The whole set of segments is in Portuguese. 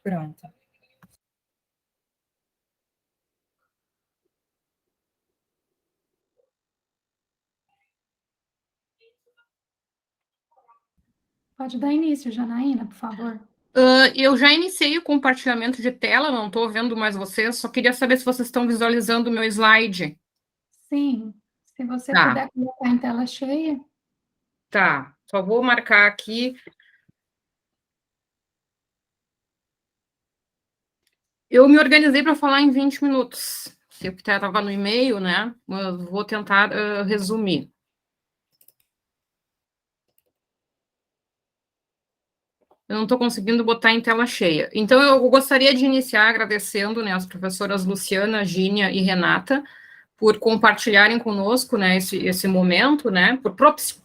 Pronto. Pode dar início, Janaína, por favor. Eu já iniciei o compartilhamento de tela, não estou vendo mais vocês, só queria saber se vocês estão visualizando o meu slide. Sim, se você Tá. puder colocar em tela cheia. Tá, só vou marcar aqui. Eu me organizei para falar em 20 minutos. Se eu estava no e-mail, né? Vou tentar resumir. Eu não estou conseguindo botar em tela cheia. Então, eu gostaria de iniciar agradecendo, né, as professoras Luciana, Gínia e Renata por compartilharem conosco, né, esse momento, né, por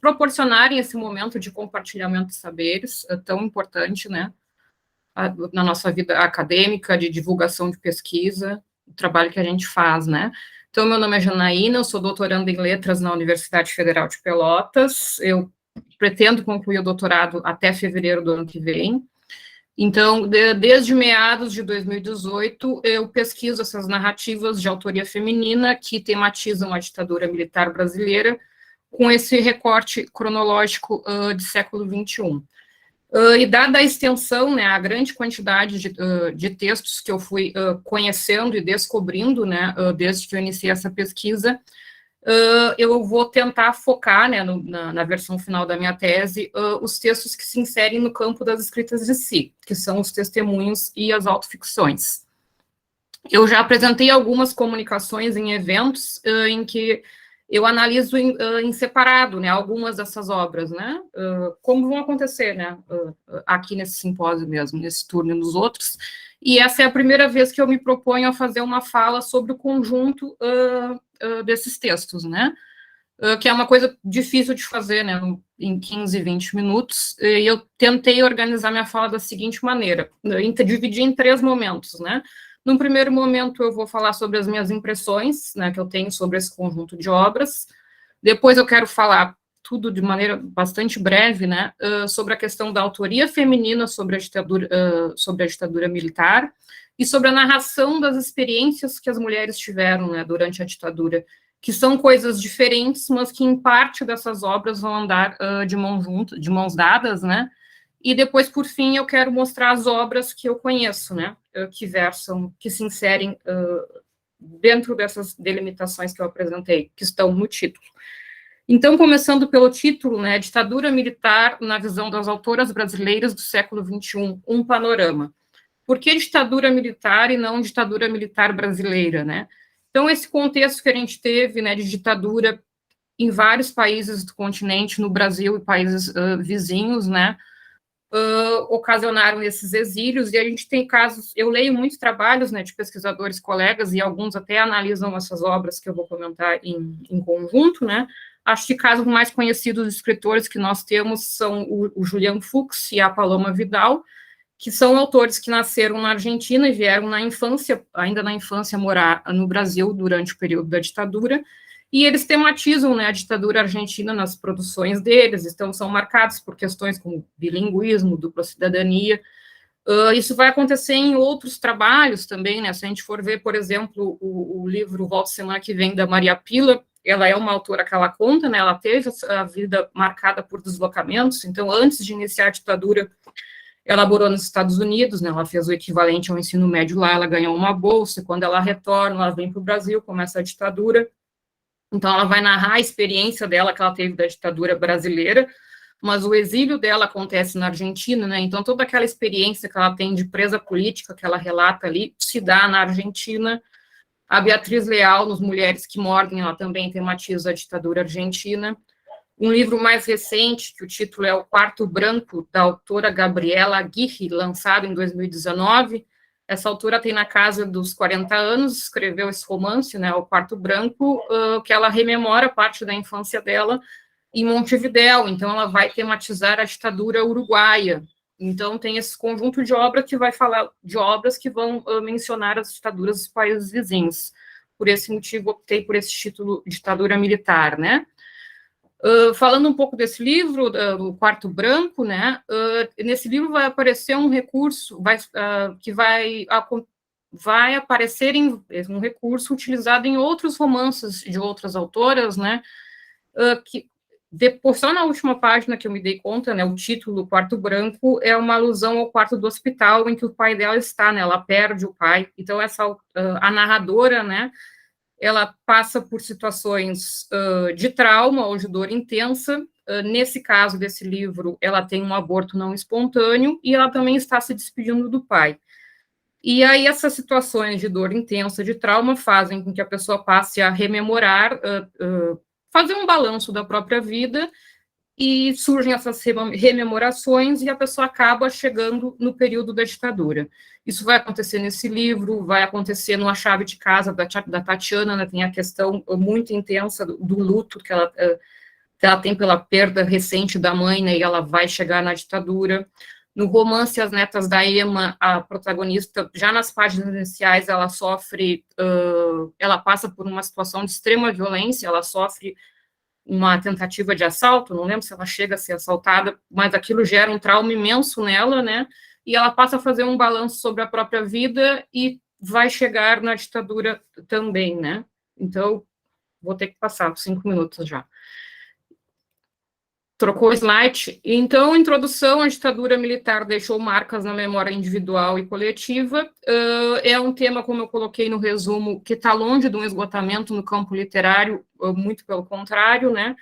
proporcionarem esse momento de compartilhamento de saberes tão importante, né, na nossa vida acadêmica, de divulgação de pesquisa, o trabalho que a gente faz, né. Então, meu nome é Janaína, eu sou doutoranda em letras na Universidade Federal de Pelotas, eu pretendo concluir o doutorado até fevereiro do ano que vem. Então, desde meados de 2018, eu pesquiso essas narrativas de autoria feminina que tematizam a ditadura militar brasileira com esse recorte cronológico de século XXI. E dada a extensão, né, a grande quantidade de textos que eu fui conhecendo e descobrindo, né, desde que eu iniciei essa pesquisa, eu vou tentar focar, né, na versão final da minha tese, os textos que se inserem no campo das escritas de si, que são os testemunhos e as autoficções. Eu já apresentei algumas comunicações em eventos em que eu analiso em separado, né, algumas dessas obras, né, como vão acontecer, né, aqui nesse simpósio mesmo, nesse turno e nos outros, e essa é a primeira vez que eu me proponho a fazer uma fala sobre o conjunto desses textos, né, que é uma coisa difícil de fazer, né, em 15, 20 minutos, e eu tentei organizar minha fala da seguinte maneira, dividir em 3 momentos, né. Num primeiro momento, eu vou falar sobre as minhas impressões, né, que eu tenho sobre esse conjunto de obras. Depois eu quero falar tudo de maneira bastante breve, né, sobre a questão da autoria feminina sobre a ditadura militar e sobre a narração das experiências que as mulheres tiveram, né, durante a ditadura, que são coisas diferentes, mas que em parte dessas obras vão andar de mãos dadas, né, e depois, por fim, eu quero mostrar as obras que eu conheço, né, que se inserem dentro dessas delimitações que eu apresentei, que estão no título. Então, começando pelo título, né, Ditadura Militar na visão das autoras brasileiras do século XXI, um panorama. Por que ditadura militar e não ditadura militar brasileira, né? Então, esse contexto que a gente teve, né, de ditadura em vários países do continente, no Brasil e países vizinhos, né, ocasionaram esses exílios, e a gente tem casos, eu leio muitos trabalhos, né, de pesquisadores colegas, e alguns até analisam essas obras que eu vou comentar em conjunto, né, acho que casos mais conhecidos de escritores que nós temos são o Julián Fuchs e a Paloma Vidal, que são autores que nasceram na Argentina e vieram na infância, ainda na infância, morar no Brasil durante o período da ditadura, e eles tematizam, né, a ditadura argentina nas produções deles, então são marcados por questões como bilinguismo, dupla cidadania. Isso vai acontecer em outros trabalhos também, né, se a gente for ver, por exemplo, o livro Volta Semana que Vem, da Maria Pila, ela é uma autora que ela conta, né, ela teve a vida marcada por deslocamentos, então antes de iniciar a ditadura, ela morou nos Estados Unidos, né, ela fez o equivalente ao ensino médio lá, ela ganhou uma bolsa, quando ela retorna, ela vem para o Brasil, começa a ditadura. Então, ela vai narrar a experiência dela que ela teve da ditadura brasileira, mas o exílio dela acontece na Argentina, né? Então, toda aquela experiência que ela tem de presa política, que ela relata ali, se dá na Argentina. A Beatriz Leal, nos Mulheres que Mordem, ela também tematiza a ditadura argentina. Um livro mais recente, que o título é O Quarto Branco, da autora Gabriela Aguirre, lançado em 2019, essa autora tem na casa dos 40 anos, escreveu esse romance, né, O Quarto Branco, que ela rememora parte da infância dela em Montevidéu, então ela vai tematizar a ditadura uruguaia. Então tem esse conjunto de obras que vai falar de obras que vão mencionar as ditaduras dos países vizinhos. Por esse motivo, optei por esse título, ditadura militar, né? Falando um pouco desse livro, do Quarto Branco, né, nesse livro vai aparecer um recurso que vai aparecer um recurso utilizado em outros romances de outras autoras, né, que depois, só na última página que eu me dei conta, né, o título Quarto Branco é uma alusão ao quarto do hospital em que o pai dela está, né, ela perde o pai, então a narradora, né, ela passa por situações de trauma ou de dor intensa. Nesse caso desse livro, ela tem um aborto não espontâneo e ela também está se despedindo do pai. E aí essas situações de dor intensa, de trauma, fazem com que a pessoa passe a rememorar, fazer um balanço da própria vida, e surgem essas rememorações e a pessoa acaba chegando no período da ditadura. Isso vai acontecer nesse livro, vai acontecer no A Chave de Casa, da Tatiana, né, tem a questão muito intensa do luto que ela tem pela perda recente da mãe, né, e ela vai chegar na ditadura. No romance As Netas da Ema, a protagonista, já nas páginas iniciais, ela sofre, ela passa por uma situação de extrema violência, ela sofre uma tentativa de assalto, não lembro se ela chega a ser assaltada, mas aquilo gera um trauma imenso nela, né, e ela passa a fazer um balanço sobre a própria vida e vai chegar na ditadura também, né, então, vou ter que passar 5 minutos já. Trocou o slide. Então, introdução à ditadura militar deixou marcas na memória individual e coletiva. É um tema, como eu coloquei no resumo, que está longe de um esgotamento no campo literário, muito pelo contrário, né?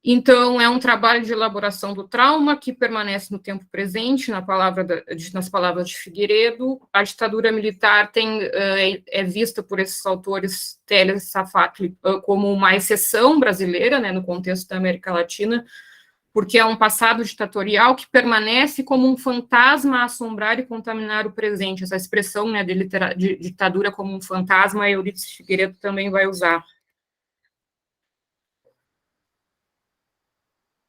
Então, é um trabalho de elaboração do trauma que permanece no tempo presente, nas palavras de Figueiredo. A ditadura militar é vista por esses autores, Telles e Safatli, como uma exceção brasileira, né, no contexto da América Latina, porque é um passado ditatorial que permanece como um fantasma a assombrar e contaminar o presente. Essa expressão, né, de ditadura como um fantasma, a Eurídice Figueiredo também vai usar.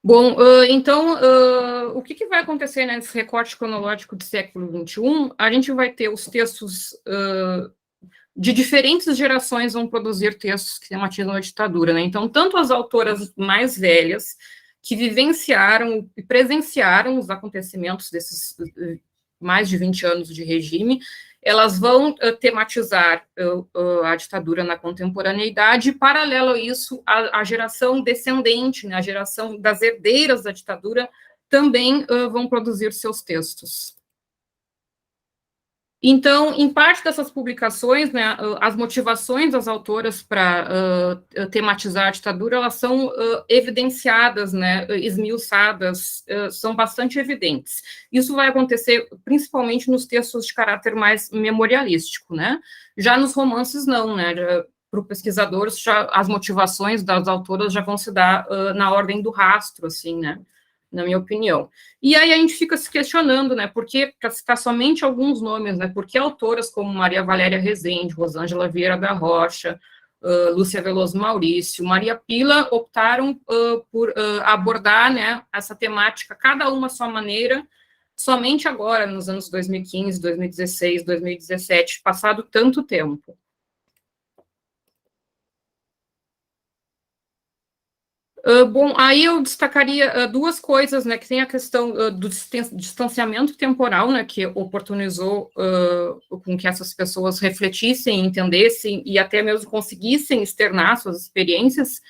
Bom, então, o que vai acontecer nesse recorte cronológico do século XXI? A gente vai ter os textos de diferentes gerações vão produzir textos que tematizam a ditadura, né? Então, tanto as autoras mais velhas, que vivenciaram e presenciaram os acontecimentos desses mais de 20 anos de regime, elas vão tematizar a ditadura na contemporaneidade, e, paralelo a isso, a geração descendente, né, a geração das herdeiras da ditadura, também vão produzir seus textos. Então, em parte dessas publicações, né, as motivações das autoras para tematizar a ditadura, elas são evidenciadas, né, esmiuçadas, são bastante evidentes. Isso vai acontecer principalmente nos textos de caráter mais memorialístico, né? Já nos romances, não, né? Para o pesquisador, as motivações das autoras já vão se dar na ordem do rastro, assim, né? Na minha opinião. E aí a gente fica se questionando, né, porque, para citar somente alguns nomes, né, por que autoras como Maria Valéria Rezende, Rosângela Vieira da Rocha, Lúcia Veloso Maurício, Maria Pila, optaram por abordar, né, essa temática, cada uma à sua maneira, somente agora, nos anos 2015, 2016, 2017, passado tanto tempo. Bom, aí eu destacaria duas coisas, né, que tem a questão do distanciamento temporal, né, que oportunizou com que essas pessoas refletissem, entendessem e até mesmo conseguissem externar suas experiências.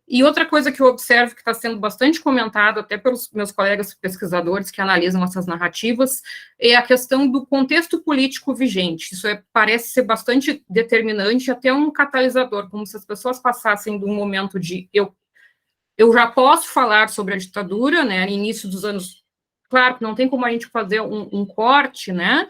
E outra coisa que eu observo que está sendo bastante comentado até pelos meus colegas pesquisadores que analisam essas narrativas é a questão do contexto político vigente. Isso parece ser bastante determinante, até um catalisador, como se as pessoas passassem de um momento de eu já posso falar sobre a ditadura, né, no início dos anos, claro que não tem como a gente fazer um corte, né,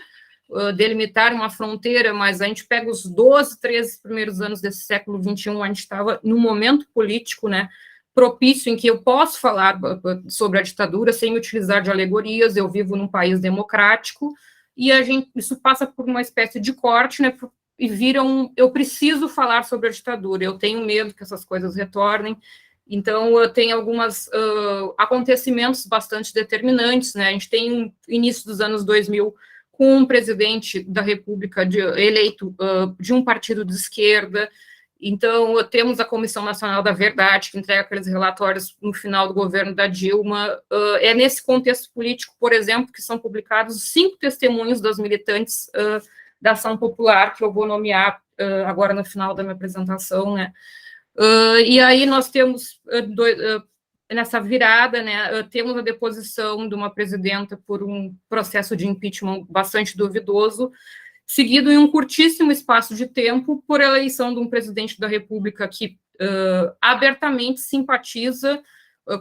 delimitar uma fronteira, mas a gente pega os 12, 13 primeiros anos desse século XXI, a gente estava num momento político, né, propício em que eu posso falar sobre a ditadura sem utilizar de alegorias, eu vivo num país democrático, e isso passa por uma espécie de corte, né, e vira eu preciso falar sobre a ditadura, eu tenho medo que essas coisas retornem. Então, tem alguns acontecimentos bastante determinantes, né? A gente tem o início dos anos 2000 com um presidente da República eleito de um partido de esquerda, Então, temos a Comissão Nacional da Verdade, que entrega aqueles relatórios no final do governo da Dilma. É nesse contexto político, por exemplo, que são publicados 5 testemunhos das militantes da Ação Popular, que eu vou nomear agora no final da minha apresentação, né? E aí nós temos, nessa virada, né, temos a deposição de uma presidenta por um processo de impeachment bastante duvidoso, seguido em um curtíssimo espaço de tempo por eleição de um presidente da República que abertamente simpatiza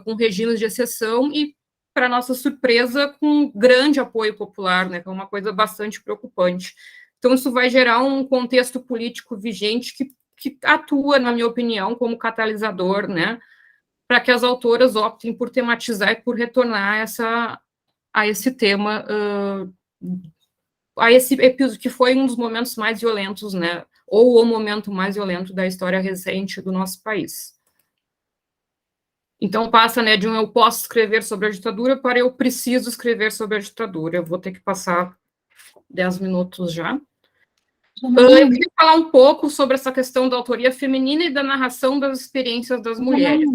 com regimes de exceção e, para nossa surpresa, com grande apoio popular, né, que é uma coisa bastante preocupante. Então, isso vai gerar um contexto político vigente que atua, na minha opinião, como catalisador, né, para que as autoras optem por tematizar e por retornar a esse tema, a esse episódio que foi um dos momentos mais violentos, né, ou o momento mais violento da história recente do nosso país. Então, passa, né, de um eu posso escrever sobre a ditadura para eu preciso escrever sobre a ditadura. Eu vou ter que passar 10 minutos já. Eu queria falar um pouco sobre essa questão da autoria feminina e da narração das experiências das mulheres.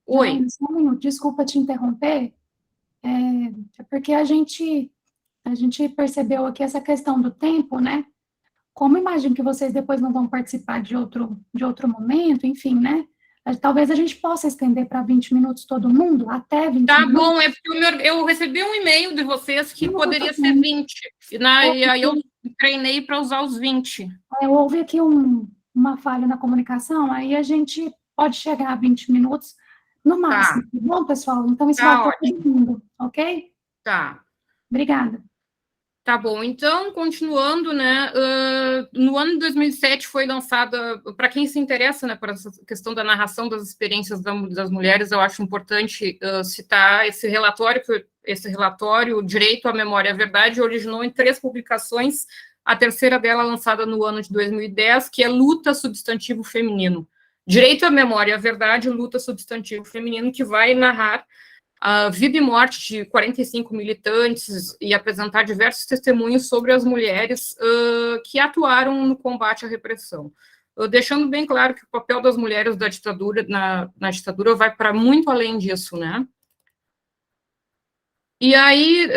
Oi. Só um minuto, desculpa te interromper, é porque a gente percebeu aqui essa questão do tempo, né? Como imagino que vocês depois não vão participar de outro momento, enfim, né? Talvez a gente possa estender para 20 minutos todo mundo, até 20 minutos. Tá bom, é porque eu recebi um e-mail de vocês que poderia ser 20, e aí eu treinei para usar os 20. Houve aqui uma falha na comunicação, aí a gente pode chegar a 20 minutos no máximo. Tá bom, pessoal? Então, isso vai para todo mundo, ok? Tá. Obrigada. Tá bom, então, continuando, né, no ano de 2007 foi lançada, para quem se interessa, né, por essa questão da narração das experiências das mulheres, eu acho importante citar esse relatório, Direito à Memória e à Verdade, originou em 3 publicações, a terceira dela lançada no ano de 2010, que é Luta Substantivo Feminino. Direito à Memória e à Verdade, Luta Substantivo Feminino, que vai narrar a vida e morte de 45 militantes e apresentar diversos testemunhos sobre as mulheres que atuaram no combate à repressão. Deixando bem claro que o papel das mulheres da ditadura, na ditadura vai para muito além disso, né? E aí,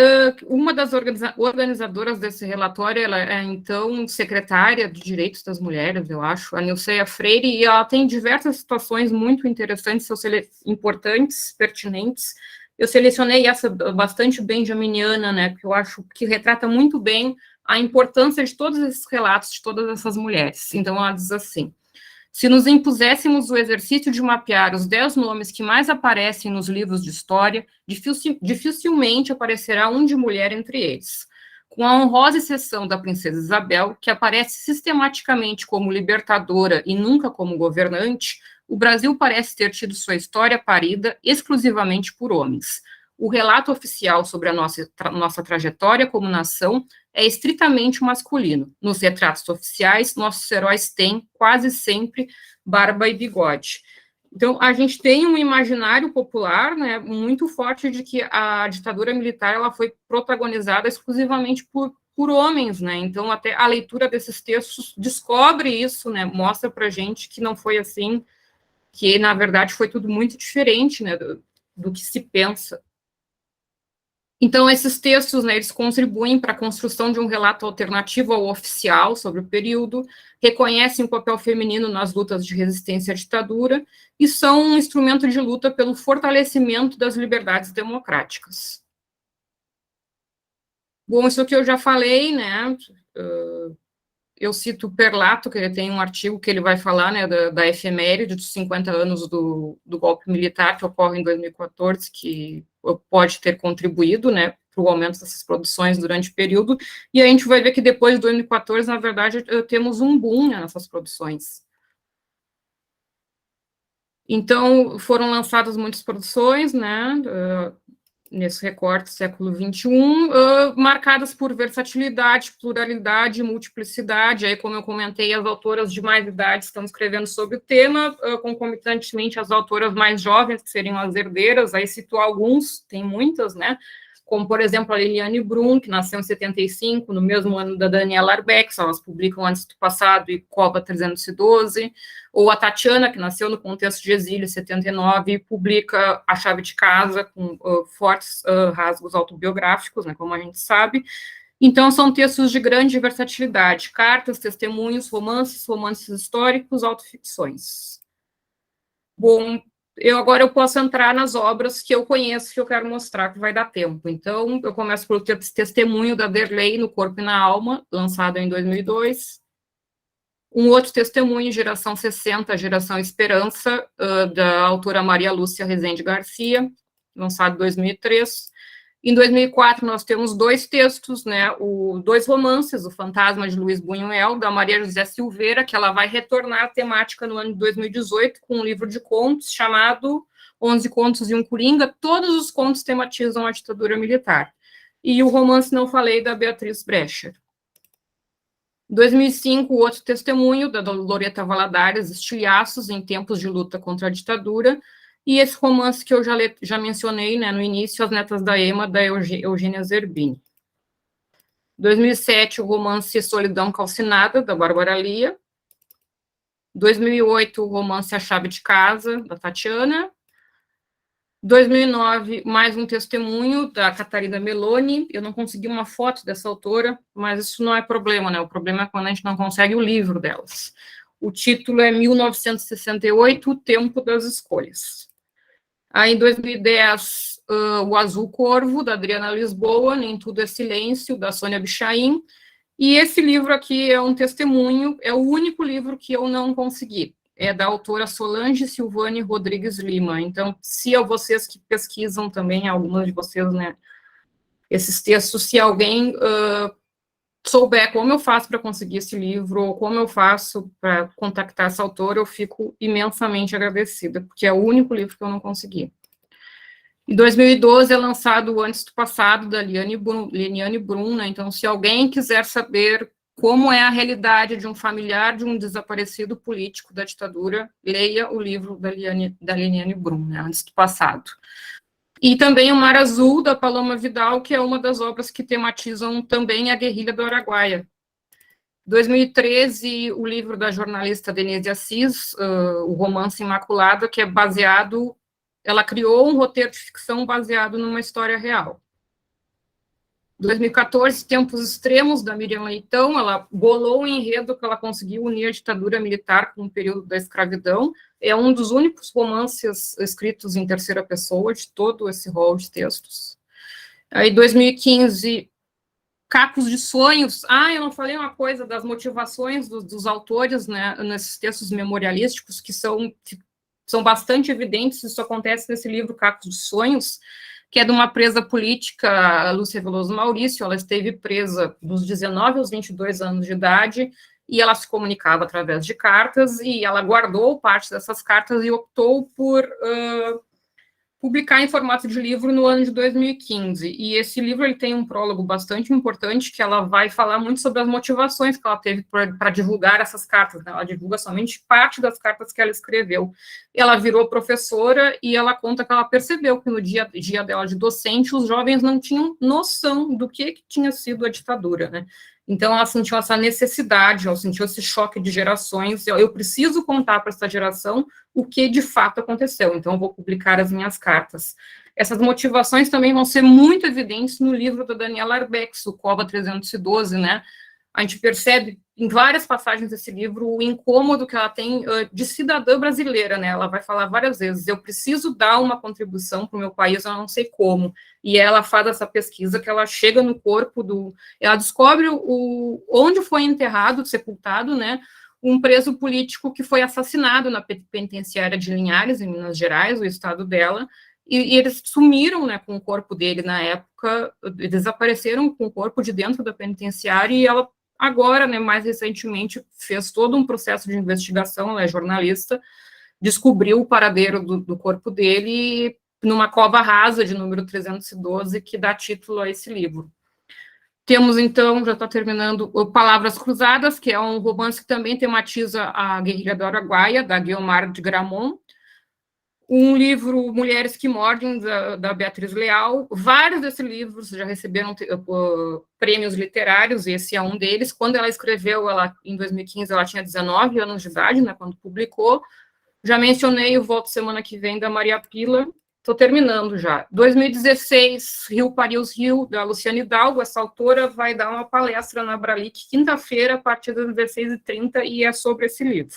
uma das organizadoras desse relatório, ela é, então, secretária de Direitos das Mulheres, eu acho, a Nilceia Freire, e ela tem diversas situações muito interessantes, importantes, pertinentes. Eu selecionei essa bastante benjaminiana, né, que eu acho que retrata muito bem a importância de todos esses relatos, de todas essas mulheres. Então, ela diz assim: se nos impuséssemos o exercício de mapear os 10 nomes que mais aparecem nos livros de história, dificilmente aparecerá um de mulher entre eles. Com a honrosa exceção da princesa Isabel, que aparece sistematicamente como libertadora e nunca como governante, o Brasil parece ter tido sua história parida exclusivamente por homens. O relato oficial sobre a nossa trajetória como nação é estritamente masculino. Nos retratos oficiais, nossos heróis têm, quase sempre, barba e bigode. Então, a gente tem um imaginário popular, né, muito forte de que a ditadura militar ela foi protagonizada exclusivamente por homens, né? Então, até a leitura desses textos descobre isso, né? Mostra para a gente que não foi assim, que, na verdade, foi tudo muito diferente, né, do que se pensa. Então, esses textos, né, eles contribuem para a construção de um relato alternativo ao oficial sobre o período, reconhecem o papel feminino nas lutas de resistência à ditadura e são um instrumento de luta pelo fortalecimento das liberdades democráticas. Bom, isso que eu já falei, né, eu cito o Perlato, que ele tem um artigo que ele vai falar, né, da efeméride dos 50 anos do golpe militar que ocorre em 2014, que pode ter contribuído, né, para o aumento dessas produções durante o período, e a gente vai ver que depois de 2014, na verdade, temos um boom, né, nessas produções. Então, foram lançadas muitas produções, né, nesse recorte século XXI, marcadas por versatilidade, pluralidade, multiplicidade. Aí, como eu comentei, as autoras de mais idade estão escrevendo sobre o tema, concomitantemente as autoras mais jovens, que seriam as herdeiras, aí cito alguns, tem muitas, né, como, por exemplo, a Liliane Brum, que nasceu em 75, no mesmo ano da Daniela Arbex, elas publicam Antes do Passado e Cova 312, ou a Tatiana, que nasceu no contexto de exílio em 79, e publica A Chave de Casa, com fortes rasgos autobiográficos, né, como a gente sabe. Então, são textos de grande versatilidade, cartas, testemunhos, romances históricos, autoficções. Bom, agora eu posso entrar nas obras que eu conheço, que eu quero mostrar, que vai dar tempo. Então, eu começo pelo testemunho da Derlei, No Corpo e na Alma, lançado em 2002. Um outro testemunho, Geração 60, Geração Esperança, da autora Maria Lúcia Rezende Garcia, lançado em 2003. Em 2004, nós temos dois textos, né, dois romances, O Fantasma de Luiz Buñuel, da Maria José Silveira, que ela vai retornar à temática no ano de 2018, com um livro de contos chamado 11 Contos e um Coringa. Todos os contos tematizam a ditadura militar. E o romance Não Falei, da Beatriz Brecher. Em 2005, o outro testemunho, da Loreta Valadares, Estilhaços em Tempos de Luta contra a Ditadura, e esse romance que eu já mencionei, né, no início, As Netas da Ema, da Eugênia Zerbini. Em 2007, o romance Solidão Calcinada, da Bárbara Lia. Em 2008, o romance A Chave de Casa, da Tatiana. Em 2009, mais um testemunho, da Catarina Meloni. Eu não consegui uma foto dessa autora, mas isso não é problema, né? O problema é quando a gente não consegue o livro delas. O título é 1968, O Tempo das Escolhas. Aí, em 2010, O Azul Corvo, da Adriana Lisboa, Nem Tudo é Silêncio, da Sônia Bichain. E esse livro aqui é um testemunho, é o único livro que eu não consegui. É da autora Solange Silvane Rodrigues Lima. Então, se vocês que pesquisam também, algumas de vocês, né, esses textos, se alguém souber como eu faço para conseguir esse livro, ou como eu faço para contactar essa autora, eu fico imensamente agradecida, porque é o único livro que eu não consegui. Em 2012 é lançado o Antes do Passado, da Liliane Brum, né? Então, se alguém quiser saber como é a realidade de um familiar de um desaparecido político da ditadura, leia o livro da Liliane Brum, né? Antes do Passado. E também O Mar Azul, da Paloma Vidal, que é uma das obras que tematizam também a guerrilha do Araguaia. Em 2013, o livro da jornalista Denise Assis, o romance Imaculada, que é baseado... Ela criou um roteiro de ficção baseado numa história real. Em 2014, Tempos Extremos, da Miriam Leitão, ela bolou um enredo que ela conseguiu unir a ditadura militar com o período da escravidão. É um dos únicos romances escritos em terceira pessoa de todo esse rol de textos. Aí, em 2015, Cacos de Sonhos. Eu não falei uma coisa das motivações dos autores, né, nesses textos memorialísticos, que são bastante evidentes. Isso acontece nesse livro, Cacos de Sonhos, que é de uma presa política, a Lúcia Veloso Maurício. Ela esteve presa dos 19 aos 22 anos de idade, e ela se comunicava através de cartas, e ela guardou parte dessas cartas e optou por publicar em formato de livro no ano de 2015. E esse livro ele tem um prólogo bastante importante, que ela vai falar muito sobre as motivações que ela teve para divulgar essas cartas, né? Ela divulga somente parte das cartas que ela escreveu. Ela virou professora e ela conta que ela percebeu que no dia dela de docente, os jovens não tinham noção do que tinha sido a ditadura, né? Então, ela sentiu essa necessidade, ela sentiu esse choque de gerações. Eu preciso contar para essa geração o que de fato aconteceu, então eu vou publicar as minhas cartas. Essas motivações também vão ser muito evidentes no livro da Daniela Arbex, o Cova 312, né? A gente percebe em várias passagens desse livro o incômodo que ela tem de cidadã brasileira, né? Ela vai falar várias vezes: eu preciso dar uma contribuição para o meu país, eu não sei como. E ela faz essa pesquisa que ela chega no corpo ela descobre onde foi enterrado, sepultado, né? Um preso político que foi assassinado na penitenciária de Linhares, em Minas Gerais, o estado dela, e eles sumiram, né, com o corpo dele na época, desapareceram com o corpo de dentro da penitenciária, e ela agora, né, mais recentemente, fez todo um processo de investigação, ela é jornalista, descobriu o paradeiro do corpo dele numa cova rasa de número 312, que dá título a esse livro. Temos, então, já está terminando, Palavras Cruzadas, que é um romance que também tematiza a guerrilha do Araguaia, da Guiomar de Gramont. um livro, Mulheres que Mordem, da Beatriz Leal. Vários desses livros já receberam prêmios literários, esse é um deles. Quando ela escreveu, em 2015, ela tinha 19 anos de idade, né, quando publicou. Já mencionei o Volto Semana que Vem, da Maria Pila. Estou terminando já. 2016, Rio Paris Rio, da Luciana Hidalgo. Essa autora vai dar uma palestra na Bralic, quinta-feira, a partir das 16h30, e é sobre esse livro.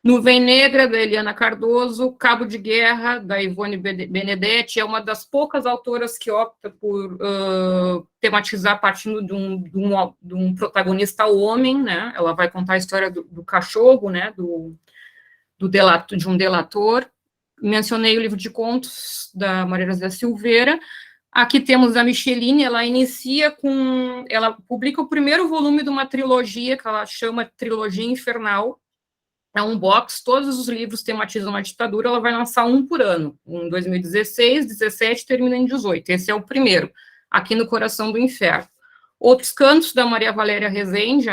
Nuvem Negra, da Eliana Cardoso. Cabo de Guerra, da Ivone Benedetti, é uma das poucas autoras que opta por tematizar partindo de um protagonista homem, né? Ela vai contar a história do cachorro, né? De um delator. Mencionei o livro de contos da Maria José Silveira. Aqui temos a Micheline, ela publica o primeiro volume de uma trilogia que ela chama Trilogia Infernal. É um box, todos os livros tematizam a ditadura, ela vai lançar um por ano, em 2016, 17, termina em 18. Esse é o primeiro, Aqui no Coração do Inferno. Outros Cantos, da Maria Valéria Rezende.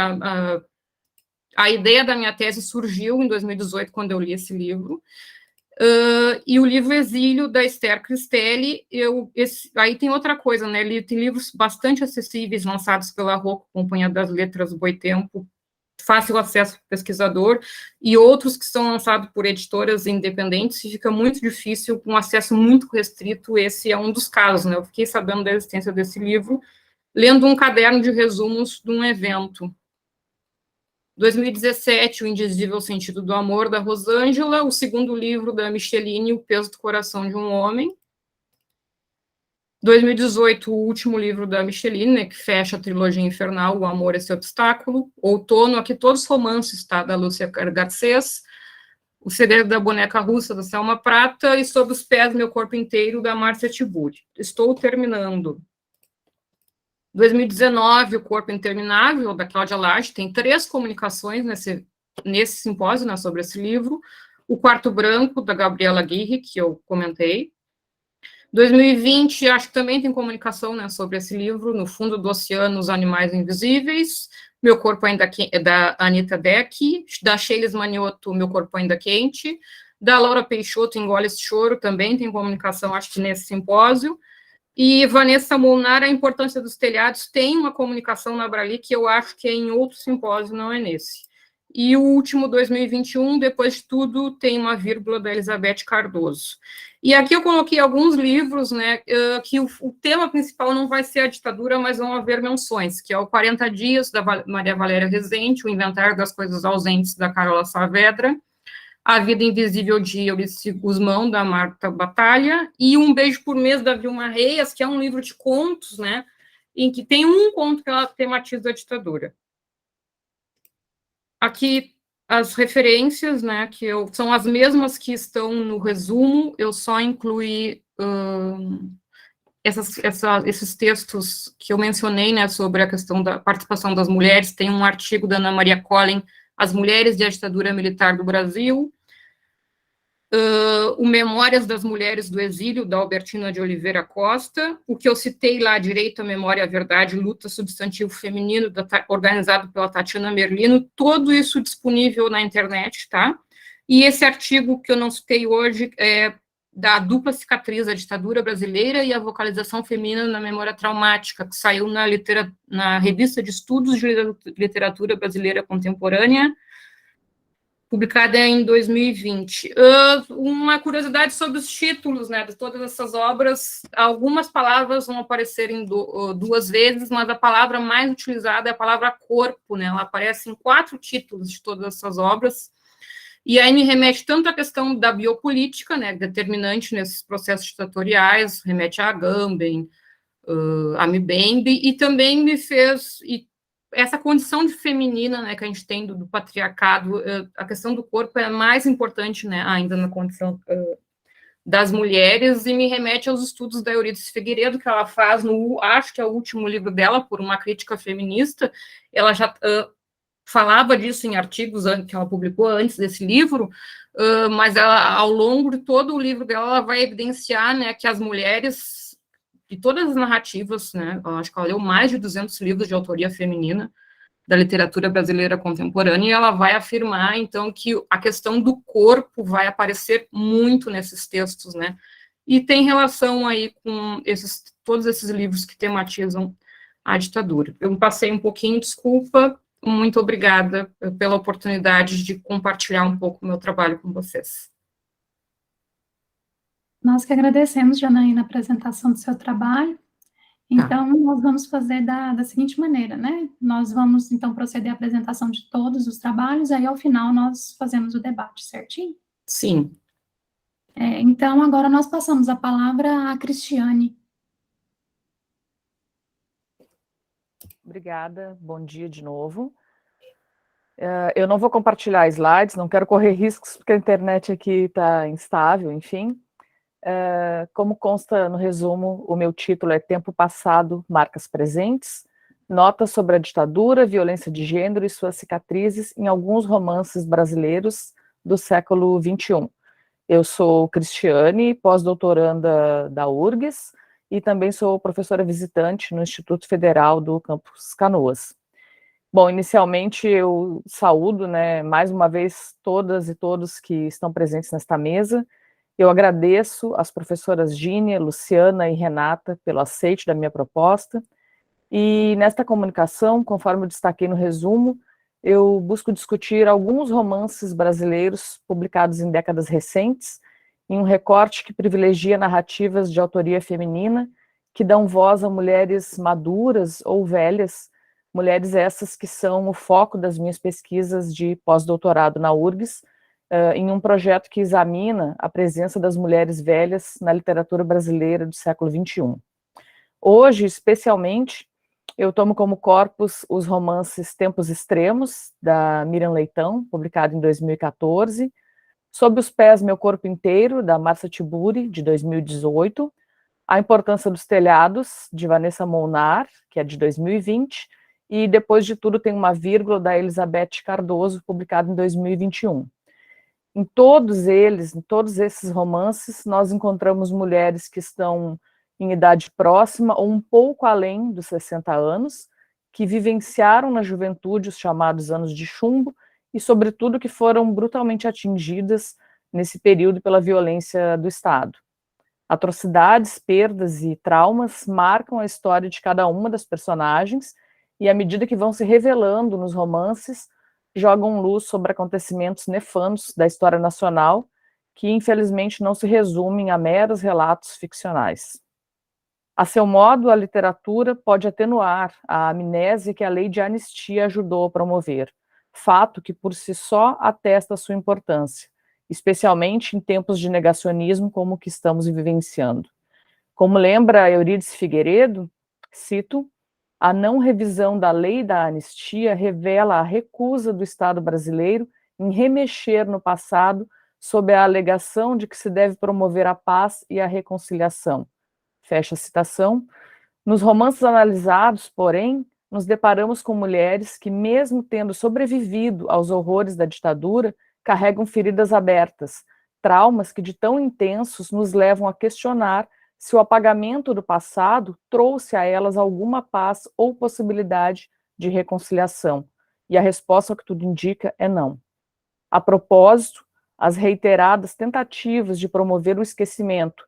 A ideia da minha tese surgiu em 2018, quando eu li esse livro. E o livro Exílio, da Esther Cristelli. Aí tem outra coisa, né? Tem livros bastante acessíveis, lançados pela Rocco, Companhia das Letras Boitempo, fácil acesso para o pesquisador, e outros que são lançados por editoras independentes, e fica muito difícil, com acesso muito restrito. Esse é um dos casos, né? Eu fiquei sabendo da existência desse livro, lendo um caderno de resumos de um evento. 2017, O Indizível Sentido do Amor, da Rosângela. O segundo livro da Micheline, O Peso do Coração de um Homem. 2018, o último livro da Micheline, né, que fecha a trilogia infernal, O Amor, Esse Obstáculo. Outono, aqui todos os romances, tá, da Lúcia Garcês. O Segredo da Boneca Russa, da Selma Prata. E Sob os Pés, Meu Corpo Inteiro, da Márcia Tiburi. Estou terminando. 2019, O Corpo Interminável, da Cláudia Lage. Tem 3 comunicações nesse simpósio, né, sobre esse livro. O Quarto Branco, da Gabriela Guirre, que eu comentei. 2020, acho que também tem comunicação, né, sobre esse livro, No Fundo do Oceano, Os Animais Invisíveis. Meu Corpo Ainda Quente, da Anita Deck. Da Sheilis Manioto, Meu Corpo Ainda Quente. Da Laura Peixoto, Engole Esse Choro, também tem comunicação, acho que nesse simpósio. E Vanessa Molnar, A Importância dos Telhados, tem uma comunicação na Brali, que eu acho que é em outro simpósio, não é nesse. E o último, 2021, Depois de Tudo, tem uma vírgula, da Elizabeth Cardoso. E aqui eu coloquei alguns livros, né, que o tema principal não vai ser a ditadura, mas vão haver menções, que é o 40 Dias, da Maria Valéria Rezende, O Inventário das Coisas Ausentes, da Carola Saavedra, A Vida Invisível, de Euridice Guzmão, da Marta Batalha, e Um Beijo por Mês, da Vilma Reias, que é um livro de contos, né, em que tem um conto que ela tematiza a ditadura. Aqui as referências, né, são as mesmas que estão no resumo, eu só incluí esses textos que eu mencionei, né, sobre a questão da participação das mulheres. Tem um artigo da Ana Maria Collin, As Mulheres e a Ditadura Militar do Brasil. O Memórias das Mulheres do Exílio, da Albertina de Oliveira Costa. O que eu citei lá, Direito à Memória e à Verdade, Luta Substantivo Feminino, organizado pela Tatiana Merlino. Tudo isso disponível na internet, tá? E esse artigo que eu não citei hoje é da Dupla Cicatriz, a Ditadura Brasileira e a Vocalização Feminina na Memória Traumática, que saiu na Revista de Estudos de Literatura Brasileira Contemporânea, publicada em 2020. Uma curiosidade sobre os títulos, né, de todas essas obras: algumas palavras vão aparecer em 2 vezes, mas a palavra mais utilizada é a palavra corpo, né, ela aparece em 4 títulos de todas essas obras, e aí me remete tanto à questão da biopolítica, né, determinante nesses processos ditatoriais, remete a Agamben, a Mbembe, e também me fez... essa condição de feminina, né, que a gente tem do patriarcado, a questão do corpo é mais importante, né, ainda na condição das mulheres, e me remete aos estudos da Eurídice Figueiredo, que ela faz acho que é o último livro dela, Por uma Crítica Feminista. Ela já falava disso em artigos que ela publicou antes desse livro, mas ela, ao longo de todo o livro dela, ela vai evidenciar, né, que as mulheres, de todas as narrativas, né, eu acho que ela leu mais de 200 livros de autoria feminina, da literatura brasileira contemporânea, e ela vai afirmar, então, que a questão do corpo vai aparecer muito nesses textos, né, e tem relação aí com todos esses livros que tematizam a ditadura. Eu passei um pouquinho, desculpa, muito obrigada pela oportunidade de compartilhar um pouco o meu trabalho com vocês. Nós que agradecemos, Janaína, a apresentação do seu trabalho. Então, nós vamos fazer da seguinte maneira, né? Nós vamos, então, proceder à apresentação de todos os trabalhos, aí, ao final, nós fazemos o debate, certinho? Sim. Então, agora nós passamos a palavra à Cristiane. Obrigada, bom dia de novo. Eu não vou compartilhar slides, não quero correr riscos, porque a internet aqui está instável, enfim. Como consta no resumo, o meu título é Tempo Passado, Marcas Presentes, notas sobre a ditadura, violência de gênero e suas cicatrizes em alguns romances brasileiros do século XXI. Eu sou Cristiane, pós-doutoranda da URGS, e também sou professora visitante no Instituto Federal do Campus Canoas. Bom, inicialmente eu saúdo, né, mais uma vez todas e todos que estão presentes nesta mesa. Eu agradeço às professoras Gínia, Luciana e Renata pelo aceite da minha proposta. E nesta comunicação, conforme eu destaquei no resumo, eu busco discutir alguns romances brasileiros publicados em décadas recentes, em um recorte que privilegia narrativas de autoria feminina, que dão voz a mulheres maduras ou velhas, mulheres essas que são o foco das minhas pesquisas de pós-doutorado na URGS, em um projeto que examina a presença das mulheres velhas na literatura brasileira do século XXI. Hoje, especialmente, eu tomo como corpus os romances Tempos Extremos, da Miriam Leitão, publicado em 2014, Sob os Pés, Meu Corpo Inteiro, da Marcia Tiburi, de 2018, A Importância dos Telhados, de Vanessa Molnar, que é de 2020, e Depois de Tudo Tem uma Vírgula, da Elizabeth Cardoso, publicado em 2021. Em todos esses romances, nós encontramos mulheres que estão em idade próxima ou um pouco além dos 60 anos, que vivenciaram na juventude os chamados anos de chumbo e, sobretudo, que foram brutalmente atingidas nesse período pela violência do Estado. Atrocidades, perdas e traumas marcam a história de cada uma das personagens e, à medida que vão se revelando nos romances, jogam luz sobre acontecimentos nefandos da história nacional, que infelizmente não se resumem a meros relatos ficcionais. A seu modo, a literatura pode atenuar a amnésia que a lei de anistia ajudou a promover, fato que por si só atesta a sua importância, especialmente em tempos de negacionismo como o que estamos vivenciando. Como lembra Eurídice Figueiredo, cito, a não revisão da lei da anistia revela a recusa do Estado brasileiro em remexer no passado sob a alegação de que se deve promover a paz e a reconciliação. Fecha a citação. Nos romances analisados, porém, nos deparamos com mulheres que, mesmo tendo sobrevivido aos horrores da ditadura, carregam feridas abertas, traumas que de tão intensos nos levam a questionar se o apagamento do passado trouxe a elas alguma paz ou possibilidade de reconciliação. E a resposta, ao que tudo indica, é não. A propósito, as reiteradas tentativas de promover o esquecimento,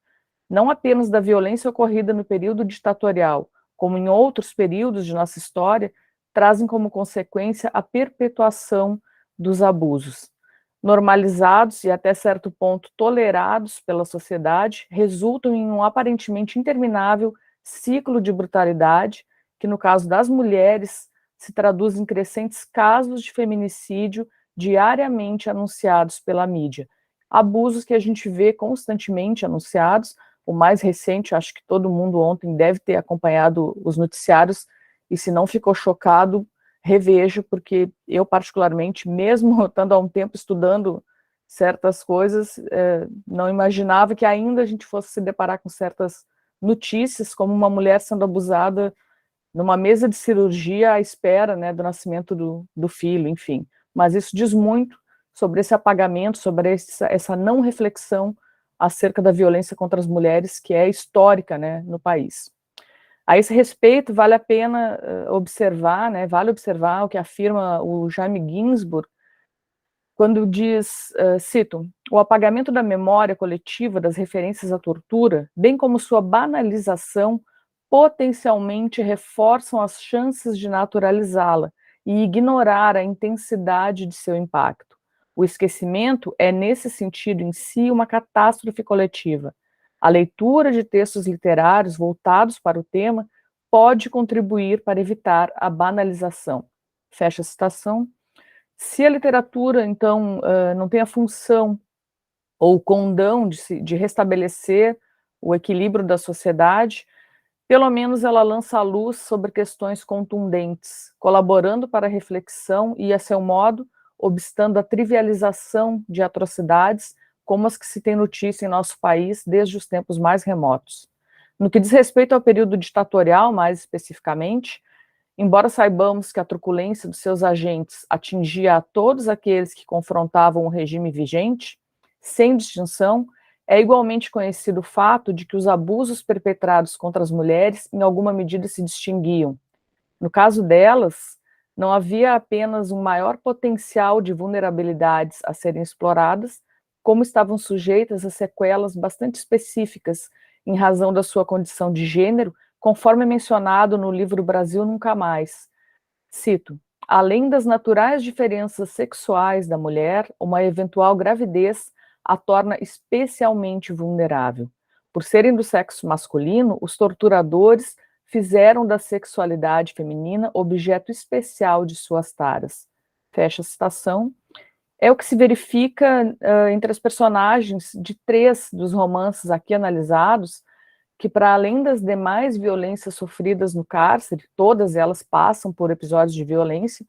não apenas da violência ocorrida no período ditatorial, como em outros períodos de nossa história, trazem como consequência a perpetuação dos abusos. Normalizados e até certo ponto tolerados pela sociedade, resultam em um aparentemente interminável ciclo de brutalidade, que no caso das mulheres se traduz em crescentes casos de feminicídio diariamente anunciados pela mídia. Abusos que a gente vê constantemente anunciados. O mais recente, acho que todo mundo ontem deve ter acompanhado os noticiários, e se não ficou chocado, revejo, porque eu particularmente, mesmo estando há um tempo estudando certas coisas, não imaginava que ainda a gente fosse se deparar com certas notícias, como uma mulher sendo abusada numa mesa de cirurgia à espera, né, do nascimento do filho, enfim. Mas isso diz muito sobre esse apagamento, sobre essa não reflexão acerca da violência contra as mulheres, que é histórica, né, no país. A esse respeito, vale a pena observar, né, vale observar o que afirma o Jaime Ginsburg, quando diz, cito, o apagamento da memória coletiva das referências à tortura, bem como sua banalização, potencialmente reforçam as chances de naturalizá-la e ignorar a intensidade de seu impacto. O esquecimento é, nesse sentido em si, uma catástrofe coletiva. A leitura de textos literários voltados para o tema pode contribuir para evitar a banalização. Fecha a citação. Se a literatura, então, não tem a função ou o condão de restabelecer o equilíbrio da sociedade, pelo menos ela lança a luz sobre questões contundentes, colaborando para a reflexão e, a seu modo, obstando a trivialização de atrocidades como as que se tem notícia em nosso país desde os tempos mais remotos. No que diz respeito ao período ditatorial, mais especificamente, embora saibamos que a truculência dos seus agentes atingia a todos aqueles que confrontavam o regime vigente, sem distinção, é igualmente conhecido o fato de que os abusos perpetrados contra as mulheres, em alguma medida, se distinguiam. No caso delas, não havia apenas um maior potencial de vulnerabilidades a serem exploradas, como estavam sujeitas a sequelas bastante específicas em razão da sua condição de gênero, conforme mencionado no livro Brasil Nunca Mais. Cito, além das naturais diferenças sexuais da mulher, uma eventual gravidez a torna especialmente vulnerável. Por serem do sexo masculino, os torturadores fizeram da sexualidade feminina objeto especial de suas taras. Fecha a citação. É o que se verifica entre as personagens de 3 dos romances aqui analisados, que, para além das demais violências sofridas no cárcere, todas elas passam por episódios de violência,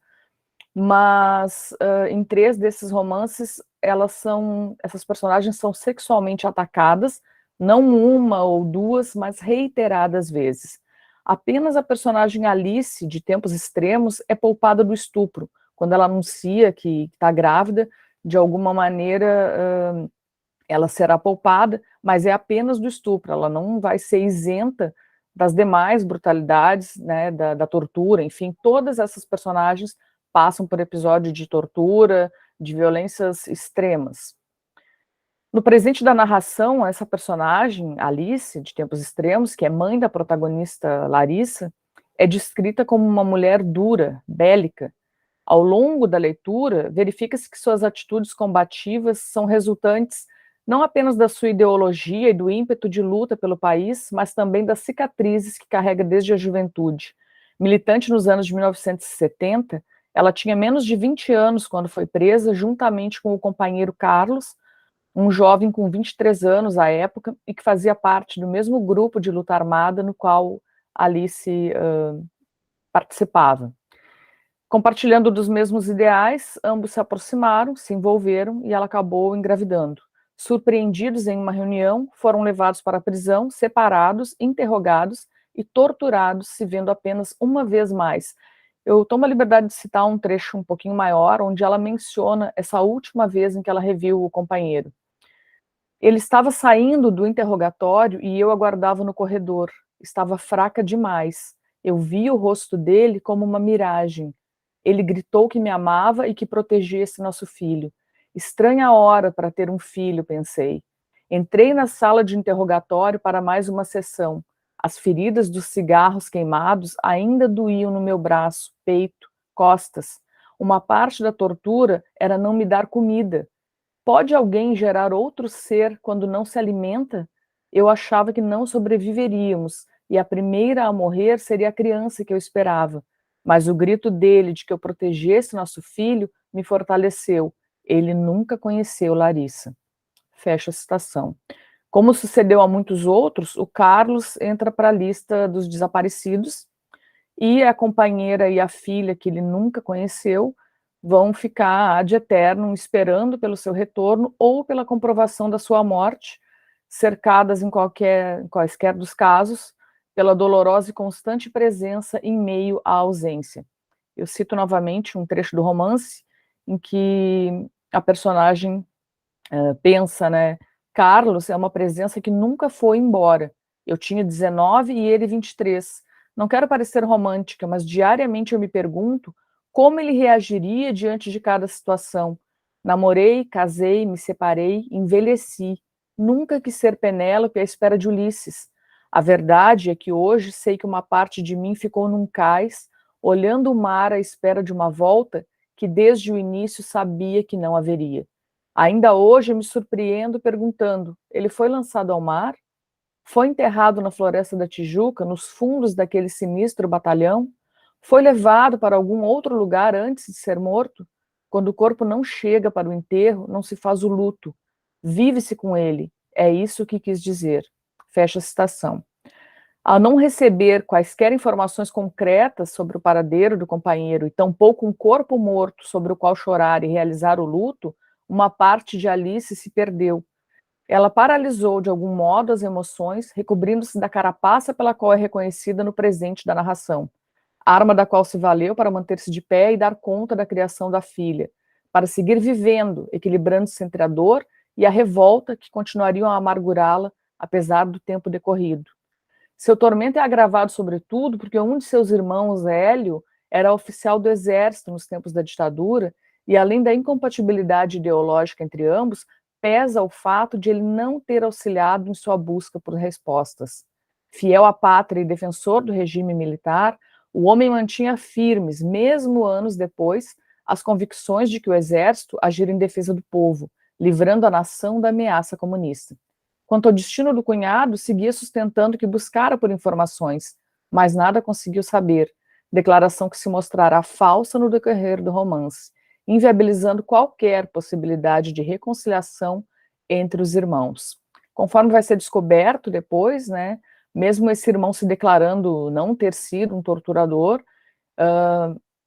mas em 3 desses romances, essas personagens são sexualmente atacadas, não uma ou 2, mas reiteradas vezes. Apenas a personagem Alice, de Tempos Extremos, é poupada do estupro, quando ela anuncia que está grávida, de alguma maneira ela será poupada, mas é apenas do estupro, ela não vai ser isenta das demais brutalidades, né, da tortura, enfim, todas essas personagens passam por episódio de tortura, de violências extremas. No presente da narração, essa personagem, Alice, de Tempos Extremos, que é mãe da protagonista Larissa, é descrita como uma mulher dura, bélica. Ao longo da leitura, verifica-se que suas atitudes combativas são resultantes não apenas da sua ideologia e do ímpeto de luta pelo país, mas também das cicatrizes que carrega desde a juventude. Militante nos anos de 1970, ela tinha menos de 20 anos quando foi presa, juntamente com o companheiro Carlos, um jovem com 23 anos à época, e que fazia parte do mesmo grupo de luta armada no qual Alice participava. Compartilhando dos mesmos ideais, ambos se aproximaram, se envolveram e ela acabou engravidando. Surpreendidos em uma reunião, foram levados para a prisão, separados, interrogados e torturados, se vendo apenas uma vez mais. Eu tomo a liberdade de citar um trecho um pouquinho maior, onde ela menciona essa última vez em que ela reviu o companheiro. Ele estava saindo do interrogatório e eu aguardava no corredor. Estava fraca demais. Eu vi o rosto dele como uma miragem. Ele gritou que me amava e que protegia esse nosso filho. Estranha hora para ter um filho, pensei. Entrei na sala de interrogatório para mais uma sessão. As feridas dos cigarros queimados ainda doíam no meu braço, peito, costas. Uma parte da tortura era não me dar comida. Pode alguém gerar outro ser quando não se alimenta? Eu achava que não sobreviveríamos, e a primeira a morrer seria a criança que eu esperava. Mas o grito dele de que eu protegesse nosso filho me fortaleceu. Ele nunca conheceu Larissa. Fecha a citação. Como sucedeu a muitos outros, o Carlos entra para a lista dos desaparecidos e a companheira e a filha que ele nunca conheceu vão ficar ad eternum esperando pelo seu retorno ou pela comprovação da sua morte, cercadas em quaisquer dos casos pela dolorosa e constante presença em meio à ausência. Eu cito novamente um trecho do romance em que a personagem pensa, né, Carlos é uma presença que nunca foi embora. Eu tinha 19 e ele 23. Não quero parecer romântica, mas diariamente eu me pergunto como ele reagiria diante de cada situação. Namorei, casei, me separei, envelheci. Nunca quis ser Penélope à espera de Ulisses. A verdade é que hoje sei que uma parte de mim ficou num cais, olhando o mar à espera de uma volta que desde o início sabia que não haveria. Ainda hoje me surpreendo perguntando: ele foi lançado ao mar? Foi enterrado na Floresta da Tijuca, nos fundos daquele sinistro batalhão? Foi levado para algum outro lugar antes de ser morto? Quando o corpo não chega para o enterro, não se faz o luto. Vive-se com ele. É isso que quis dizer. Fecha a citação. Ao não receber quaisquer informações concretas sobre o paradeiro do companheiro e tampouco um corpo morto sobre o qual chorar e realizar o luto, uma parte de Alice se perdeu. Ela paralisou de algum modo as emoções, recobrindo-se da carapaça pela qual é reconhecida no presente da narração, arma da qual se valeu para manter-se de pé e dar conta da criação da filha, para seguir vivendo, equilibrando-se entre a dor e a revolta que continuariam a amargurá-la, apesar do tempo decorrido. Seu tormento é agravado, sobretudo, porque um de seus irmãos, Hélio, era oficial do exército nos tempos da ditadura, e além da incompatibilidade ideológica entre ambos, pesa o fato de ele não ter auxiliado em sua busca por respostas. Fiel à pátria e defensor do regime militar, o homem mantinha firmes, mesmo anos depois, as convicções de que o exército agira em defesa do povo, livrando a nação da ameaça comunista. Quanto ao destino do cunhado, seguia sustentando que buscara por informações, mas nada conseguiu saber, declaração que se mostrará falsa no decorrer do romance, inviabilizando qualquer possibilidade de reconciliação entre os irmãos. Conforme vai ser descoberto depois, né, mesmo esse irmão se declarando não ter sido um torturador,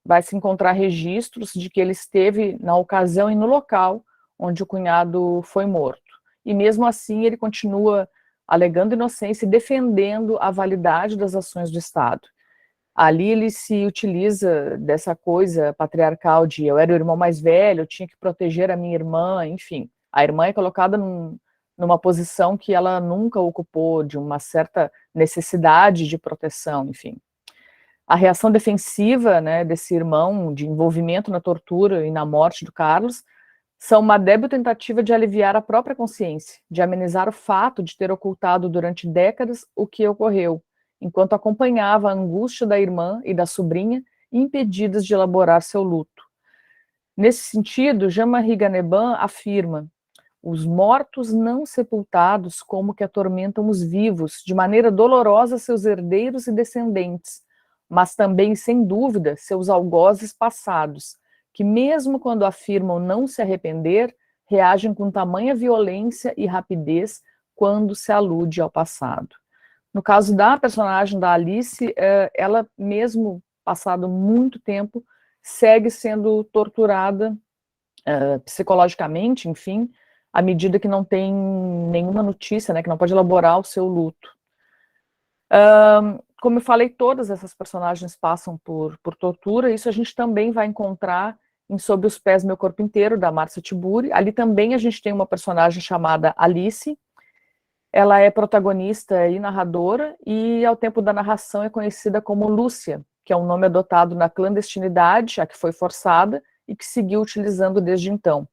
vai se encontrar registros de que ele esteve na ocasião e no local onde o cunhado foi morto. E mesmo assim ele continua alegando inocência e defendendo a validade das ações do Estado. Ali ele se utiliza dessa coisa patriarcal de eu era o irmão mais velho, eu tinha que proteger a minha irmã, enfim. A irmã é colocada numa posição que ela nunca ocupou, de uma certa necessidade de proteção, enfim. A reação defensiva, né, desse irmão, de envolvimento na tortura e na morte do Carlos, são uma débil tentativa de aliviar a própria consciência, de amenizar o fato de ter ocultado durante décadas o que ocorreu, enquanto acompanhava a angústia da irmã e da sobrinha, impedidas de elaborar seu luto. Nesse sentido, Jean-Marie Ganeban afirma: os mortos não sepultados como que atormentam os vivos, de maneira dolorosa seus herdeiros e descendentes, mas também, sem dúvida, seus algozes passados, que mesmo quando afirmam não se arrepender, reagem com tamanha violência e rapidez quando se alude ao passado. No caso da personagem da Alice, ela mesmo, passado muito tempo, segue sendo torturada psicologicamente, enfim, à medida que não tem nenhuma notícia, né, que não pode elaborar o seu luto. Como eu falei, todas essas personagens passam por tortura, isso a gente também vai encontrar em Sob os Pés Meu Corpo Inteiro, da Márcia Tiburi. Ali também a gente tem uma personagem chamada Alice. Ela é protagonista e narradora, e ao tempo da narração é conhecida como Lúcia, que é um nome adotado na clandestinidade, a que foi forçada, e que seguiu utilizando desde então.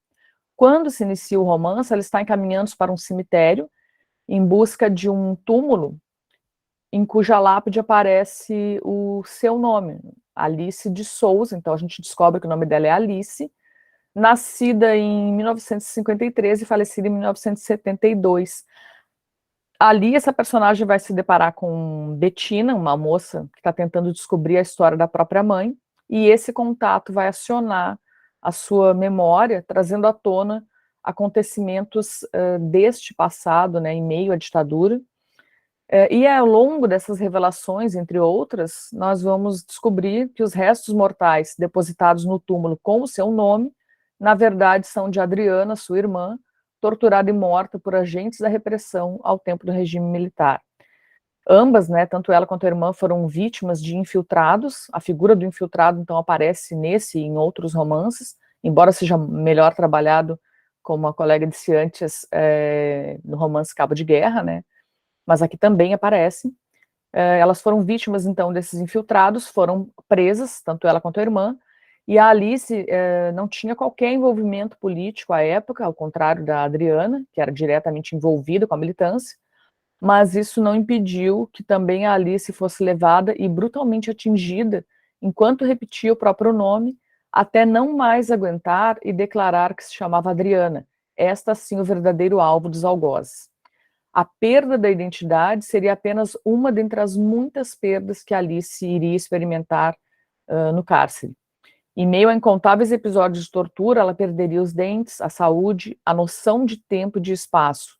Quando se inicia o romance, ela está encaminhando para um cemitério, em busca de um túmulo, em cuja lápide aparece o seu nome, Alice de Souza. Então a gente descobre que o nome dela é Alice, nascida em 1953 e falecida em 1972. Ali essa personagem vai se deparar com Bettina, uma moça que está tentando descobrir a história da própria mãe, e esse contato vai acionar a sua memória, trazendo à tona acontecimentos deste passado, né, em meio à ditadura. E ao longo dessas revelações, entre outras, nós vamos descobrir que os restos mortais depositados no túmulo com o seu nome, na verdade são de Adriana, sua irmã, torturada e morta por agentes da repressão ao tempo do regime militar. Ambas, né, tanto ela quanto a irmã, foram vítimas de infiltrados. A figura do infiltrado, então, aparece nesse e em outros romances, embora seja melhor trabalhado, como a colega disse antes, no romance Cabo de Guerra, né, mas aqui também aparece. Elas foram vítimas, então, desses infiltrados, foram presas, tanto ela quanto a irmã, e a Alice não tinha qualquer envolvimento político à época, ao contrário da Adriana, que era diretamente envolvida com a militância, mas isso não impediu que também a Alice fosse levada e brutalmente atingida enquanto repetia o próprio nome, até não mais aguentar e declarar que se chamava Adriana, esta sim o verdadeiro alvo dos algozes. A perda da identidade seria apenas uma dentre as muitas perdas que Alice iria experimentar no cárcere. Em meio a incontáveis episódios de tortura, ela perderia os dentes, a saúde, a noção de tempo e de espaço.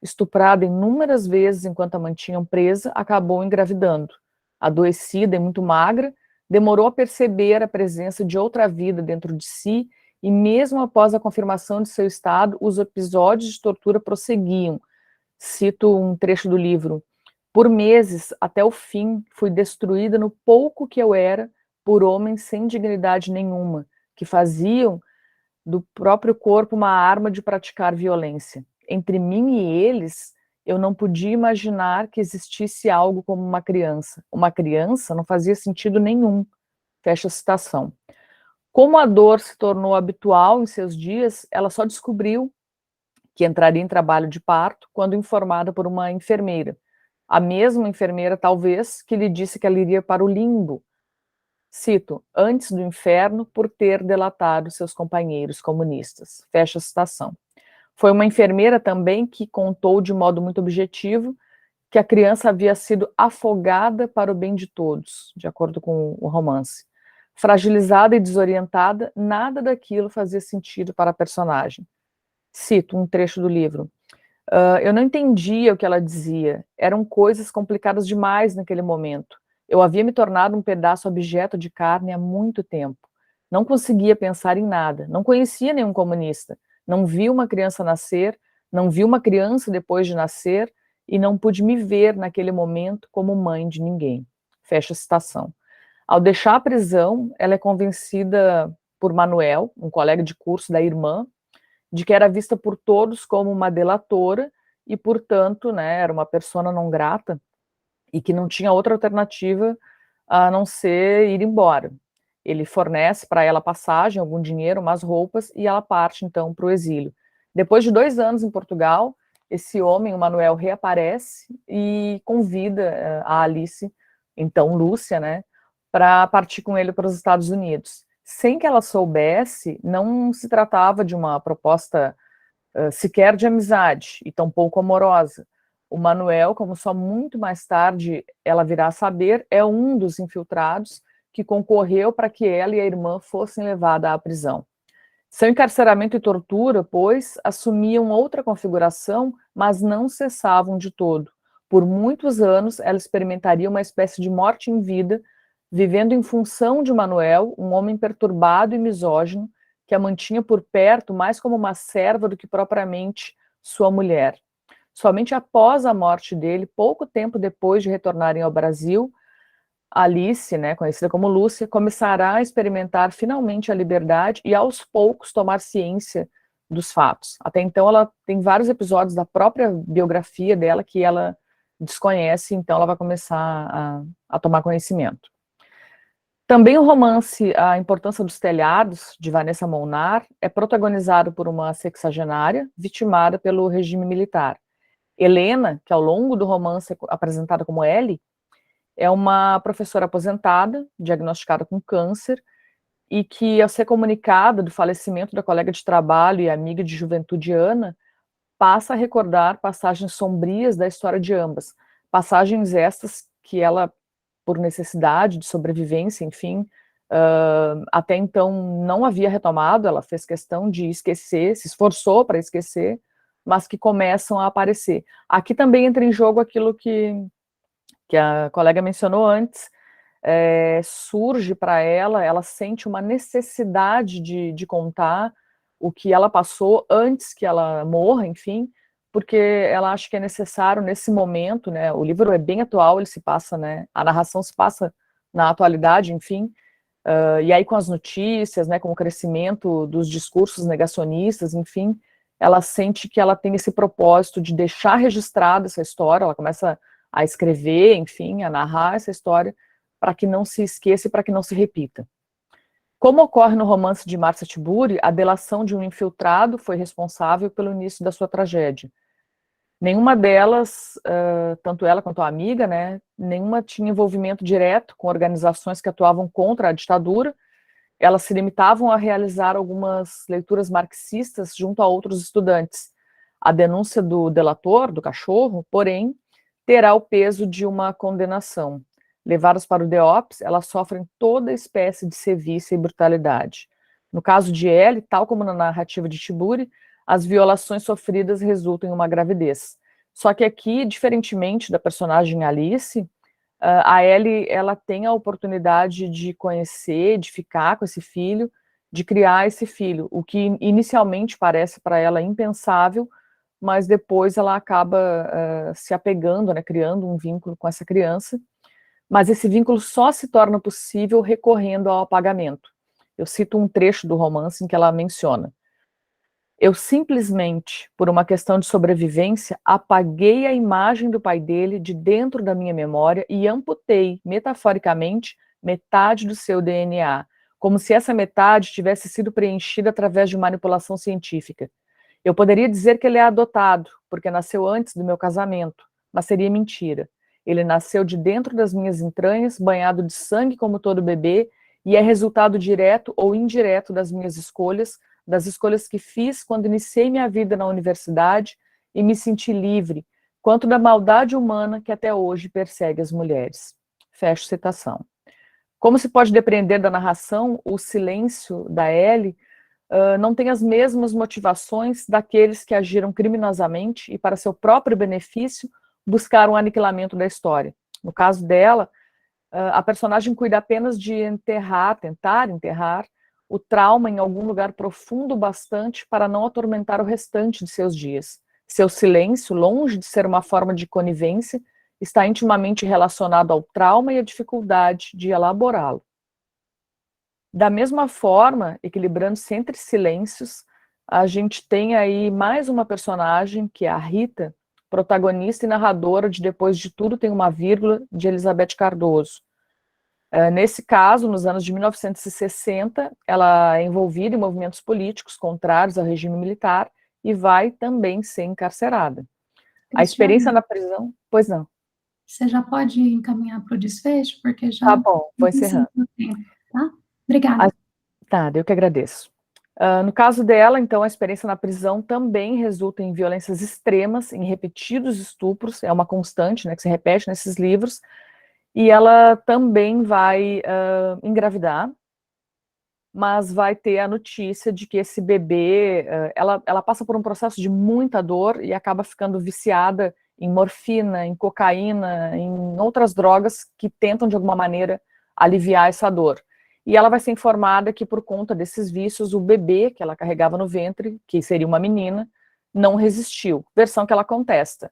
Estuprada inúmeras vezes enquanto a mantinham presa, acabou engravidando. Adoecida e muito magra, demorou a perceber a presença de outra vida dentro de si, e mesmo após a confirmação de seu estado, os episódios de tortura prosseguiam. Cito um trecho do livro: por meses, até o fim, fui destruída no pouco que eu era por homens sem dignidade nenhuma, que faziam do próprio corpo uma arma de praticar violência. Entre mim e eles, eu não podia imaginar que existisse algo como uma criança. Uma criança não fazia sentido nenhum. Fecha a citação. Como a dor se tornou habitual em seus dias, ela só descobriu que entraria em trabalho de parto quando informada por uma enfermeira. A mesma enfermeira, talvez, que lhe disse que ela iria para o limbo, cito, antes do inferno, por ter delatado seus companheiros comunistas. Fecha a citação. Foi uma enfermeira também que contou de modo muito objetivo que a criança havia sido afogada para o bem de todos, de acordo com o romance. Fragilizada e desorientada, nada daquilo fazia sentido para a personagem. Cito um trecho do livro. Eu não entendia o que ela dizia. Eram coisas complicadas demais naquele momento. Eu havia me tornado um pedaço objeto de carne há muito tempo. Não conseguia pensar em nada. Não conhecia nenhum comunista. Não vi uma criança nascer, não vi uma criança depois de nascer, e não pude me ver naquele momento como mãe de ninguém. Fecha a citação. Ao deixar a prisão, ela é convencida por Manuel, um colega de curso da irmã, de que era vista por todos como uma delatora e, portanto, né, era uma persona não grata e que não tinha outra alternativa a não ser ir embora. Ele fornece para ela passagem, algum dinheiro, umas roupas, e ela parte, então, para o exílio. Depois de 2 anos em Portugal, esse homem, o Manuel, reaparece e convida a Alice, então Lúcia, né, para partir com ele para os Estados Unidos. Sem que ela soubesse, não se tratava de uma proposta sequer de amizade, e tampouco amorosa. O Manuel, como só muito mais tarde ela virá a saber, é um dos infiltrados que concorreu para que ela e a irmã fossem levadas à prisão. Seu encarceramento e tortura, pois, assumiam outra configuração, mas não cessavam de todo. Por muitos anos, ela experimentaria uma espécie de morte em vida, vivendo em função de Manuel, um homem perturbado e misógino, que a mantinha por perto mais como uma serva do que propriamente sua mulher. Somente após a morte dele, pouco tempo depois de retornarem ao Brasil, Alice, né, conhecida como Lúcia, começará a experimentar finalmente a liberdade e aos poucos tomar ciência dos fatos. Até então ela tem vários episódios da própria biografia dela que ela desconhece, então ela vai começar a tomar conhecimento. Também o romance A Importância dos Telhados, de Vanessa Molnar, é protagonizado por uma sexagenária vitimada pelo regime militar. Helena, que ao longo do romance é apresentada como Ellie, é uma professora aposentada, diagnosticada com câncer, e que, ao ser comunicada do falecimento da colega de trabalho e amiga de juventude Ana, passa a recordar passagens sombrias da história de ambas. Passagens estas que ela, por necessidade de sobrevivência, enfim, até então não havia retomado, ela fez questão de esquecer, se esforçou para esquecer, mas que começam a aparecer. Aqui também entra em jogo aquilo que a colega mencionou antes, surge para ela sente uma necessidade de contar o que ela passou antes que ela morra, enfim, porque ela acha que é necessário nesse momento, né, o livro é bem atual, ele se passa, né, a narração se passa na atualidade, enfim, e aí com as notícias, né, com o crescimento dos discursos negacionistas, enfim, ela sente que ela tem esse propósito de deixar registrada essa história, ela começa a escrever, enfim, a narrar essa história, para que não se esqueça e para que não se repita. Como ocorre no romance de Marcia Tiburi, a delação de um infiltrado foi responsável pelo início da sua tragédia. Nenhuma delas, tanto ela quanto a amiga, né, nenhuma tinha envolvimento direto com organizações que atuavam contra a ditadura. Elas se limitavam a realizar algumas leituras marxistas junto a outros estudantes. A denúncia do delator, do cachorro, porém, terá o peso de uma condenação. Levadas para o DEOPS, elas sofrem toda espécie de sevícia e brutalidade. No caso de Ellie, tal como na narrativa de Tiburi, as violações sofridas resultam em uma gravidez. Só que aqui, diferentemente da personagem Alice, a Ellie, ela tem a oportunidade de conhecer, de ficar com esse filho, de criar esse filho, o que inicialmente parece para ela impensável, mas depois ela acaba se apegando, né, criando um vínculo com essa criança, mas esse vínculo só se torna possível recorrendo ao apagamento. Eu cito um trecho do romance em que ela menciona: eu simplesmente, por uma questão de sobrevivência, apaguei a imagem do pai dele de dentro da minha memória e amputei, metaforicamente, metade do seu DNA, como se essa metade tivesse sido preenchida através de manipulação científica. Eu poderia dizer que ele é adotado, porque nasceu antes do meu casamento, mas seria mentira. Ele nasceu de dentro das minhas entranhas, banhado de sangue como todo bebê, e é resultado direto ou indireto das minhas escolhas, das escolhas que fiz quando iniciei minha vida na universidade e me senti livre, quanto da maldade humana que até hoje persegue as mulheres. Fecho citação. Como se pode depreender da narração, o silêncio da Ellie não tem as mesmas motivações daqueles que agiram criminosamente e, para seu próprio benefício, buscaram o aniquilamento da história. No caso dela, a personagem cuida apenas de tentar enterrar, o trauma em algum lugar profundo bastante para não atormentar o restante de seus dias. Seu silêncio, longe de ser uma forma de conivência, está intimamente relacionado ao trauma e à dificuldade de elaborá-lo. Da mesma forma, equilibrando-se entre silêncios, a gente tem aí mais uma personagem, que é a Rita, protagonista e narradora de Depois de Tudo Tem uma Vírgula, de Elizabeth Cardoso. Nesse caso, nos anos de 1960, ela é envolvida em movimentos políticos contrários ao regime militar e vai também ser encarcerada. A experiência na prisão, pois não. Você já pode encaminhar para o desfecho, porque já... Tá bom, vou encerrando. Tá? Obrigada. Tá, eu que agradeço. No caso dela, então, a experiência na prisão também resulta em violências extremas, em repetidos estupros, é uma constante, né, que se repete nesses livros, e ela também vai engravidar, mas vai ter a notícia de que esse bebê, ela passa por um processo de muita dor e acaba ficando viciada em morfina, em cocaína, em outras drogas que tentam, de alguma maneira, aliviar essa dor. E ela vai ser informada que, por conta desses vícios, o bebê que ela carregava no ventre, que seria uma menina, não resistiu, versão que ela contesta.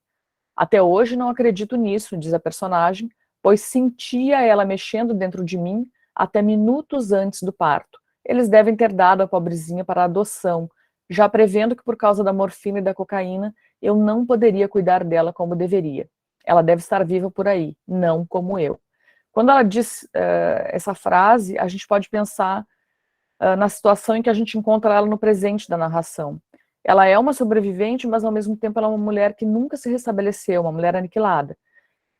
Até hoje não acredito nisso, diz a personagem, pois sentia ela mexendo dentro de mim até minutos antes do parto. Eles devem ter dado a pobrezinha para a adoção, já prevendo que por causa da morfina e da cocaína, eu não poderia cuidar dela como deveria. Ela deve estar viva por aí, não como eu. Quando ela diz essa frase, a gente pode pensar na situação em que a gente encontra ela no presente da narração. Ela é uma sobrevivente, mas ao mesmo tempo ela é uma mulher que nunca se restabeleceu, uma mulher aniquilada.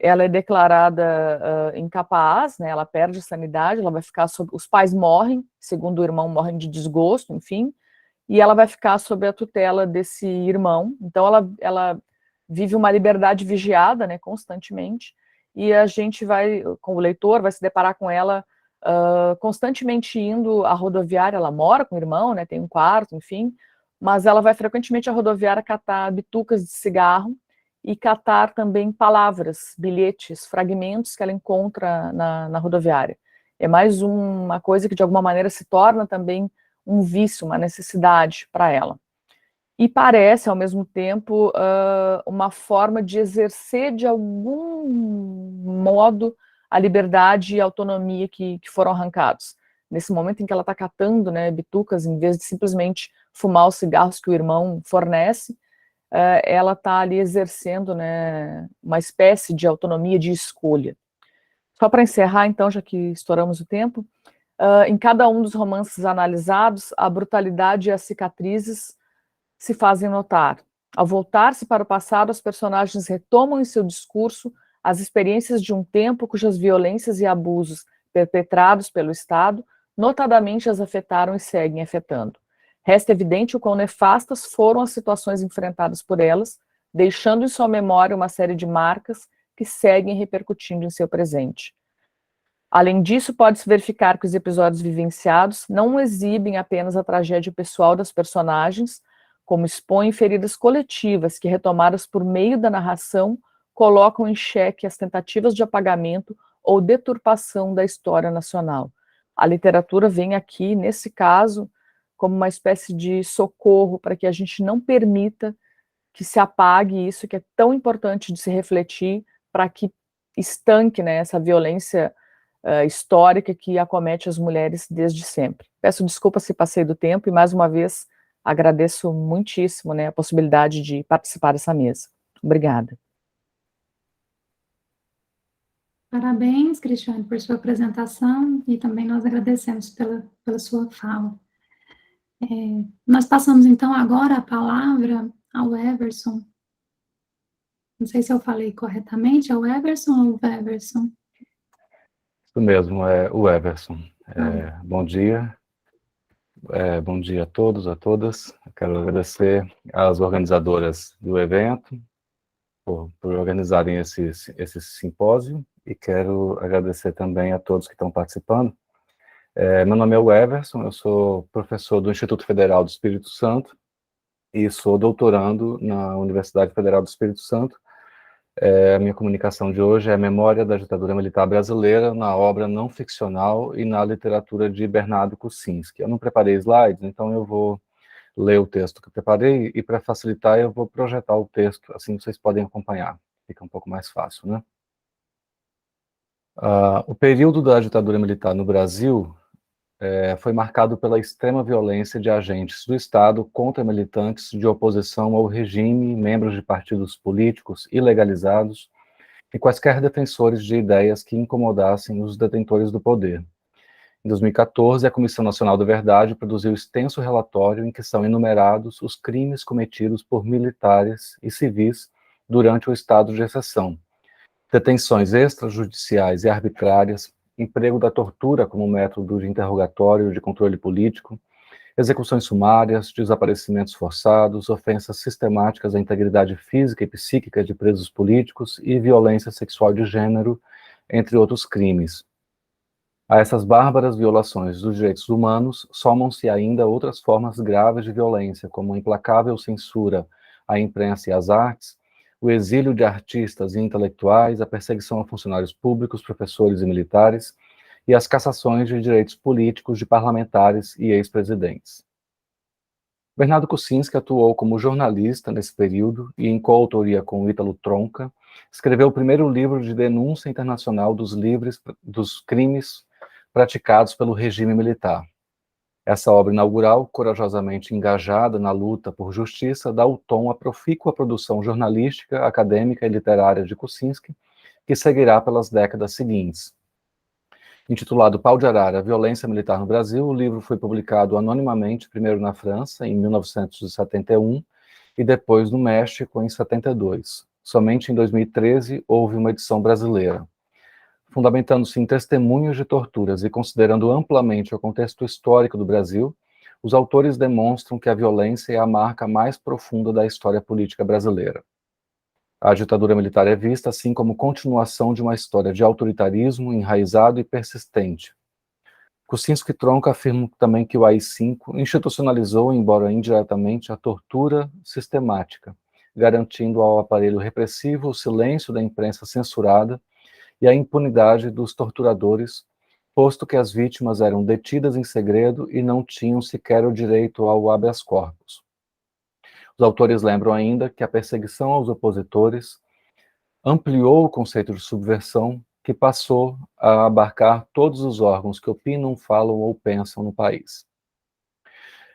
Ela é declarada incapaz, né, ela perde a sanidade, ela vai ficar sob... Os pais morrem, segundo o irmão, morrem de desgosto, enfim, e ela vai ficar sob a tutela desse irmão. Então ela vive uma liberdade vigiada, né, constantemente, e a gente vai, com o leitor, vai se deparar com ela constantemente indo à rodoviária. Ela mora com o irmão, né, tem um quarto, enfim, mas ela vai frequentemente à rodoviária catar bitucas de cigarro e catar também palavras, bilhetes, fragmentos que ela encontra na rodoviária. É mais uma coisa que, de alguma maneira, se torna também um vício, uma necessidade para ela. E parece, ao mesmo tempo, uma forma de exercer, de algum modo, a liberdade e a autonomia que foram arrancados. Nesse momento em que ela está catando, né, bitucas, em vez de simplesmente fumar os cigarros que o irmão fornece, ela está ali exercendo, né, uma espécie de autonomia de escolha. Só para encerrar, então, já que estouramos o tempo, em cada um dos romances analisados, a brutalidade e as cicatrizes se fazem notar. Ao voltar-se para o passado, as personagens retomam em seu discurso as experiências de um tempo cujas violências e abusos perpetrados pelo Estado notadamente as afetaram e seguem afetando. Resta evidente o quão nefastas foram as situações enfrentadas por elas, deixando em sua memória uma série de marcas que seguem repercutindo em seu presente. Além disso, pode-se verificar que os episódios vivenciados não exibem apenas a tragédia pessoal das personagens, como expõem feridas coletivas que, retomadas por meio da narração, colocam em xeque as tentativas de apagamento ou deturpação da história nacional. A literatura vem aqui, nesse caso, como uma espécie de socorro para que a gente não permita que se apague isso que é tão importante de se refletir para que estanque, né, essa violência histórica que acomete as mulheres desde sempre. Peço desculpa se passei do tempo e, mais uma vez, agradeço muitíssimo, né, a possibilidade de participar dessa mesa. Obrigada. Parabéns, Cristiane, por sua apresentação e também nós agradecemos pela sua fala. Nós passamos, então, agora a palavra ao Everson. Não sei se eu falei corretamente, é o Everson ou o Everson? Isso mesmo, é o Everson. Bom dia. Bom dia a todos, a todas. Eu quero agradecer às organizadoras do evento por organizarem esse simpósio e quero agradecer também a todos que estão participando. Meu nome é o Everson, eu sou professor do Instituto Federal do Espírito Santo e sou doutorando na Universidade Federal do Espírito Santo. A minha comunicação de hoje é a memória da ditadura militar brasileira na obra não ficcional e na literatura de Bernardo Kucinski. Eu não preparei slides, então eu vou ler o texto que eu preparei e, para facilitar, eu vou projetar o texto, assim vocês podem acompanhar. Fica um pouco mais fácil, né? O período da ditadura militar no Brasil foi marcado pela extrema violência de agentes do Estado contra militantes de oposição ao regime, membros de partidos políticos ilegalizados e quaisquer defensores de ideias que incomodassem os detentores do poder. Em 2014, a Comissão Nacional da Verdade produziu extenso relatório em que são enumerados os crimes cometidos por militares e civis durante o estado de exceção, detenções extrajudiciais e arbitrárias, emprego da tortura como método de interrogatório de controle político, execuções sumárias, desaparecimentos forçados, ofensas sistemáticas à integridade física e psíquica de presos políticos e violência sexual de gênero, entre outros crimes. A essas bárbaras violações dos direitos humanos somam-se ainda outras formas graves de violência, como a implacável censura à imprensa e às artes, o exílio de artistas e intelectuais, a perseguição a funcionários públicos, professores e militares, e as cassações de direitos políticos de parlamentares e ex-presidentes. Bernardo Kucinski atuou como jornalista nesse período e, em coautoria com Ítalo Tronca, escreveu o primeiro livro de denúncia internacional dos crimes praticados pelo regime militar. Essa obra inaugural, corajosamente engajada na luta por justiça, dá o tom à profícua produção jornalística, acadêmica e literária de Kucinski, que seguirá pelas décadas seguintes. Intitulado Pau de Arara, Violência Militar no Brasil, o livro foi publicado anonimamente, primeiro na França, em 1971, e depois no México, em 72. Somente em 2013 houve uma edição brasileira. Fundamentando-se em testemunhos de torturas e considerando amplamente o contexto histórico do Brasil, os autores demonstram que a violência é a marca mais profunda da história política brasileira. A ditadura militar é vista assim como continuação de uma história de autoritarismo enraizado e persistente. Kucinski e Tronca afirmam também que o AI-5 institucionalizou, embora indiretamente, a tortura sistemática, garantindo ao aparelho repressivo o silêncio da imprensa censurada e a impunidade dos torturadores, posto que as vítimas eram detidas em segredo e não tinham sequer o direito ao habeas corpus. Os autores lembram ainda que a perseguição aos opositores ampliou o conceito de subversão, que passou a abarcar todos os órgãos que opinam, falam ou pensam no país.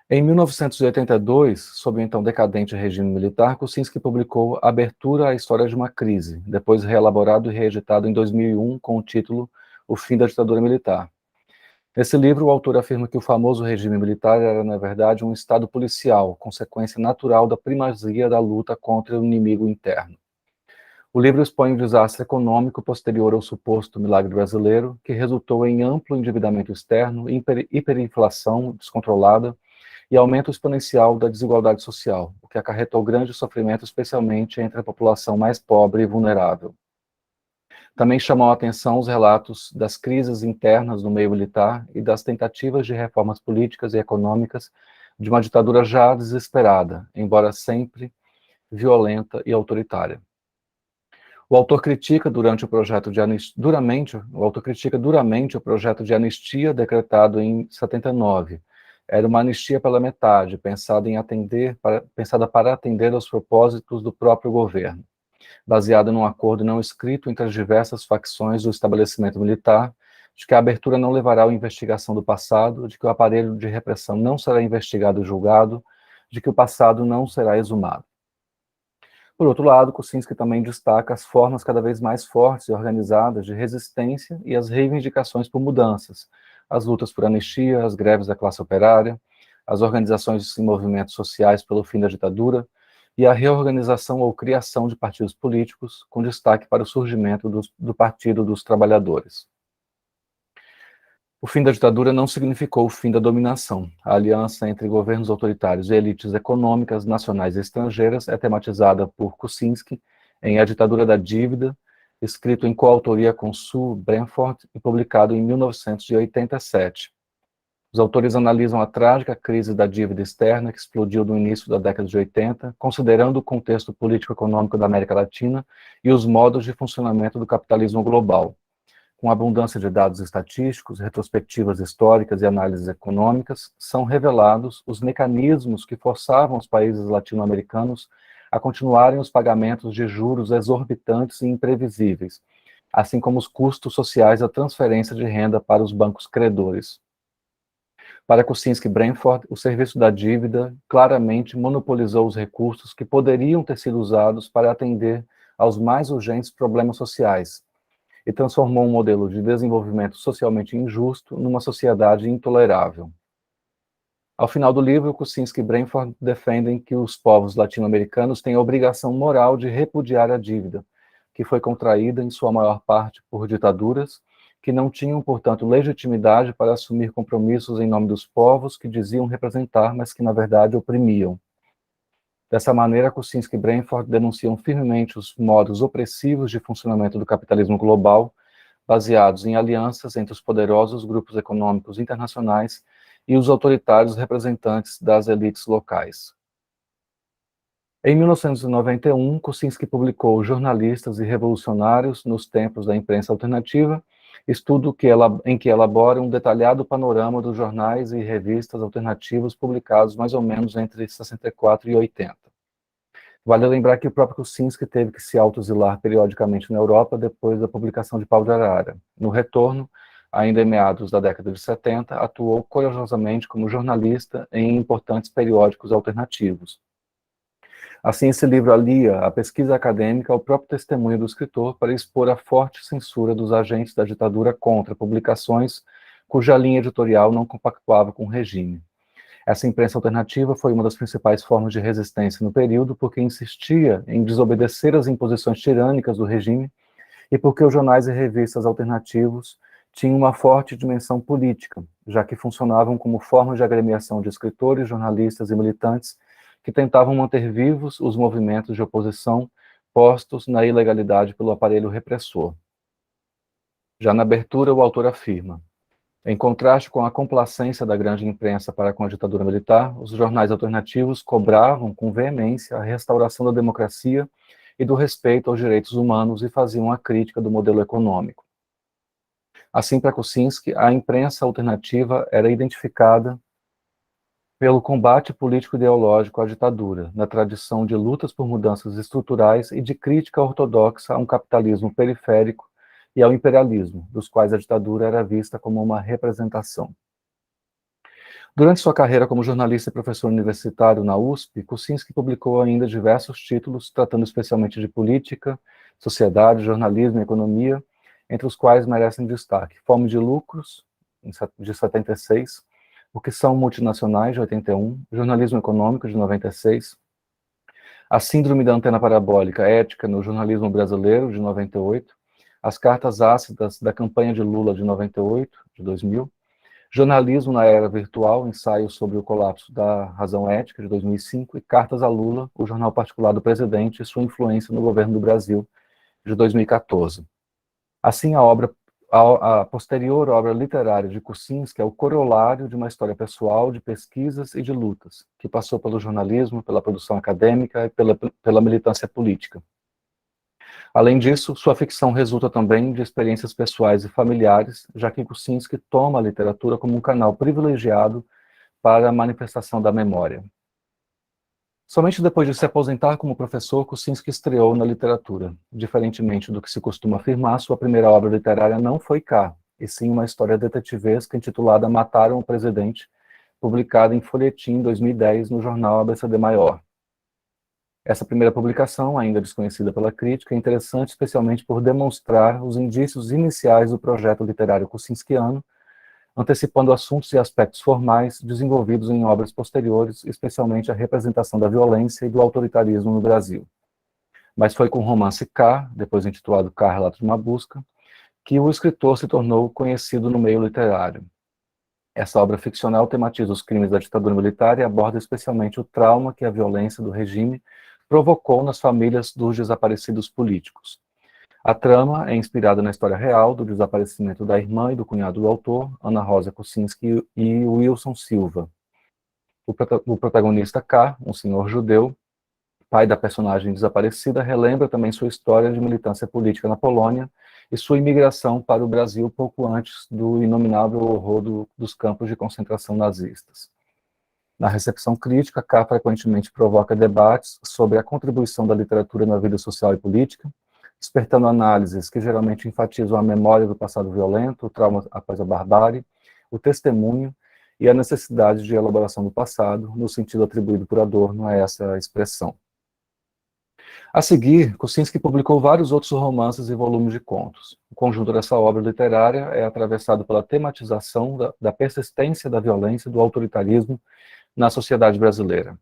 Em 1982, sob o então decadente regime militar, Kuczynski publicou Abertura à História de uma Crise, depois reelaborado e reeditado em 2001 com o título O Fim da Ditadura Militar. Nesse livro, o autor afirma que o famoso regime militar era, na verdade, um estado policial, consequência natural da primazia da luta contra o inimigo interno. O livro expõe o desastre econômico posterior ao suposto milagre brasileiro, que resultou em amplo endividamento externo, hiperinflação descontrolada e aumento exponencial da desigualdade social, o que acarretou grande sofrimento, especialmente entre a população mais pobre e vulnerável. Também chamou a atenção os relatos das crises internas no meio militar e das tentativas de reformas políticas e econômicas de uma ditadura já desesperada, embora sempre violenta e autoritária. O autor critica duramente o projeto de anistia decretado em 79. Era uma anistia pela metade, pensada para atender aos propósitos do próprio governo, baseada num acordo não escrito entre as diversas facções do estabelecimento militar, de que a abertura não levará à investigação do passado, de que o aparelho de repressão não será investigado e julgado, de que o passado não será exumado. Por outro lado, Kuczynski também destaca as formas cada vez mais fortes e organizadas de resistência e as reivindicações por mudanças, as lutas por anistia, as greves da classe operária, as organizações e movimentos sociais pelo fim da ditadura e a reorganização ou criação de partidos políticos, com destaque para o surgimento do Partido dos Trabalhadores. O fim da ditadura não significou o fim da dominação. A aliança entre governos autoritários e elites econômicas nacionais e estrangeiras é tematizada por Kuczynski em A Ditadura da Dívida, escrito em coautoria com Sue Bramford e publicado em 1987. Os autores analisam a trágica crise da dívida externa que explodiu no início da década de 80, considerando o contexto político-econômico da América Latina e os modos de funcionamento do capitalismo global. Com abundância de dados estatísticos, retrospectivas históricas e análises econômicas, são revelados os mecanismos que forçavam os países latino-americanos a continuarem os pagamentos de juros exorbitantes e imprevisíveis, assim como os custos sociais da transferência de renda para os bancos credores. Para Kuczynski e Bramford, o serviço da dívida claramente monopolizou os recursos que poderiam ter sido usados para atender aos mais urgentes problemas sociais, e transformou um modelo de desenvolvimento socialmente injusto numa sociedade intolerável. Ao final do livro, Kuczynski e Bramford defendem que os povos latino-americanos têm a obrigação moral de repudiar a dívida, que foi contraída, em sua maior parte, por ditaduras, que não tinham, portanto, legitimidade para assumir compromissos em nome dos povos que diziam representar, mas que, na verdade, oprimiam. Dessa maneira, Kuczynski e Bramford denunciam firmemente os modos opressivos de funcionamento do capitalismo global, baseados em alianças entre os poderosos grupos econômicos internacionais e os autoritários representantes das elites locais. Em 1991, Kuczynski publicou Jornalistas e Revolucionários nos Tempos da Imprensa Alternativa, estudo em que elabora um detalhado panorama dos jornais e revistas alternativos publicados mais ou menos entre 64 e 80. Vale lembrar que o próprio Kuczynski teve que se autoexilar periodicamente na Europa depois da publicação de Pau de Arara. No retorno, ainda em meados da década de 70, atuou corajosamente como jornalista em importantes periódicos alternativos. Assim, esse livro alia a pesquisa acadêmica ao próprio testemunho do escritor para expor a forte censura dos agentes da ditadura contra publicações cuja linha editorial não compactuava com o regime. Essa imprensa alternativa foi uma das principais formas de resistência no período porque insistia em desobedecer às imposições tirânicas do regime e porque os jornais e revistas alternativos tinham uma forte dimensão política, já que funcionavam como formas de agremiação de escritores, jornalistas e militantes que tentavam manter vivos os movimentos de oposição postos na ilegalidade pelo aparelho repressor. Já na abertura, o autor afirma: em contraste com a complacência da grande imprensa para com a ditadura militar, os jornais alternativos cobravam com veemência a restauração da democracia e do respeito aos direitos humanos e faziam a crítica do modelo econômico. Assim, para Kuczynski, a imprensa alternativa era identificada pelo combate político-ideológico à ditadura, na tradição de lutas por mudanças estruturais e de crítica ortodoxa a um capitalismo periférico e ao imperialismo, dos quais a ditadura era vista como uma representação. Durante sua carreira como jornalista e professor universitário na USP, Kuczynski publicou ainda diversos títulos, tratando especialmente de política, sociedade, jornalismo e economia, entre os quais merecem destaque Fome de Lucros, de 76, O que são multinacionais, de 81, Jornalismo Econômico, de 96, A Síndrome da Antena Parabólica, Ética no Jornalismo Brasileiro, de 98, As Cartas Ácidas da Campanha de Lula, de 98, de 2000, Jornalismo na Era Virtual, ensaio sobre o colapso da razão ética, de 2005, e Cartas a Lula, o jornal particular do presidente e sua influência no governo do Brasil, de 2014. Assim, a posterior obra literária de Kuczynski é o corolário de uma história pessoal de pesquisas e de lutas, que passou pelo jornalismo, pela produção acadêmica e pela militância política. Além disso, sua ficção resulta também de experiências pessoais e familiares, já que Kuczynski toma a literatura como um canal privilegiado para a manifestação da memória. Somente depois de se aposentar como professor, Kuczynski estreou na literatura. Diferentemente do que se costuma afirmar, sua primeira obra literária não foi K, e sim uma história detetivesca intitulada Mataram o Presidente, publicada em folhetim em 2010 no jornal ABCD Maior. Essa primeira publicação, ainda desconhecida pela crítica, é interessante especialmente por demonstrar os indícios iniciais do projeto literário kuczynskiano, antecipando assuntos e aspectos formais desenvolvidos em obras posteriores, especialmente a representação da violência e do autoritarismo no Brasil. Mas foi com o romance K, depois intitulado K, Relato de uma Busca, que o escritor se tornou conhecido no meio literário. Essa obra ficcional tematiza os crimes da ditadura militar e aborda especialmente o trauma que a violência do regime provocou nas famílias dos desaparecidos políticos. A trama é inspirada na história real do desaparecimento da irmã e do cunhado do autor, Ana Rosa Kuczynski e Wilson Silva. O protagonista K, um senhor judeu, pai da personagem desaparecida, relembra também sua história de militância política na Polônia e sua imigração para o Brasil pouco antes do inominável horror dos campos de concentração nazistas. Na recepção crítica, K frequentemente provoca debates sobre a contribuição da literatura na vida social e política, despertando análises que geralmente enfatizam a memória do passado violento, o trauma após a barbárie, o testemunho e a necessidade de elaboração do passado, no sentido atribuído por Adorno a essa expressão. A seguir, Kuczynski publicou vários outros romances e volumes de contos. O conjunto dessa obra literária é atravessado pela tematização da persistência da violência e do autoritarismo na sociedade brasileira.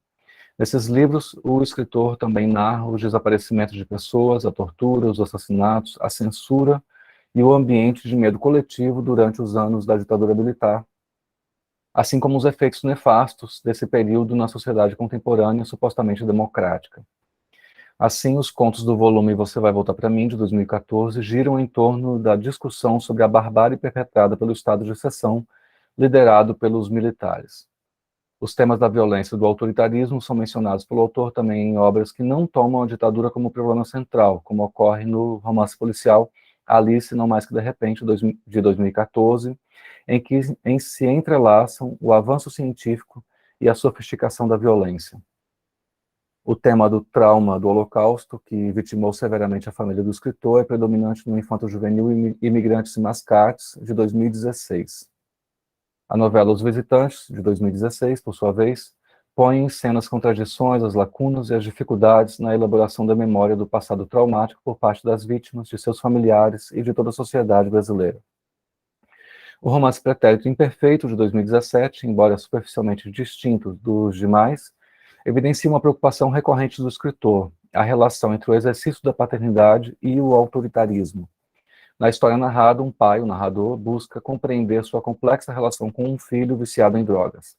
Nesses livros, o escritor também narra os desaparecimentos de pessoas, a tortura, os assassinatos, a censura e o ambiente de medo coletivo durante os anos da ditadura militar, assim como os efeitos nefastos desse período na sociedade contemporânea supostamente democrática. Assim, os contos do volume Você Vai Voltar para Mim, de 2014, giram em torno da discussão sobre a barbárie perpetrada pelo Estado de exceção, liderado pelos militares. Os temas da violência e do autoritarismo são mencionados pelo autor também em obras que não tomam a ditadura como problema central, como ocorre no romance policial Alice, Não Mais Que de Repente, de 2014, em que se entrelaçam o avanço científico e a sofisticação da violência. O tema do trauma do Holocausto, que vitimou severamente a família do escritor, é predominante no Infanto-Juvenil Imigrantes e Mascates, de 2016. A novela Os Visitantes, de 2016, por sua vez, põe em cena as contradições, as lacunas e as dificuldades na elaboração da memória do passado traumático por parte das vítimas, de seus familiares e de toda a sociedade brasileira. O romance Pretérito Imperfeito, de 2017, embora superficialmente distinto dos demais, evidencia uma preocupação recorrente do escritor, a relação entre o exercício da paternidade e o autoritarismo. Na história narrada, um pai, o narrador, busca compreender sua complexa relação com um filho viciado em drogas.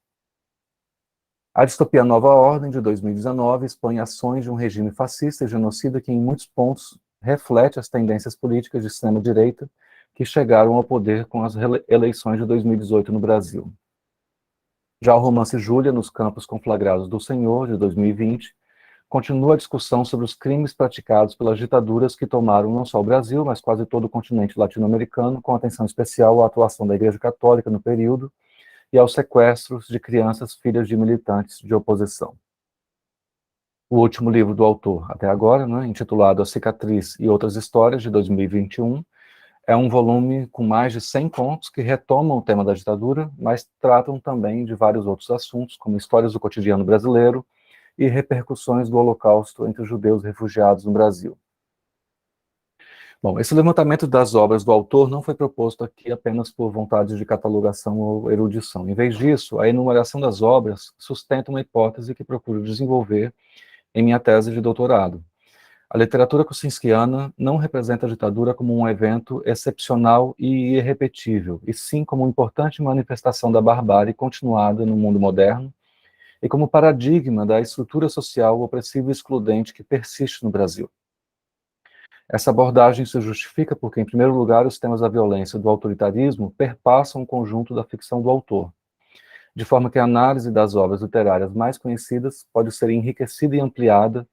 A distopia Nova Ordem, de 2019, expõe ações de um regime fascista e genocida que, em muitos pontos, reflete as tendências políticas de extrema-direita que chegaram ao poder com as eleições de 2018 no Brasil. Já o romance Júlia, Nos Campos Conflagrados do Senhor, de 2020, continua a discussão sobre os crimes praticados pelas ditaduras que tomaram não só o Brasil, mas quase todo o continente latino-americano, com atenção especial à atuação da Igreja Católica no período e aos sequestros de crianças filhas de militantes de oposição. O último livro do autor, até agora, intitulado A Cicatriz e Outras Histórias, de 2021, É um volume com mais de 100 contos que retomam o tema da ditadura, mas tratam também de vários outros assuntos, como histórias do cotidiano brasileiro e repercussões do Holocausto entre os judeus refugiados no Brasil. Bom, esse levantamento das obras do autor não foi proposto aqui apenas por vontade de catalogação ou erudição. Em vez disso, a enumeração das obras sustenta uma hipótese que procuro desenvolver em minha tese de doutorado. A literatura kuczynskiana não representa a ditadura como um evento excepcional e irrepetível, e sim como uma importante manifestação da barbárie continuada no mundo moderno e como paradigma da estrutura social opressiva e excludente que persiste no Brasil. Essa abordagem se justifica porque, em primeiro lugar, os temas da violência e do autoritarismo perpassam o conjunto da ficção do autor, de forma que a análise das obras literárias mais conhecidas pode ser enriquecida e ampliada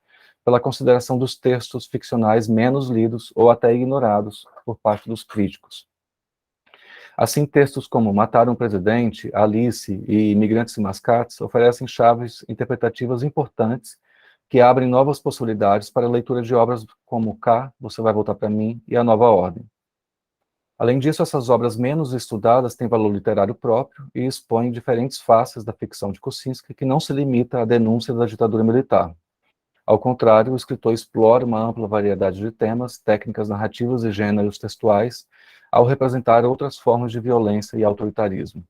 pela consideração dos textos ficcionais menos lidos ou até ignorados por parte dos críticos. Assim, textos como Matar um Presidente, Alice e Imigrantes e Mascates oferecem chaves interpretativas importantes que abrem novas possibilidades para a leitura de obras como Cá, Você Vai Voltar para Mim e A Nova Ordem. Além disso, essas obras menos estudadas têm valor literário próprio e expõem diferentes faces da ficção de Kosinski, que não se limita à denúncia da ditadura militar. Ao contrário, o escritor explora uma ampla variedade de temas, técnicas narrativas e gêneros textuais, ao representar outras formas de violência e autoritarismo.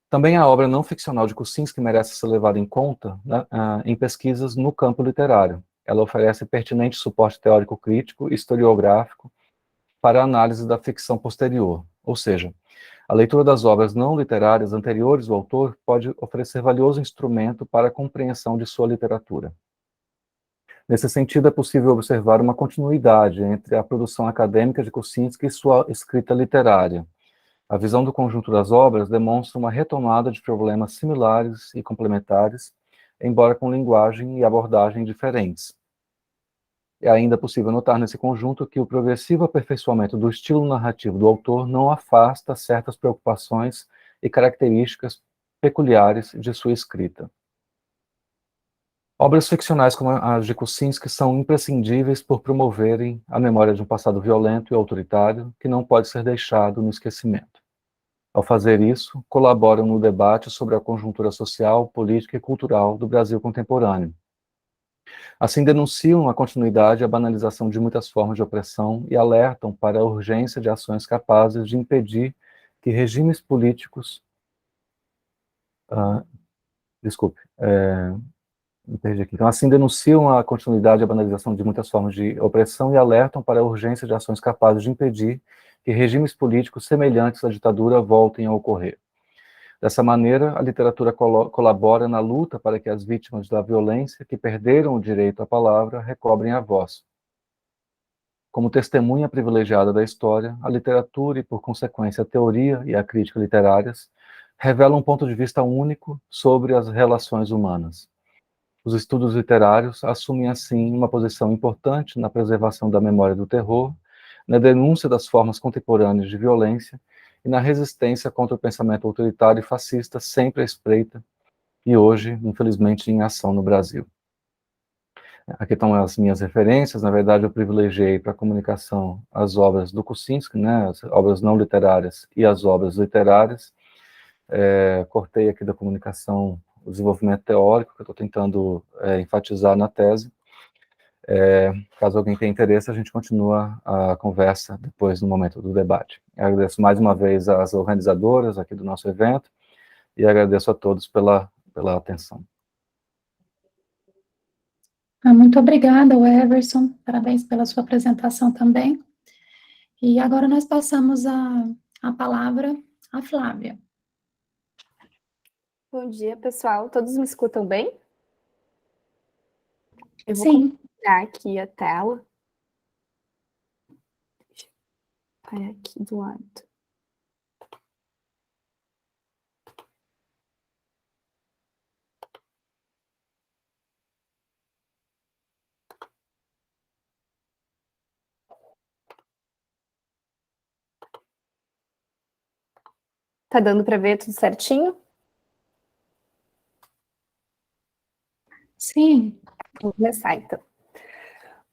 Também a obra não ficcional de Kosinski merece ser levada em conta, né, em pesquisas no campo literário. Ela oferece pertinente suporte teórico-crítico e historiográfico para a análise da ficção posterior, ou seja, a leitura das obras não literárias anteriores do autor pode oferecer valioso instrumento para a compreensão de sua literatura. Nesse sentido, é possível observar uma continuidade entre a produção acadêmica de Kosinski e sua escrita literária. A visão do conjunto das obras demonstra uma retomada de problemas similares e complementares, embora com linguagem e abordagem diferentes. É ainda possível notar nesse conjunto que o progressivo aperfeiçoamento do estilo narrativo do autor não afasta certas preocupações e características peculiares de sua escrita. Obras ficcionais como as de Kosinski são imprescindíveis por promoverem a memória de um passado violento e autoritário que não pode ser deixado no esquecimento. Ao fazer isso, colaboram no debate sobre a conjuntura social, política e cultural do Brasil contemporâneo. Assim, denunciam a continuidade e a banalização de muitas formas de opressão e alertam para a urgência de ações capazes de impedir que regimes políticos... me perdi aqui. Então, assim, denunciam a continuidade e a banalização de muitas formas de opressão e alertam para a urgência de ações capazes de impedir que regimes políticos semelhantes à ditadura voltem a ocorrer. Dessa maneira, a literatura colabora na luta para que as vítimas da violência que perderam o direito à palavra recobrem a voz. Como testemunha privilegiada da história, a literatura e, por consequência, a teoria e a crítica literárias revelam um ponto de vista único sobre as relações humanas. Os estudos literários assumem, assim, uma posição importante na preservação da memória do terror, na denúncia das formas contemporâneas de violência e na resistência contra o pensamento autoritário e fascista sempre à espreita e hoje, infelizmente, em ação no Brasil. Aqui estão as minhas referências. Na verdade, eu privilegiei para a comunicação as obras do Kosinski, né, as obras não literárias e as obras literárias. Cortei aqui da comunicação o desenvolvimento teórico, que eu estou tentando enfatizar na tese. Caso alguém tenha interesse, a gente continua a conversa depois, no momento do debate. Eu agradeço mais uma vez às organizadoras aqui do nosso evento e agradeço a todos pela atenção. Muito obrigada, Everson. Parabéns pela sua apresentação também. E agora nós passamos a palavra à Flávia. Bom dia, pessoal. Todos me escutam bem? Eu vou Sim. compartilhar aqui a tela. Vai aqui do lado. Tá dando para ver tudo certinho? Sim. Vou começar, então.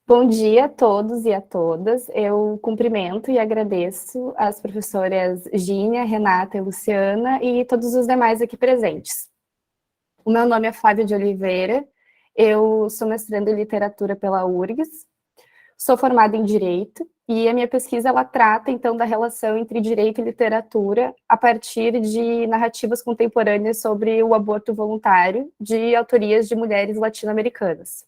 Bom dia a todos e a todas. Eu cumprimento e agradeço as professoras Gínia, Renata e Luciana e todos os demais aqui presentes. O meu nome é Flávia de Oliveira, eu sou mestranda em literatura pela URGS, sou formada em Direito e a minha pesquisa ela trata, então, da relação entre direito e literatura a partir de narrativas contemporâneas sobre o aborto voluntário de autorias de mulheres latino-americanas.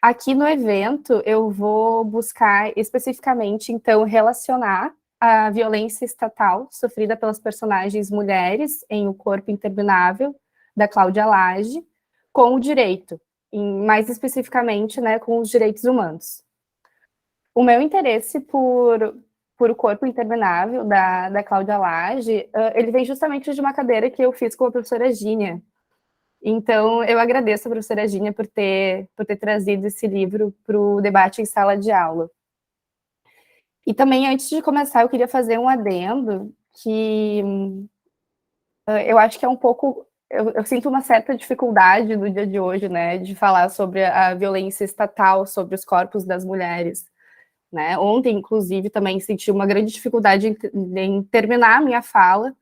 Aqui no evento, eu vou buscar especificamente, então, relacionar a violência estatal sofrida pelas personagens mulheres em O Corpo Interminável, da Cláudia Lage, com o direito, mais especificamente, né, com os direitos humanos. O meu interesse por O Corpo Interminável, da Cláudia Lage, ele vem justamente de uma cadeira que eu fiz com a professora Gínia. Então, eu agradeço a professora Gínia por ter trazido esse livro para o debate em sala de aula. E também, antes de começar, eu queria fazer um adendo que eu acho que é um pouco... Eu sinto uma certa dificuldade no dia de hoje, né, de falar sobre a violência estatal sobre os corpos das mulheres. Né? Ontem, inclusive, também senti uma grande dificuldade em terminar a minha fala,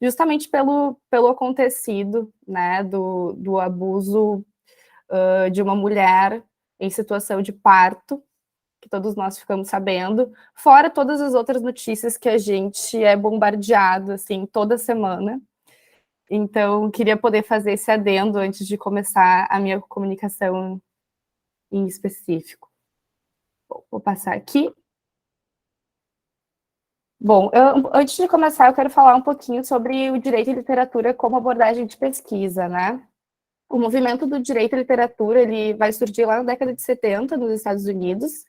justamente pelo acontecido, né, do abuso de uma mulher em situação de parto, que todos nós ficamos sabendo, fora todas as outras notícias que a gente é bombardeado, assim, toda semana. Então, queria poder fazer esse adendo antes de começar a minha comunicação em específico. Bom, vou passar aqui. Bom, antes de começar, eu quero falar um pouquinho sobre o direito e literatura como abordagem de pesquisa, né? O movimento do direito e literatura, ele vai surgir lá na década de 70, nos Estados Unidos,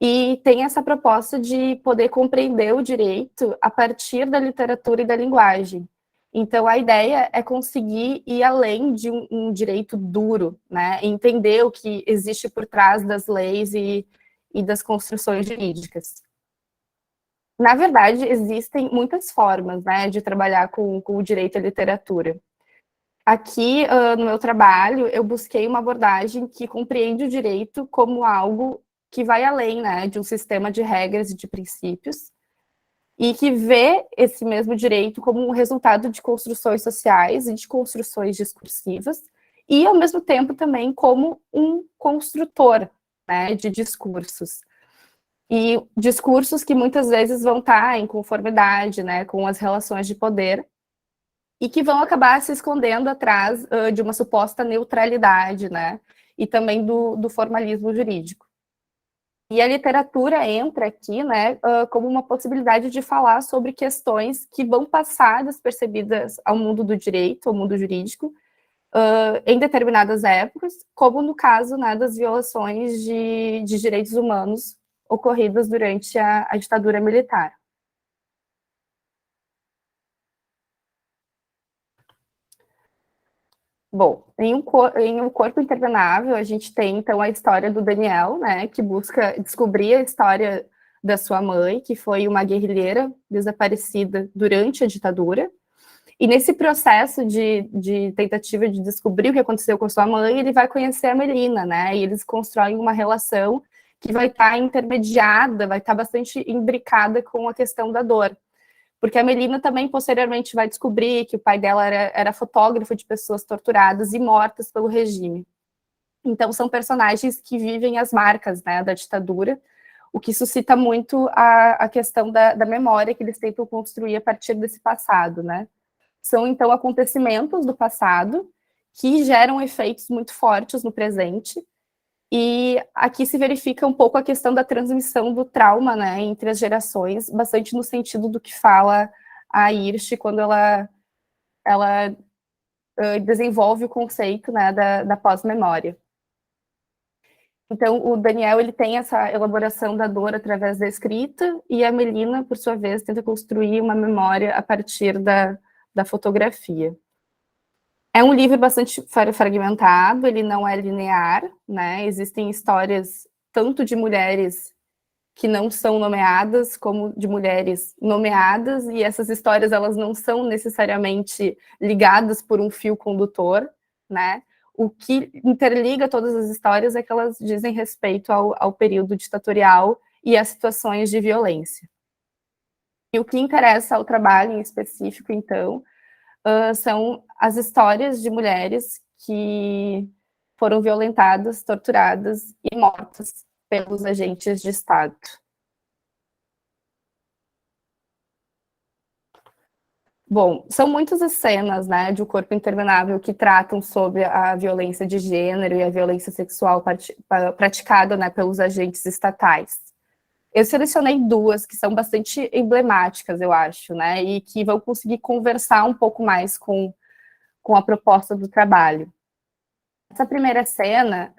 e tem essa proposta de poder compreender o direito a partir da literatura e da linguagem. Então, a ideia é conseguir ir além de um direito duro, né? Entender o que existe por trás das leis e das construções jurídicas. Na verdade, existem muitas formas, né, de trabalhar com o direito à literatura. Aqui, no meu trabalho, eu busquei uma abordagem que compreende o direito como algo que vai além, né, de um sistema de regras e de princípios, e que vê esse mesmo direito como um resultado de construções sociais e de construções discursivas, e, ao mesmo tempo, também como um construtor, né, de discursos. E discursos que muitas vezes vão estar em conformidade, né, com as relações de poder e que vão acabar se escondendo atrás de uma suposta neutralidade, né, e também do formalismo jurídico. E a literatura entra aqui, né, como uma possibilidade de falar sobre questões que vão passar despercebidas ao mundo do direito, ao mundo jurídico, em determinadas épocas, como no caso, né, das violações de direitos humanos ocorridas durante a ditadura militar. Bom, em Um Corpo Interminável, a gente tem, então, a história do Daniel, né, que busca descobrir a história da sua mãe, que foi uma guerrilheira desaparecida durante a ditadura. E nesse processo de tentativa de descobrir o que aconteceu com a sua mãe, ele vai conhecer a Melina, né, e eles constroem uma relação que vai estar intermediada, vai estar bastante imbricada com a questão da dor. Porque a Melina também, posteriormente, vai descobrir que o pai dela era fotógrafo de pessoas torturadas e mortas pelo regime. Então, são personagens que vivem as marcas, né, da ditadura, o que suscita muito a questão da memória que eles tentam construir a partir desse passado, né. São, então, acontecimentos do passado que geram efeitos muito fortes no presente. E aqui se verifica um pouco a questão da transmissão do trauma, né, entre as gerações, bastante no sentido do que fala a Hirsch quando ela desenvolve o conceito, né, da pós-memória. Então, o Daniel, ele tem essa elaboração da dor através da escrita, e a Melina, por sua vez, tenta construir uma memória a partir da fotografia. É um livro bastante fragmentado, ele não é linear, né? Existem histórias tanto de mulheres que não são nomeadas, como de mulheres nomeadas, e essas histórias, elas não são necessariamente ligadas por um fio condutor, né? o que interliga todas as histórias é que elas dizem respeito ao período ditatorial e às situações de violência. E o que interessa ao trabalho em específico, então, são as histórias de mulheres que foram violentadas, torturadas e mortas pelos agentes de Estado. Bom, são muitas as cenas, né, de O Corpo Interminável que tratam sobre a violência de gênero e a violência sexual praticada, né, pelos agentes estatais. Eu selecionei duas que são bastante emblemáticas, eu acho, né, e que vão conseguir conversar um pouco mais com a proposta do trabalho. Essa primeira cena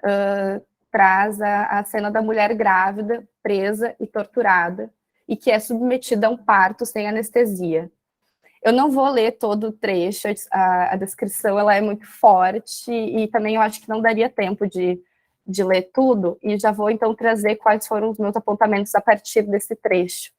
traz a cena da mulher grávida, presa e torturada, e que é submetida a um parto sem anestesia. Eu não vou ler todo o trecho, a descrição ela é muito forte, e também eu acho que não daria tempo de ler tudo, e já vou então trazer quais foram os meus apontamentos a partir desse trecho.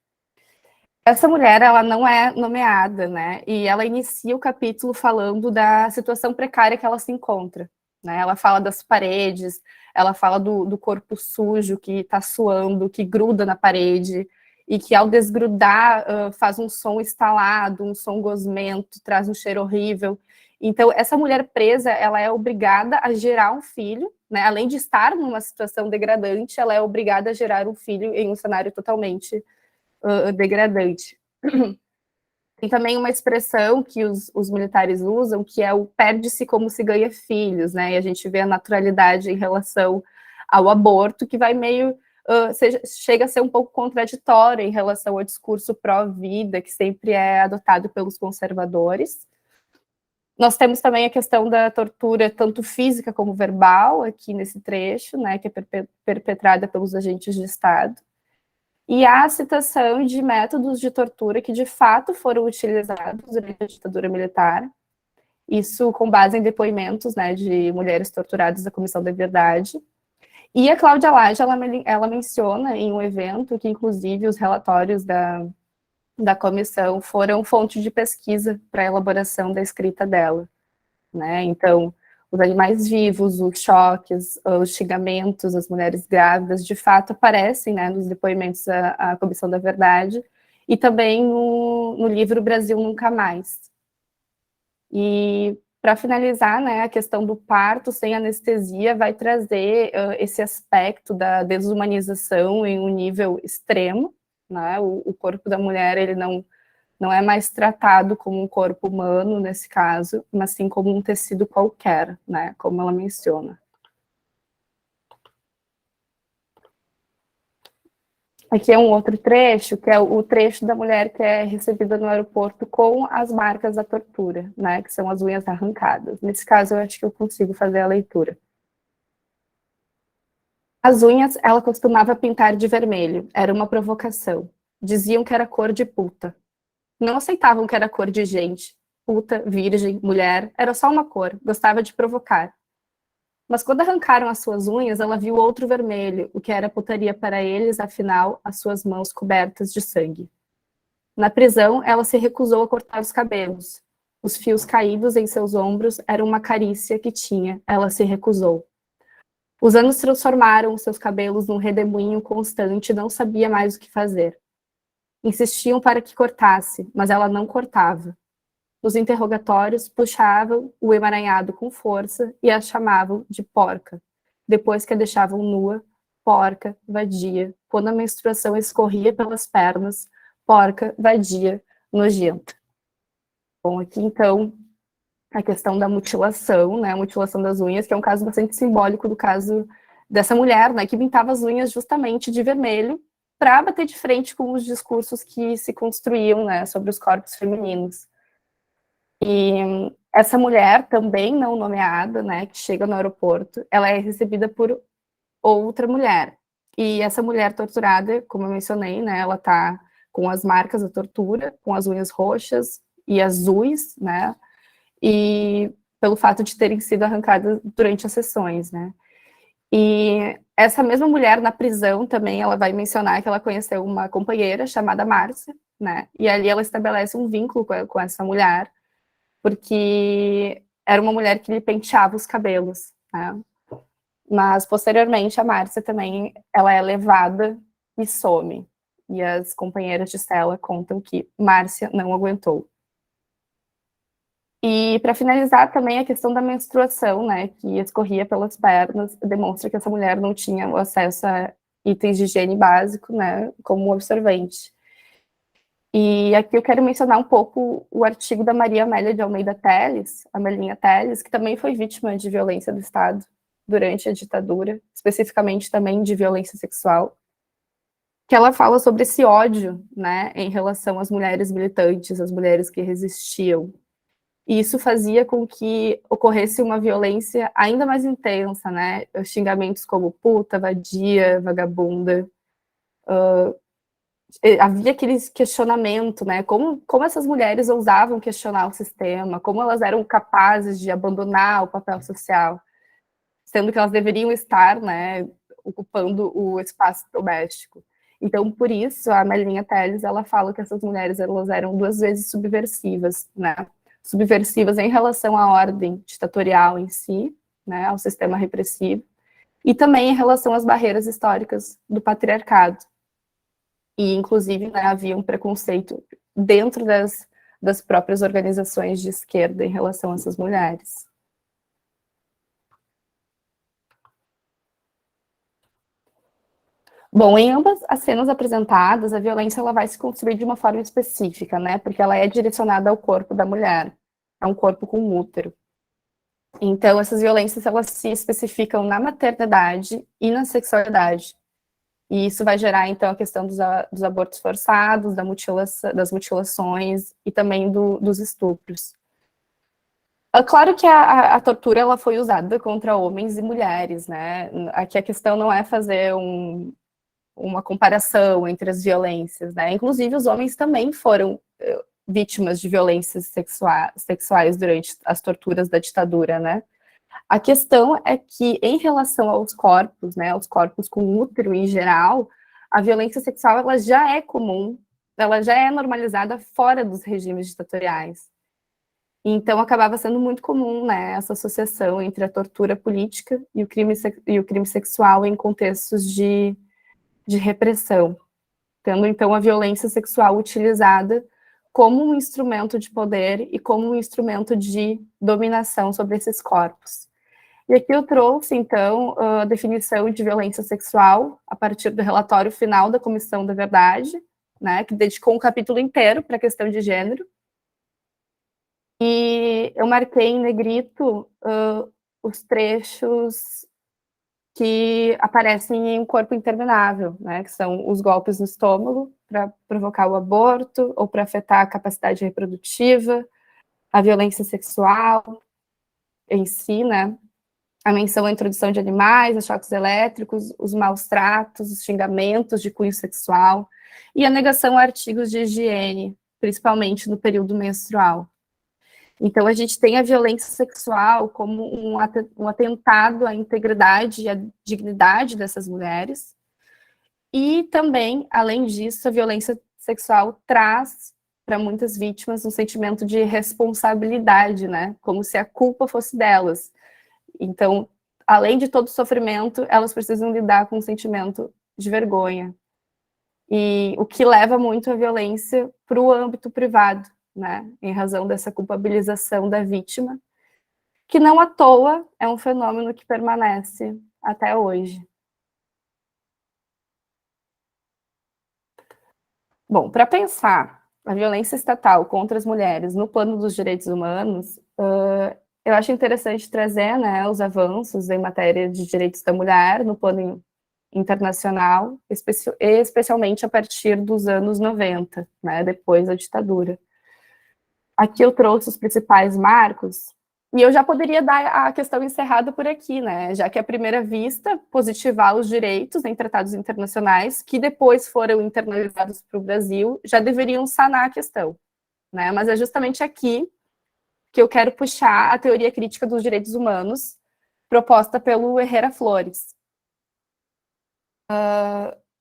Essa mulher, ela não é nomeada, né, e ela inicia o capítulo falando da situação precária que ela se encontra, né, ela fala das paredes, ela fala do corpo sujo que está suando, que gruda na parede, e que ao desgrudar faz um som estalado, um som gosmento, traz um cheiro horrível. Então, essa mulher presa, ela é obrigada a gerar um filho, né? Além de estar numa situação degradante, ela é obrigada a gerar um filho em um cenário totalmente degradante. Tem também uma expressão que os militares usam, que é o perde-se como se ganha filhos, né? E a gente vê a naturalidade em relação ao aborto, que vai meio... chega a ser um pouco contraditória em relação ao discurso pró-vida, que sempre é adotado pelos conservadores. Nós temos também a questão da tortura, tanto física como verbal, aqui nesse trecho, né, que é perpetrada pelos agentes de Estado. E há a citação de métodos de tortura que, de fato, foram utilizados durante a ditadura militar, isso com base em depoimentos, né, de mulheres torturadas da Comissão da Verdade. E a Cláudia Lage, ela menciona em um evento que, inclusive, os relatórios da comissão foram fonte de pesquisa para a elaboração da escrita dela, né? Então, os animais vivos, os choques, os xingamentos, as mulheres grávidas, de fato, aparecem, né, nos depoimentos à Comissão da Verdade, e também no livro Brasil Nunca Mais. E, para finalizar, né, a questão do parto sem anestesia vai trazer esse aspecto da desumanização em um nível extremo, né? O corpo da mulher, ele não é mais tratado como um corpo humano, nesse caso, mas sim como um tecido qualquer, né, como ela menciona. Aqui é um outro trecho, que é o trecho da mulher que é recebida no aeroporto com as marcas da tortura, né, que são as unhas arrancadas. Nesse caso, eu acho que eu consigo fazer a leitura. As unhas, ela costumava pintar de vermelho, era uma provocação. Diziam que era cor de puta. Não aceitavam que era cor de gente. Puta, virgem, mulher, era só uma cor, gostava de provocar. Mas quando arrancaram as suas unhas, ela viu outro vermelho, o que era putaria para eles, afinal, as suas mãos cobertas de sangue. Na prisão, ela se recusou a cortar os cabelos. Os fios caídos em seus ombros eram uma carícia que tinha, ela se recusou. Os anos transformaram os seus cabelos num redemoinho constante e não sabia mais o que fazer. Insistiam para que cortasse, mas ela não cortava. Nos interrogatórios, puxavam o emaranhado com força e a chamavam de porca. Depois que a deixavam nua, porca, vadia. Quando a menstruação escorria pelas pernas, porca, vadia, nojenta. Bom, aqui então, a questão da mutilação, né, a mutilação das unhas, que é um caso bastante simbólico do caso dessa mulher, né, que pintava as unhas justamente de vermelho para bater de frente com os discursos que se construíam, né, sobre os corpos femininos. E essa mulher, também não nomeada, né, que chega no aeroporto, ela é recebida por outra mulher. E essa mulher torturada, como eu mencionei, né, ela tá com as marcas da tortura, com as unhas roxas e azuis, né, e pelo fato de terem sido arrancadas durante as sessões, né. E essa mesma mulher, na prisão, também, ela vai mencionar que ela conheceu uma companheira chamada Márcia, né, e ali ela estabelece um vínculo com essa mulher, porque era uma mulher que lhe penteava os cabelos, né? Mas, posteriormente, a Márcia também, ela é levada e some. E as companheiras de cela contam que Márcia não aguentou. E, para finalizar, também a questão da menstruação, né, que escorria pelas pernas, demonstra que essa mulher não tinha o acesso a itens de higiene básico, né, como o absorvente. E aqui eu quero mencionar um pouco o artigo da Maria Amélia de Almeida Telles, a Melinha Telles, que também foi vítima de violência do Estado durante a ditadura, especificamente também de violência sexual, que ela fala sobre esse ódio, né, em relação às mulheres militantes, às mulheres que resistiam. E isso fazia com que ocorresse uma violência ainda mais intensa, né, os xingamentos como puta, vadia, vagabunda. Havia aquele questionamento, né, como essas mulheres ousavam questionar o sistema, como elas eram capazes de abandonar o papel social, sendo que elas deveriam estar, né, ocupando o espaço doméstico. Então, por isso, a Melinha Telles, ela fala que essas mulheres, elas eram 2 vezes subversivas, né, subversivas em relação à ordem ditatorial em si, né, ao sistema repressivo, e também em relação às barreiras históricas do patriarcado. E, inclusive, né, havia um preconceito dentro das próprias organizações de esquerda em relação a essas mulheres. Bom, em ambas as cenas apresentadas, a violência ela vai se construir de uma forma específica, né? Porque ela é direcionada ao corpo da mulher, a um corpo com útero. Então, essas violências elas se especificam na maternidade e na sexualidade. E isso vai gerar, então, a questão dos abortos forçados, das mutilações e também dos estupros. É claro que a tortura ela foi usada contra homens e mulheres, né? Aqui a questão não é fazer uma comparação entre as violências, né? Inclusive, os homens também foram vítimas de violências sexuais durante as torturas da ditadura, né? A questão é que, em relação aos corpos, né, aos corpos com útero em geral, a violência sexual ela já é comum, ela já é normalizada fora dos regimes ditatoriais. Então, acabava sendo muito comum, né, essa associação entre a tortura política e o crime sexual em contextos de repressão, tendo, então, a violência sexual utilizada como um instrumento de poder e como um instrumento de dominação sobre esses corpos. E aqui eu trouxe, então, a definição de violência sexual a partir do relatório final da Comissão da Verdade, né, que dedicou um capítulo inteiro para a questão de gênero. E eu marquei em negrito os trechos que aparecem em Um Corpo Interminável, né, que são os golpes no estômago para provocar o aborto ou para afetar a capacidade reprodutiva, a violência sexual em si, né, a menção à introdução de animais, os choques elétricos, os maus tratos, os xingamentos de cunho sexual e a negação a artigos de higiene, principalmente no período menstrual. Então, a gente tem a violência sexual como um atentado à integridade e à dignidade dessas mulheres. E também, além disso, a violência sexual traz para muitas vítimas um sentimento de responsabilidade, né? Como se a culpa fosse delas. Então, além de todo o sofrimento, elas precisam lidar com um sentimento de vergonha. E o que leva muito a violência para o âmbito privado, né, em razão dessa culpabilização da vítima, que não à toa é um fenômeno que permanece até hoje. Bom, para pensar a violência estatal contra as mulheres no plano dos direitos humanos, eu acho interessante trazer, né, os avanços em matéria de direitos da mulher no plano internacional, especialmente a partir dos anos 90, né, depois da ditadura. Aqui eu trouxe os principais marcos, e eu já poderia dar a questão encerrada por aqui, né? Já que à primeira vista, positivar os direitos em tratados internacionais, que depois foram internalizados para o Brasil, já deveriam sanar a questão, né? Mas é justamente aqui que eu quero puxar a teoria crítica dos direitos humanos, proposta pelo Herrera Flores.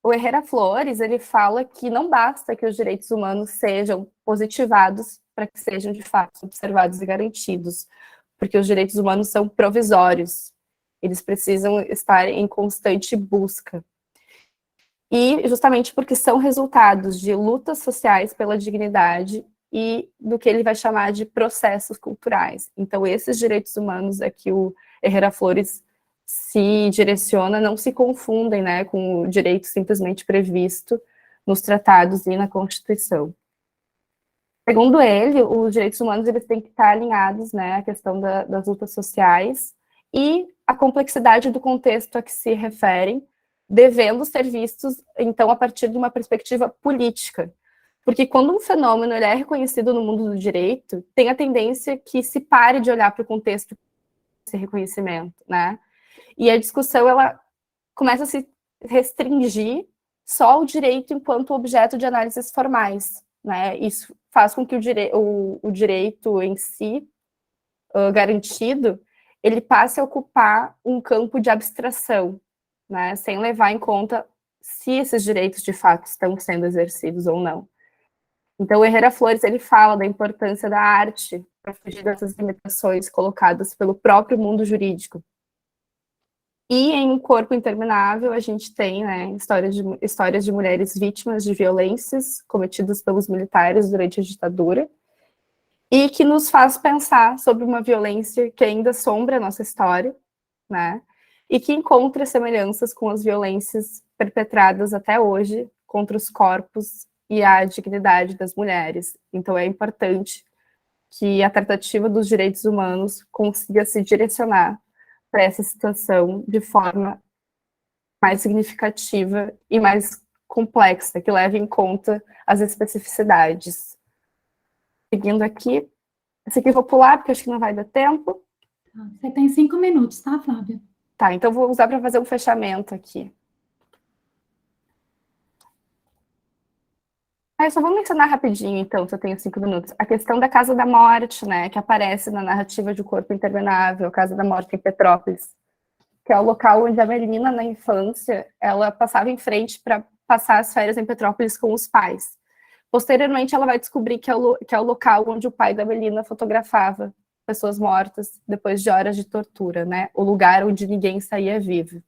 O Herrera Flores, ele fala que não basta que os direitos humanos sejam positivados para que sejam, de fato, observados e garantidos. porque os direitos humanos são provisórios, eles precisam estar em constante busca. E justamente porque são resultados de lutas sociais pela dignidade e do que ele vai chamar de processos culturais. Então, esses direitos humanos a que o Herrera Flores se direciona não se confundem, né, com o direito simplesmente previsto nos tratados e na Constituição. Segundo ele, os direitos humanos eles têm que estar alinhados, né, à questão das lutas sociais e a complexidade do contexto a que se referem, devendo ser vistos, então, a partir de uma perspectiva política. Porque quando um fenômeno ele é reconhecido no mundo do direito, tem a tendência que se pare de olhar para o contexto desse reconhecimento, né? E a discussão, ela começa a se restringir só ao direito enquanto objeto de análises formais, né? Isso faz com que o direito em si, garantido, ele passe a ocupar um campo de abstração, né? Sem levar em conta se esses direitos de fato estão sendo exercidos ou não. Então, o Herrera Flores, ele fala da importância da arte para fugir dessas limitações colocadas pelo próprio mundo jurídico. E em Um Corpo Interminável, a gente tem, né, histórias de mulheres vítimas de violências cometidas pelos militares durante a ditadura, e que nos faz pensar sobre uma violência que ainda assombra a nossa história, né, e que encontra semelhanças com as violências perpetradas até hoje contra os corpos e a dignidade das mulheres. Então, é importante que a tratativa dos direitos humanos consiga se direcionar para essa situação de forma mais significativa e mais complexa, que leve em conta as especificidades. Seguindo aqui, esse aqui eu vou pular, porque acho que não vai dar tempo. Você tem 5 minutos, tá, Flávia? Tá, então vou usar para fazer um fechamento aqui. Eu só vou mencionar rapidinho, então, se eu tenho 5 minutos. A questão da Casa da Morte, né, que aparece na narrativa de O Corpo Interminável, Casa da Morte em Petrópolis, que é o local onde a Melina, na infância, ela passava em frente para passar as férias em Petrópolis com os pais. Posteriormente, ela vai descobrir que é o local onde o pai da Melina fotografava pessoas mortas depois de horas de tortura, né, o lugar onde ninguém saía vivo.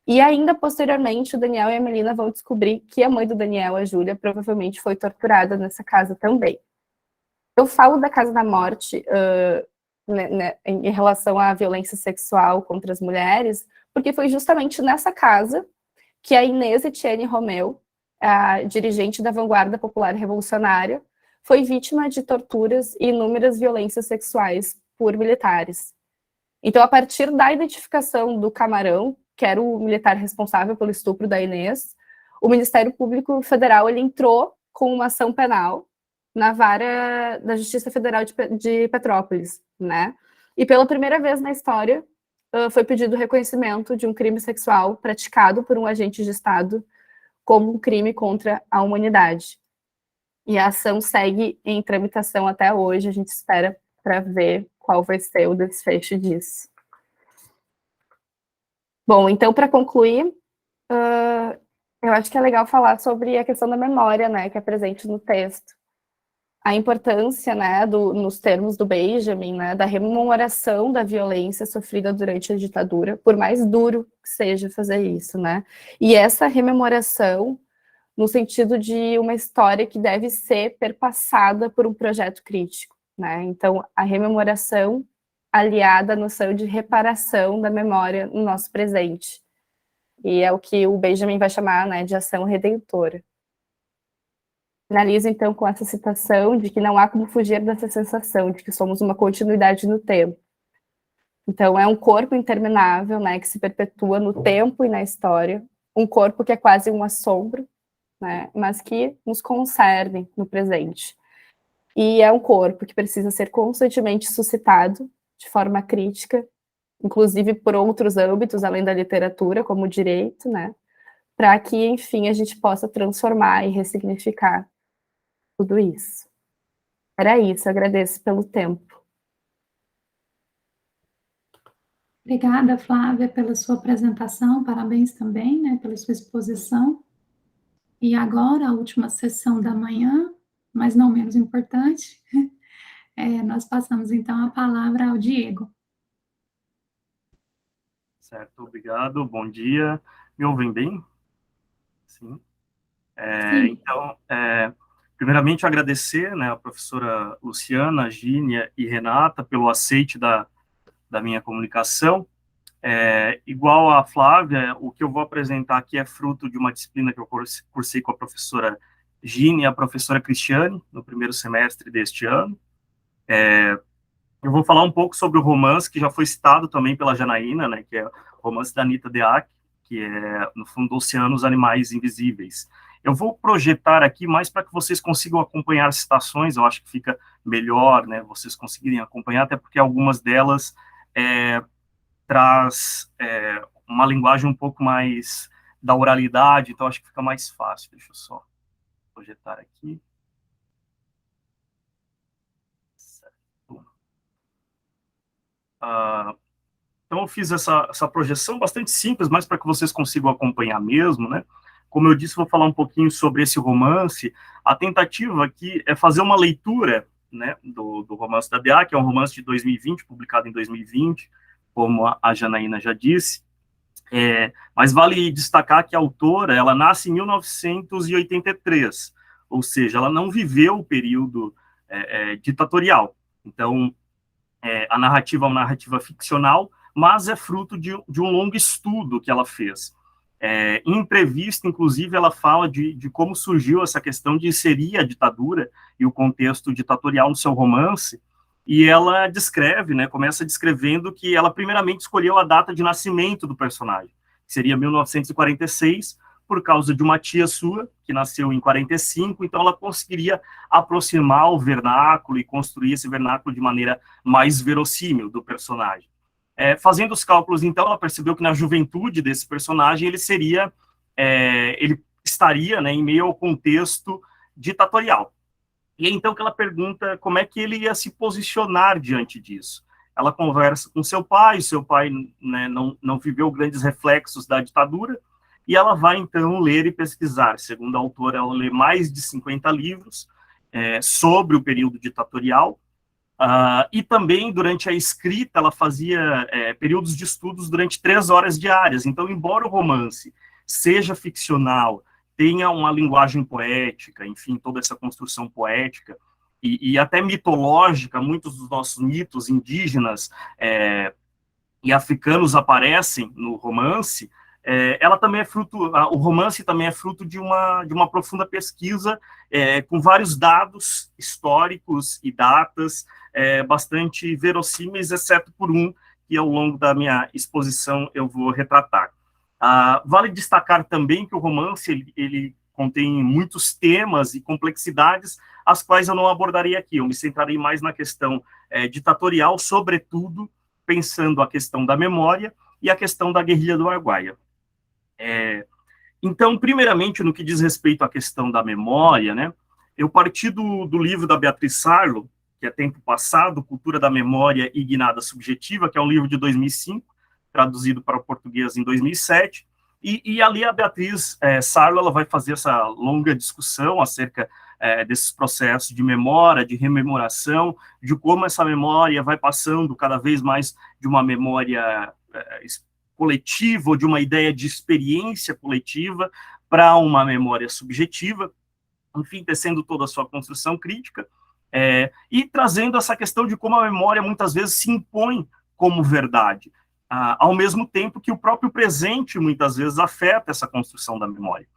E ainda posteriormente, o Daniel e a Melina vão descobrir que a mãe do Daniel, a Júlia, provavelmente foi torturada nessa casa também. Eu falo da Casa da Morte em relação à violência sexual contra as mulheres, porque foi justamente nessa casa que a Inês Etienne Romeu, a dirigente da Vanguarda Popular Revolucionária, foi vítima de torturas e inúmeras violências sexuais por militares. Então, a partir da identificação do Camarão, que era o militar responsável pelo estupro da Inês, o Ministério Público Federal ele entrou com uma ação penal na vara da Justiça Federal de Petrópolis, né? E pela primeira vez na história foi pedido o reconhecimento de um crime sexual praticado por um agente de Estado como um crime contra a humanidade. E a ação segue em tramitação até hoje, a gente espera para ver qual vai ser o desfecho disso. Bom, então, para concluir, eu acho que é legal falar sobre a questão da memória, né, que é presente no texto. A importância, né, nos termos do Benjamin, né, da rememoração da violência sofrida durante a ditadura, por mais duro que seja fazer isso, né. E essa rememoração, no sentido de uma história que deve ser perpassada por um projeto crítico, né. Então, a rememoração aliada à noção de reparação da memória no nosso presente. E é o que o Benjamin vai chamar, né, de ação redentora. Finalizo, então, com essa citação de que não há como fugir dessa sensação de que somos uma continuidade no tempo. Então, é um corpo interminável, né, que se perpetua no tempo e na história, um corpo que é quase um assombro, né, mas que nos concerne no presente. E é um corpo que precisa ser constantemente suscitado de forma crítica, inclusive por outros âmbitos, além da literatura, como o direito, né, para que, enfim, a gente possa transformar e ressignificar tudo isso. Era isso, agradeço pelo tempo. Obrigada, Flávia, pela sua apresentação, parabéns também, né, pela sua exposição. E agora, a última sessão da manhã, mas não menos importante, Nós passamos, então, a palavra ao Diego. Certo, obrigado, bom dia. Me ouvem bem? Sim. Sim. Então, primeiramente, agradecer, né, a professora Luciana, Gínia e Renata pelo aceite da minha comunicação. Igual a Flávia, o que eu vou apresentar aqui é fruto de uma disciplina que eu cursei com a professora Gínia e a professora Cristiane, no primeiro semestre deste ano. Eu vou falar um pouco sobre o romance, que já foi citado também pela Janaína, né, que é o romance da Anita Deac, que é, no fundo, Oceanos, Animais Invisíveis. Eu vou projetar aqui mais para que vocês consigam acompanhar as citações, eu acho que fica melhor, né, vocês conseguirem acompanhar, até porque algumas delas traz uma linguagem um pouco mais da oralidade, então acho que fica mais fácil. Deixa eu só projetar aqui. Então, eu fiz essa projeção bastante simples, mas para que vocês consigam acompanhar mesmo, né? Como eu disse, vou falar um pouquinho sobre esse romance. A tentativa aqui é fazer uma leitura, né, do romance da DA, que é um romance de 2020, publicado em 2020, como a Janaína já disse. Mas vale destacar que a autora, ela nasce em 1983, ou seja, ela não viveu o período ditatorial. Então, a narrativa é uma narrativa ficcional, mas é fruto de um longo estudo que ela fez. Em entrevista, inclusive, ela fala de como surgiu essa questão de inserir a ditadura e o contexto ditatorial no seu romance, e ela descreve, né, começa descrevendo que ela primeiramente escolheu a data de nascimento do personagem, que seria 1946, por causa de uma tia sua, que nasceu em 45, então ela conseguiria aproximar o vernáculo e construir esse vernáculo de maneira mais verossímil do personagem. Fazendo os cálculos, então, ela percebeu que na juventude desse personagem ele estaria, né, em meio ao contexto ditatorial. E é então que ela pergunta como é que ele ia se posicionar diante disso. Ela conversa com seu pai, né, não viveu grandes reflexos da ditadura, e ela vai, então, ler e pesquisar. Segundo a autora, ela lê mais de 50 livros sobre o período ditatorial, e também, durante a escrita, ela fazia períodos de estudos durante 3 horas diárias. Então, embora o romance seja ficcional, tenha uma linguagem poética, enfim, toda essa construção poética, e até mitológica, muitos dos nossos mitos indígenas e africanos aparecem no romance, ela também o romance também é fruto de uma profunda pesquisa com vários dados históricos e datas bastante verossímeis, exceto por um que ao longo da minha exposição eu vou retratar. Vale destacar também que o romance ele contém muitos temas e complexidades, as quais eu não abordarei aqui. Eu me centrarei mais na questão ditatorial, sobretudo pensando a questão da memória e a questão da guerrilha do Araguaia. Então, primeiramente, no que diz respeito à questão da memória, né, eu parti do livro da Beatriz Sarlo, que é Tempo Passado, Cultura da Memória e Guinada Subjetiva, que é um livro de 2005, traduzido para o português em 2007, e ali a Beatriz Sarlo ela vai fazer essa longa discussão acerca desses processos de memória, de rememoração, de como essa memória vai passando cada vez mais de uma memória coletiva, ou de uma ideia de experiência coletiva, para uma memória subjetiva, enfim, tecendo toda a sua construção crítica, e trazendo essa questão de como a memória muitas vezes se impõe como verdade, ao mesmo tempo que o próprio presente muitas vezes afeta essa construção da memória.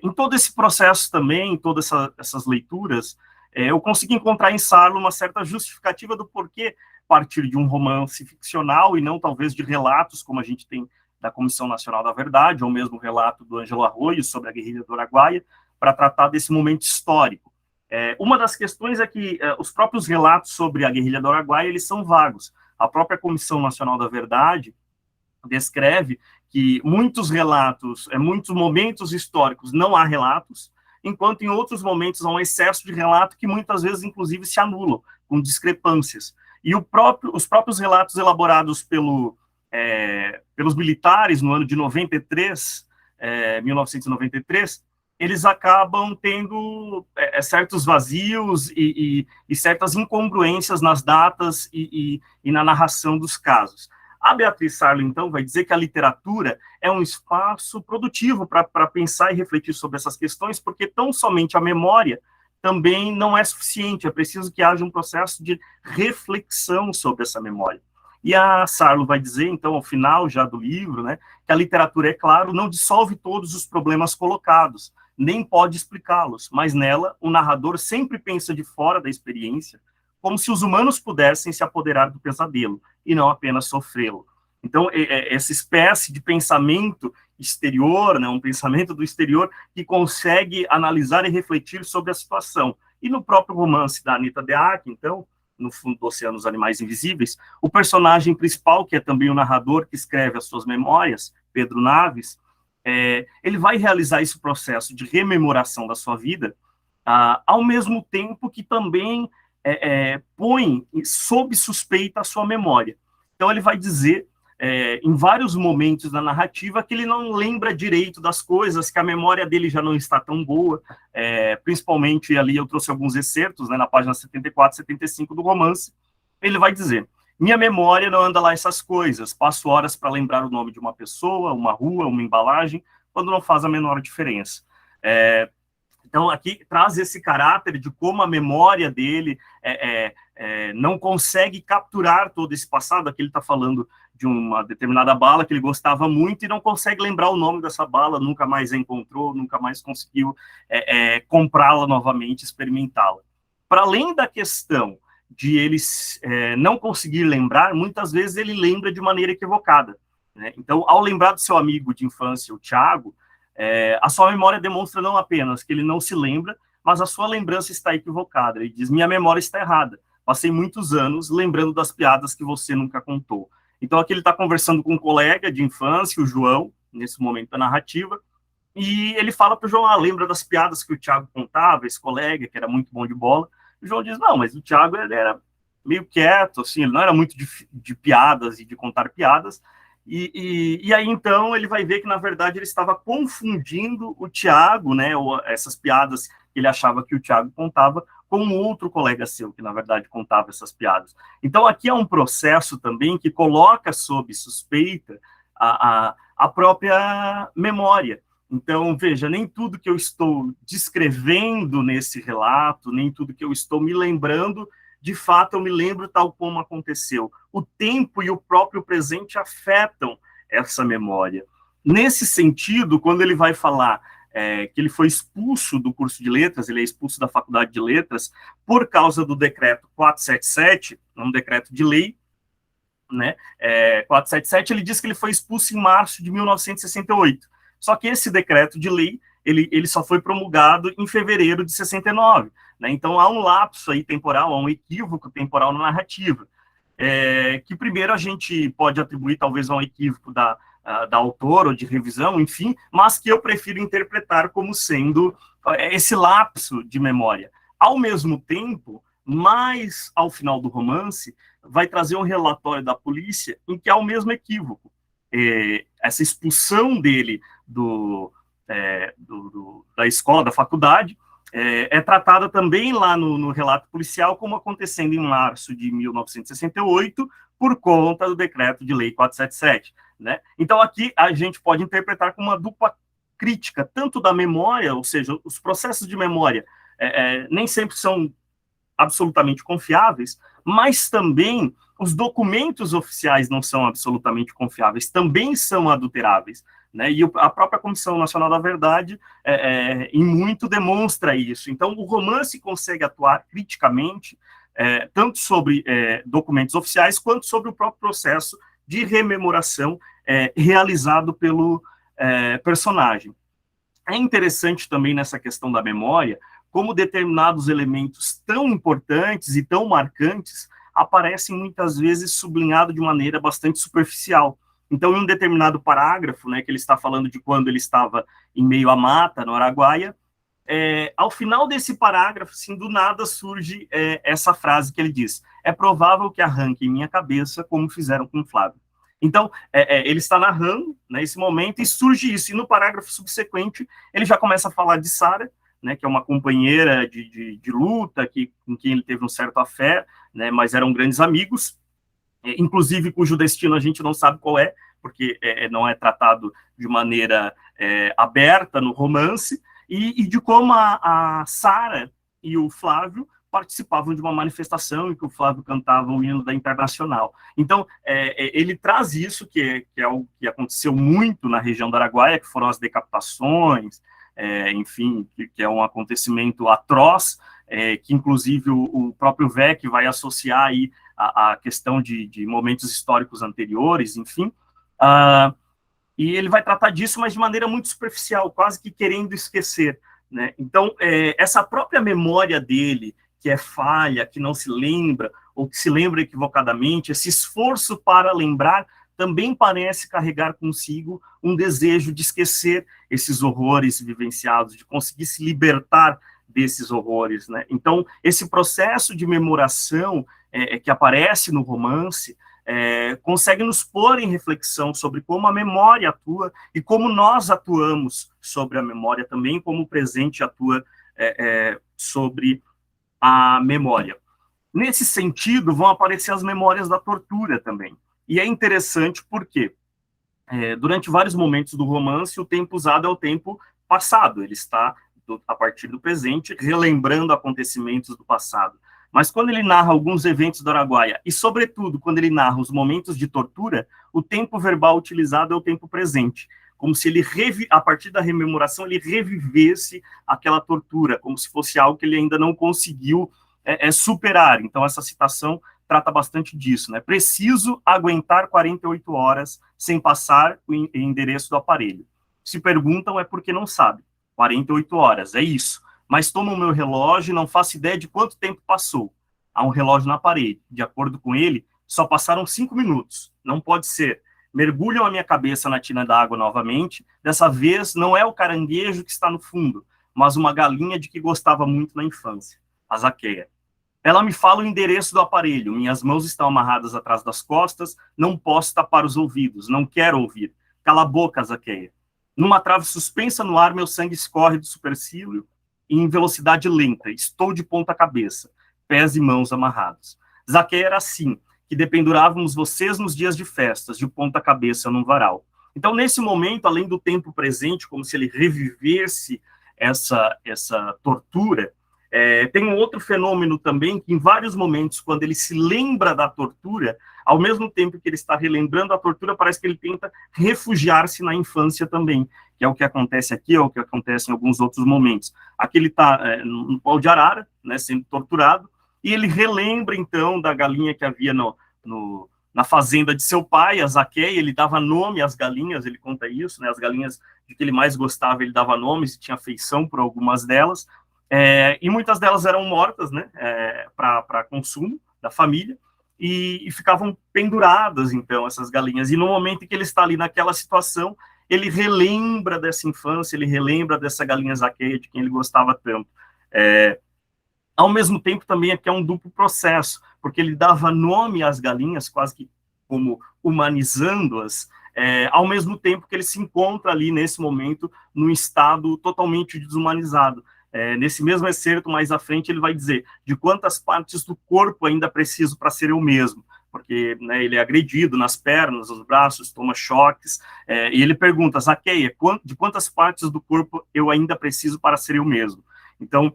Em todo esse processo também, em todas essas leituras, eu consegui encontrar em Sarlo uma certa justificativa do porquê partir de um romance ficcional e não talvez de relatos, como a gente tem da Comissão Nacional da Verdade, ou mesmo o relato do Ângelo Arroyo sobre a guerrilha do Araguaia, para tratar desse momento histórico. Uma das questões é que os próprios relatos sobre a guerrilha do Araguaia, eles são vagos. A própria Comissão Nacional da Verdade descreve que muitos relatos, muitos momentos históricos não há relatos, enquanto em outros momentos há um excesso de relato que muitas vezes, inclusive, se anulam, com discrepâncias. E os próprios relatos elaborados pelos militares no ano de 1993, eles acabam tendo certos vazios e certas incongruências nas datas e na narração dos casos. A Beatriz Sarlo, então, vai dizer que a literatura é um espaço produtivo para pensar e refletir sobre essas questões, porque tão somente a memória também não é suficiente, é preciso que haja um processo de reflexão sobre essa memória. E a Sarlo vai dizer, então, ao final já do livro, né, que a literatura, é claro, não dissolve todos os problemas colocados, nem pode explicá-los, mas nela o narrador sempre pensa de fora da experiência, como se os humanos pudessem se apoderar do pesadelo, e não apenas sofrê-lo. Então, essa espécie de pensamento exterior, né, um pensamento do exterior que consegue analisar e refletir sobre a situação. E no próprio romance da Anita Deac, então, no fundo do Oceano dos Animais Invisíveis, o personagem principal, que é também o narrador que escreve as suas memórias, Pedro Naves, ele vai realizar esse processo de rememoração da sua vida, ao mesmo tempo que também põe sob suspeita a sua memória. Então ele vai dizer, em vários momentos da narrativa, que ele não lembra direito das coisas, que a memória dele já não está tão boa, principalmente ali eu trouxe alguns excertos, né, na página 74 e 75 do romance. Ele vai dizer: minha memória não anda lá essas coisas, passo horas para lembrar o nome de uma pessoa, uma rua, uma embalagem, quando não faz a menor diferença. Então, aqui traz esse caráter de como a memória dele não consegue capturar todo esse passado. Aqui ele está falando de uma determinada bala que ele gostava muito e não consegue lembrar o nome dessa bala, nunca mais a encontrou, nunca mais conseguiu comprá-la novamente, experimentá-la. Para além da questão de ele não conseguir lembrar, muitas vezes ele lembra de maneira equivocada, né? Então, ao lembrar do seu amigo de infância, o Tiago, a sua memória demonstra não apenas que ele não se lembra, mas a sua lembrança está equivocada. Ele diz: minha memória está errada. Passei muitos anos lembrando das piadas que você nunca contou. Então, aqui ele está conversando com um colega de infância, o João, nesse momento da narrativa, e ele fala para o João: lembra das piadas que o Tiago contava, esse colega, que era muito bom de bola? O João diz: não, mas o Tiago ele era meio quieto, assim, ele não era muito de piadas e de contar piadas. E aí, então, ele vai ver que, na verdade, ele estava confundindo o Tiago, né, ou essas piadas que ele achava que o Tiago contava, com um outro colega seu, que, na verdade, contava essas piadas. Então, aqui é um processo também que coloca sob suspeita a própria memória. Então, veja, nem tudo que eu estou descrevendo nesse relato, nem tudo que eu estou me lembrando, de fato, eu me lembro tal como aconteceu. O tempo e o próprio presente afetam essa memória. Nesse sentido, quando ele vai falar que ele foi expulso do curso de letras, ele é expulso da faculdade de letras, por causa do decreto 477, um decreto de lei, né? 477, ele diz que ele foi expulso em março de 1968. Só que esse decreto de lei, ele só foi promulgado em fevereiro de 69. Né? Então, há um lapso aí temporal, há um equívoco temporal na narrativa, que primeiro a gente pode atribuir talvez a um equívoco da autora ou de revisão, enfim, mas que eu prefiro interpretar como sendo esse lapso de memória. Ao mesmo tempo, mais ao final do romance, vai trazer um relatório da polícia em que há o mesmo equívoco. Essa expulsão dele da escola, da faculdade, é tratada também lá no relato policial como acontecendo em março de 1968, por conta do decreto de lei 477. Né? Então, aqui a gente pode interpretar como uma dupla crítica, tanto da memória, ou seja, os processos de memória nem sempre são absolutamente confiáveis, mas também os documentos oficiais não são absolutamente confiáveis, também são adulteráveis. Né? E a própria Comissão Nacional da Verdade, em muito, demonstra isso. Então, o romance consegue atuar criticamente, tanto sobre documentos oficiais, quanto sobre o próprio processo de rememoração realizado pelo personagem. É interessante também nessa questão da memória, como determinados elementos tão importantes e tão marcantes aparecem muitas vezes sublinhados de maneira bastante superficial. Então, em um determinado parágrafo, né, que ele está falando de quando ele estava em meio à mata, no Araguaia, ao final desse parágrafo, assim, do nada surge essa frase que ele diz: é provável que arranquem minha cabeça como fizeram com Flávio. Então, ele está narrando, né, esse momento e surge isso. E no parágrafo subsequente, ele já começa a falar de Sara, né, que é uma companheira de luta, com quem ele teve um certo afé, né, mas eram grandes amigos, inclusive cujo destino a gente não sabe qual é, porque não é tratado de maneira aberta no romance, e de como a Sara e o Flávio participavam de uma manifestação em que o Flávio cantava o hino da Internacional. Então, ele traz isso, que é algo que aconteceu muito na região do Araguaia, que foram as decapitações, enfim, que é um acontecimento atroz, que inclusive o próprio Vec vai associar aí a questão de momentos históricos anteriores, enfim, e ele vai tratar disso, mas de maneira muito superficial, quase que querendo esquecer, né? Então, essa própria memória dele, que é falha, que não se lembra, ou que se lembra equivocadamente, esse esforço para lembrar, também parece carregar consigo um desejo de esquecer esses horrores vivenciados, de conseguir se libertar desses horrores, né? Então, esse processo de memoração que aparece no romance consegue nos pôr em reflexão sobre como a memória atua e como nós atuamos sobre a memória também, como o presente atua sobre a memória. Nesse sentido, vão aparecer as memórias da tortura também. E é interessante porque, durante vários momentos do romance, o tempo usado é o tempo passado. Ele está, a partir do presente, relembrando acontecimentos do passado. Mas quando ele narra alguns eventos do Araguaia, e sobretudo quando ele narra os momentos de tortura, o tempo verbal utilizado é o tempo presente, como se ele, a partir da rememoração, ele revivesse aquela tortura, como se fosse algo que ele ainda não conseguiu superar. Então, essa citação trata bastante disso, né? Preciso aguentar 48 horas sem passar o endereço do aparelho. Se perguntam, é porque não sabe. 48 horas, é isso. Mas tomo o meu relógio e não faço ideia de quanto tempo passou. Há um relógio na parede. De acordo com ele, só passaram 5 minutos. Não pode ser. Mergulham a minha cabeça na tina d'água novamente. Dessa vez, não é o caranguejo que está no fundo, mas uma galinha de que gostava muito na infância, a Zaqueia. Ela me fala o endereço do aparelho. Minhas mãos estão amarradas atrás das costas. Não posso tapar os ouvidos. Não quero ouvir. Cala a boca, Zaqueia. Numa trave suspensa no ar, meu sangue escorre do supercílio em velocidade lenta. Estou de ponta cabeça, pés e mãos amarrados. Zaqueia era assim, que dependurávamos vocês nos dias de festas, de ponta cabeça num varal. Então, nesse momento, além do tempo presente, como se ele revivesse essa tortura, tem um outro fenômeno também, que em vários momentos, quando ele se lembra da tortura, ao mesmo tempo que ele está relembrando a tortura, parece que ele tenta refugiar-se na infância também, que é o que acontece aqui, é o que acontece em alguns outros momentos. Aqui ele está no pau de arara, né, sendo torturado, e ele relembra, então, da galinha que havia na fazenda de seu pai, a Zaqueia. Ele dava nome às galinhas, ele conta isso, né, as galinhas de que ele mais gostava, ele dava nomes e tinha afeição por algumas delas, e muitas delas eram mortas, né, para consumo da família, e ficavam penduradas, então, essas galinhas. E no momento em que ele está ali naquela situação, ele relembra dessa infância, ele relembra dessa galinha Zaqueia, de quem ele gostava tanto. Ao mesmo tempo, também aqui é um duplo processo, porque ele dava nome às galinhas, quase que como humanizando-as, ao mesmo tempo que ele se encontra ali, nesse momento, num estado totalmente desumanizado. Nesse mesmo excerto, mais à frente, ele vai dizer de quantas partes do corpo ainda preciso para ser eu mesmo, porque, né, ele é agredido nas pernas, nos braços, toma choques, e ele pergunta, Zaqueia, de quantas partes do corpo eu ainda preciso para ser eu mesmo? Então,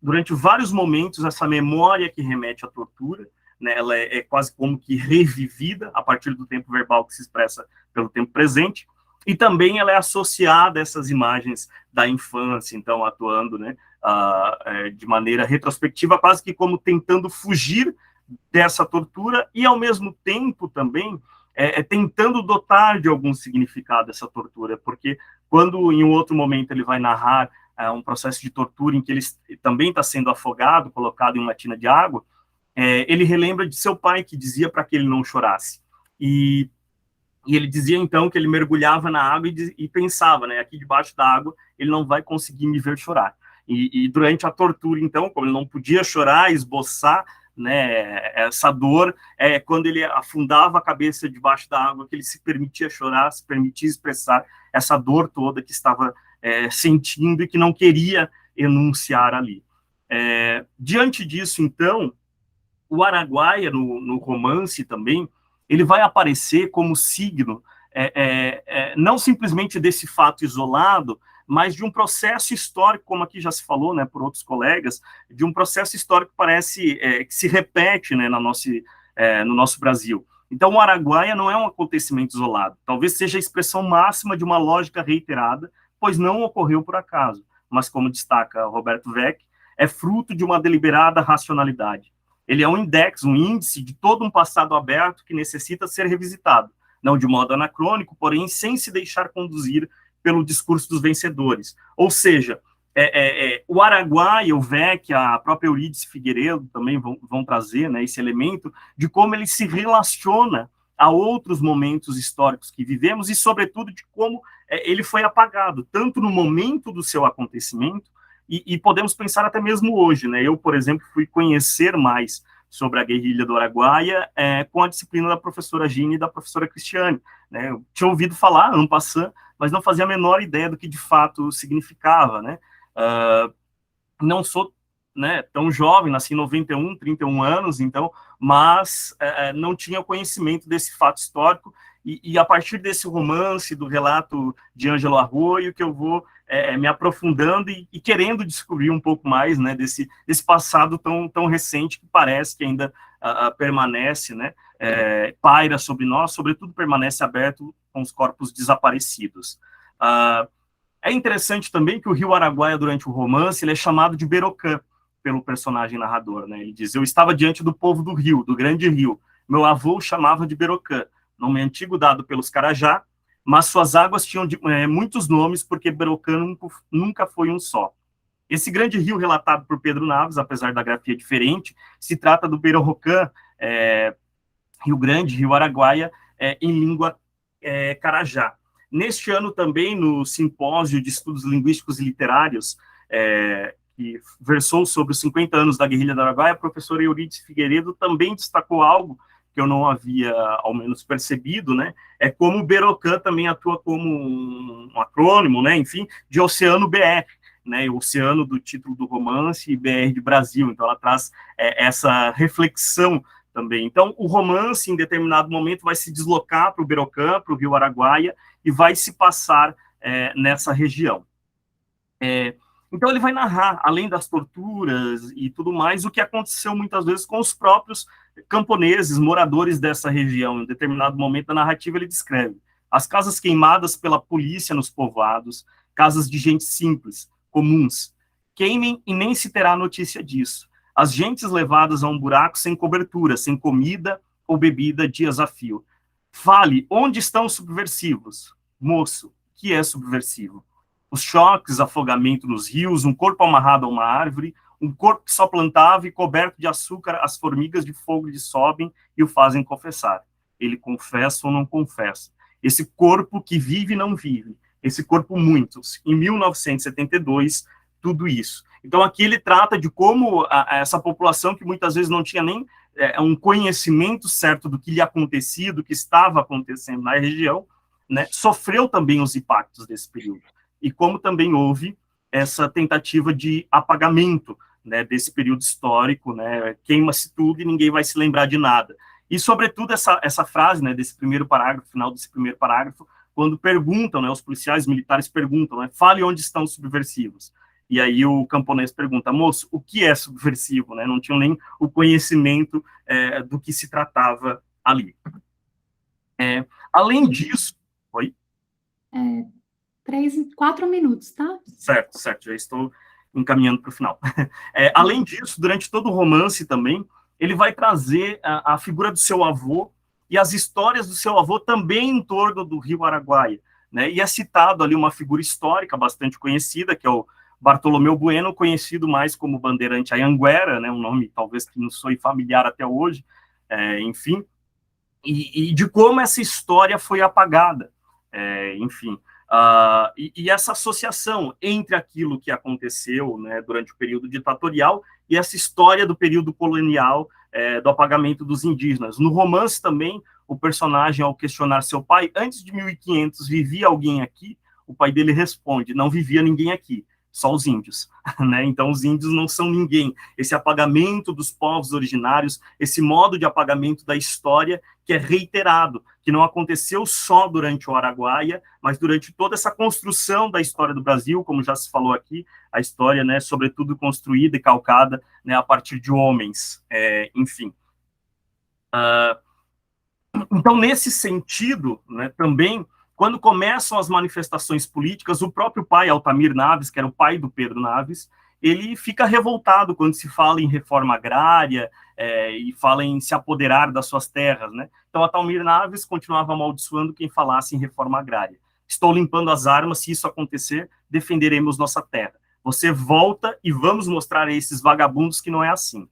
durante vários momentos, essa memória que remete à tortura, né, ela é quase como que revivida a partir do tempo verbal que se expressa pelo tempo presente, e também ela é associada a essas imagens da infância, então, atuando, né, de maneira retrospectiva, quase que como tentando fugir dessa tortura, e ao mesmo tempo também tentando dotar de algum significado essa tortura, porque quando em um outro momento ele vai narrar um processo de tortura em que ele também está sendo afogado, colocado em uma tina de água, ele relembra de seu pai, que dizia para que ele não chorasse, e ele dizia, então, que ele mergulhava na água e pensava, né, aqui debaixo da água, ele não vai conseguir me ver chorar. E durante a tortura, então, como ele não podia chorar, esboçar né? Essa dor é quando ele afundava a cabeça debaixo da água, que ele se permitia chorar, se permitia expressar essa dor toda que estava sentindo e que não queria enunciar ali. Diante disso, então, o Araguaia, no romance também, ele vai aparecer como signo, não simplesmente desse fato isolado, mas de um processo histórico, como aqui já se falou, né, por outros colegas, de um processo histórico que parece que se repete, né, no nosso Brasil. Então, o Araguaia não é um acontecimento isolado, talvez seja a expressão máxima de uma lógica reiterada, pois não ocorreu por acaso, mas, como destaca Roberto Weck, é fruto de uma deliberada racionalidade. Ele é um index, um índice de todo um passado aberto que necessita ser revisitado, não de modo anacrônico, porém sem se deixar conduzir pelo discurso dos vencedores. Ou seja, o Araguaia, o Weck, a própria Eurídice Figueiredo também vão trazer, né, esse elemento de como ele se relaciona a outros momentos históricos que vivemos e, sobretudo, de como ele foi apagado, tanto no momento do seu acontecimento, e podemos pensar até mesmo hoje, né? Eu, por exemplo, fui conhecer mais sobre a guerrilha do Araguaia com a disciplina da professora Gine e da professora Cristiane, né? Eu tinha ouvido falar, en passant, mas não fazia a menor ideia do que de fato significava, né? Não sou, né, tão jovem, nasci em 91, 31 anos, então, mas não tinha conhecimento desse fato histórico, e a partir desse romance, do relato de Ângelo Arroio, que eu vou me aprofundando e querendo descobrir um pouco mais, né, desse passado tão recente, que parece que ainda permanece, né, paira sobre nós, sobretudo permanece aberto com os corpos desaparecidos. É interessante também que o rio Araguaia, durante o romance, ele é chamado de Berocã, pelo personagem narrador, né? Ele diz: eu estava diante do povo do rio, do grande rio. Meu avô o chamava de Berocã, nome antigo dado pelos Carajá, mas suas águas tinham muitos nomes, porque Berocã nunca foi um só. Esse grande rio relatado por Pedro Naves, apesar da grafia diferente, se trata do Berocã, Rio Grande, Rio Araguaia, em língua Carajá. Neste ano também, no Simpósio de Estudos Linguísticos e Literários, que versou sobre os 50 anos da guerrilha do Araguaia, a professora Eurídice Figueiredo também destacou algo que eu não havia, ao menos, percebido, né? É como o Berocã também atua como um acrônimo, né? Enfim, de Oceano BR, né? O oceano do título do romance e BR de Brasil. Então, ela traz essa reflexão também. Então, o romance, em determinado momento, vai se deslocar para o Berocã, para o rio Araguaia, e vai se passar nessa região. Então, ele vai narrar, além das torturas e tudo mais, o que aconteceu muitas vezes com os próprios camponeses, moradores dessa região. Em determinado momento da narrativa, ele descreve as casas queimadas pela polícia nos povoados, casas de gente simples, comuns. Queimem e nem se terá notícia disso. As gentes levadas a um buraco sem cobertura, sem comida ou bebida dias a fio. Fale, onde estão os subversivos? Moço, que é subversivo? Os choques, afogamento nos rios, um corpo amarrado a uma árvore, um corpo que só plantava e coberto de açúcar, as formigas de fogo lhe sobem e o fazem confessar. Ele confessa ou não confessa? Esse corpo que vive e não vive, esse corpo muitos. Em 1972, tudo isso. Então, aqui ele trata de como essa população, que muitas vezes não tinha nem um conhecimento certo do que lhe acontecia, do que estava acontecendo na região, né, sofreu também os impactos desse período. E como também houve essa tentativa de apagamento, né, desse período histórico, né, queima-se tudo e ninguém vai se lembrar de nada. E, sobretudo, essa frase, né, desse primeiro parágrafo, final desse primeiro parágrafo, quando perguntam, né, os policiais militares perguntam, né, fale onde estão os subversivos. E aí o camponês pergunta, moço, o que é subversivo? Né? Não tinham nem o conhecimento do que se tratava ali. Além disso... Oi? 4 minutos, tá? Certo, já estou encaminhando para o final. Além disso, durante todo o romance também, ele vai trazer a figura do seu avô e as histórias do seu avô também em torno do rio Araguaia, né? E é citado ali uma figura histórica bastante conhecida, que é o Bartolomeu Bueno, conhecido mais como Bandeirante Anhanguera, né? Um nome talvez que não soe familiar até hoje, enfim, e de como essa história foi apagada, enfim. E essa associação entre aquilo que aconteceu, né, durante o período ditatorial e essa história do período colonial do apagamento dos indígenas. No romance também, o personagem, ao questionar seu pai, antes de 1500 vivia alguém aqui? O pai dele responde, não vivia ninguém aqui, só os índios, né? Então os índios não são ninguém. Esse apagamento dos povos originários, esse modo de apagamento da história que é reiterado, que não aconteceu só durante o Araguaia, mas durante toda essa construção da história do Brasil, como já se falou aqui, a história, né, sobretudo construída e calcada, né, a partir de homens, enfim. Então, nesse sentido, né, também, quando começam as manifestações políticas, o próprio pai, Altamir Naves, que era o pai do Pedro Naves, ele fica revoltado quando se fala em reforma agrária e fala em se apoderar das suas terras, né? Então, Altamir Naves continuava amaldiçoando quem falasse em reforma agrária. Estou limpando as armas, se isso acontecer, defenderemos nossa terra. Você volta e vamos mostrar a esses vagabundos que não é assim.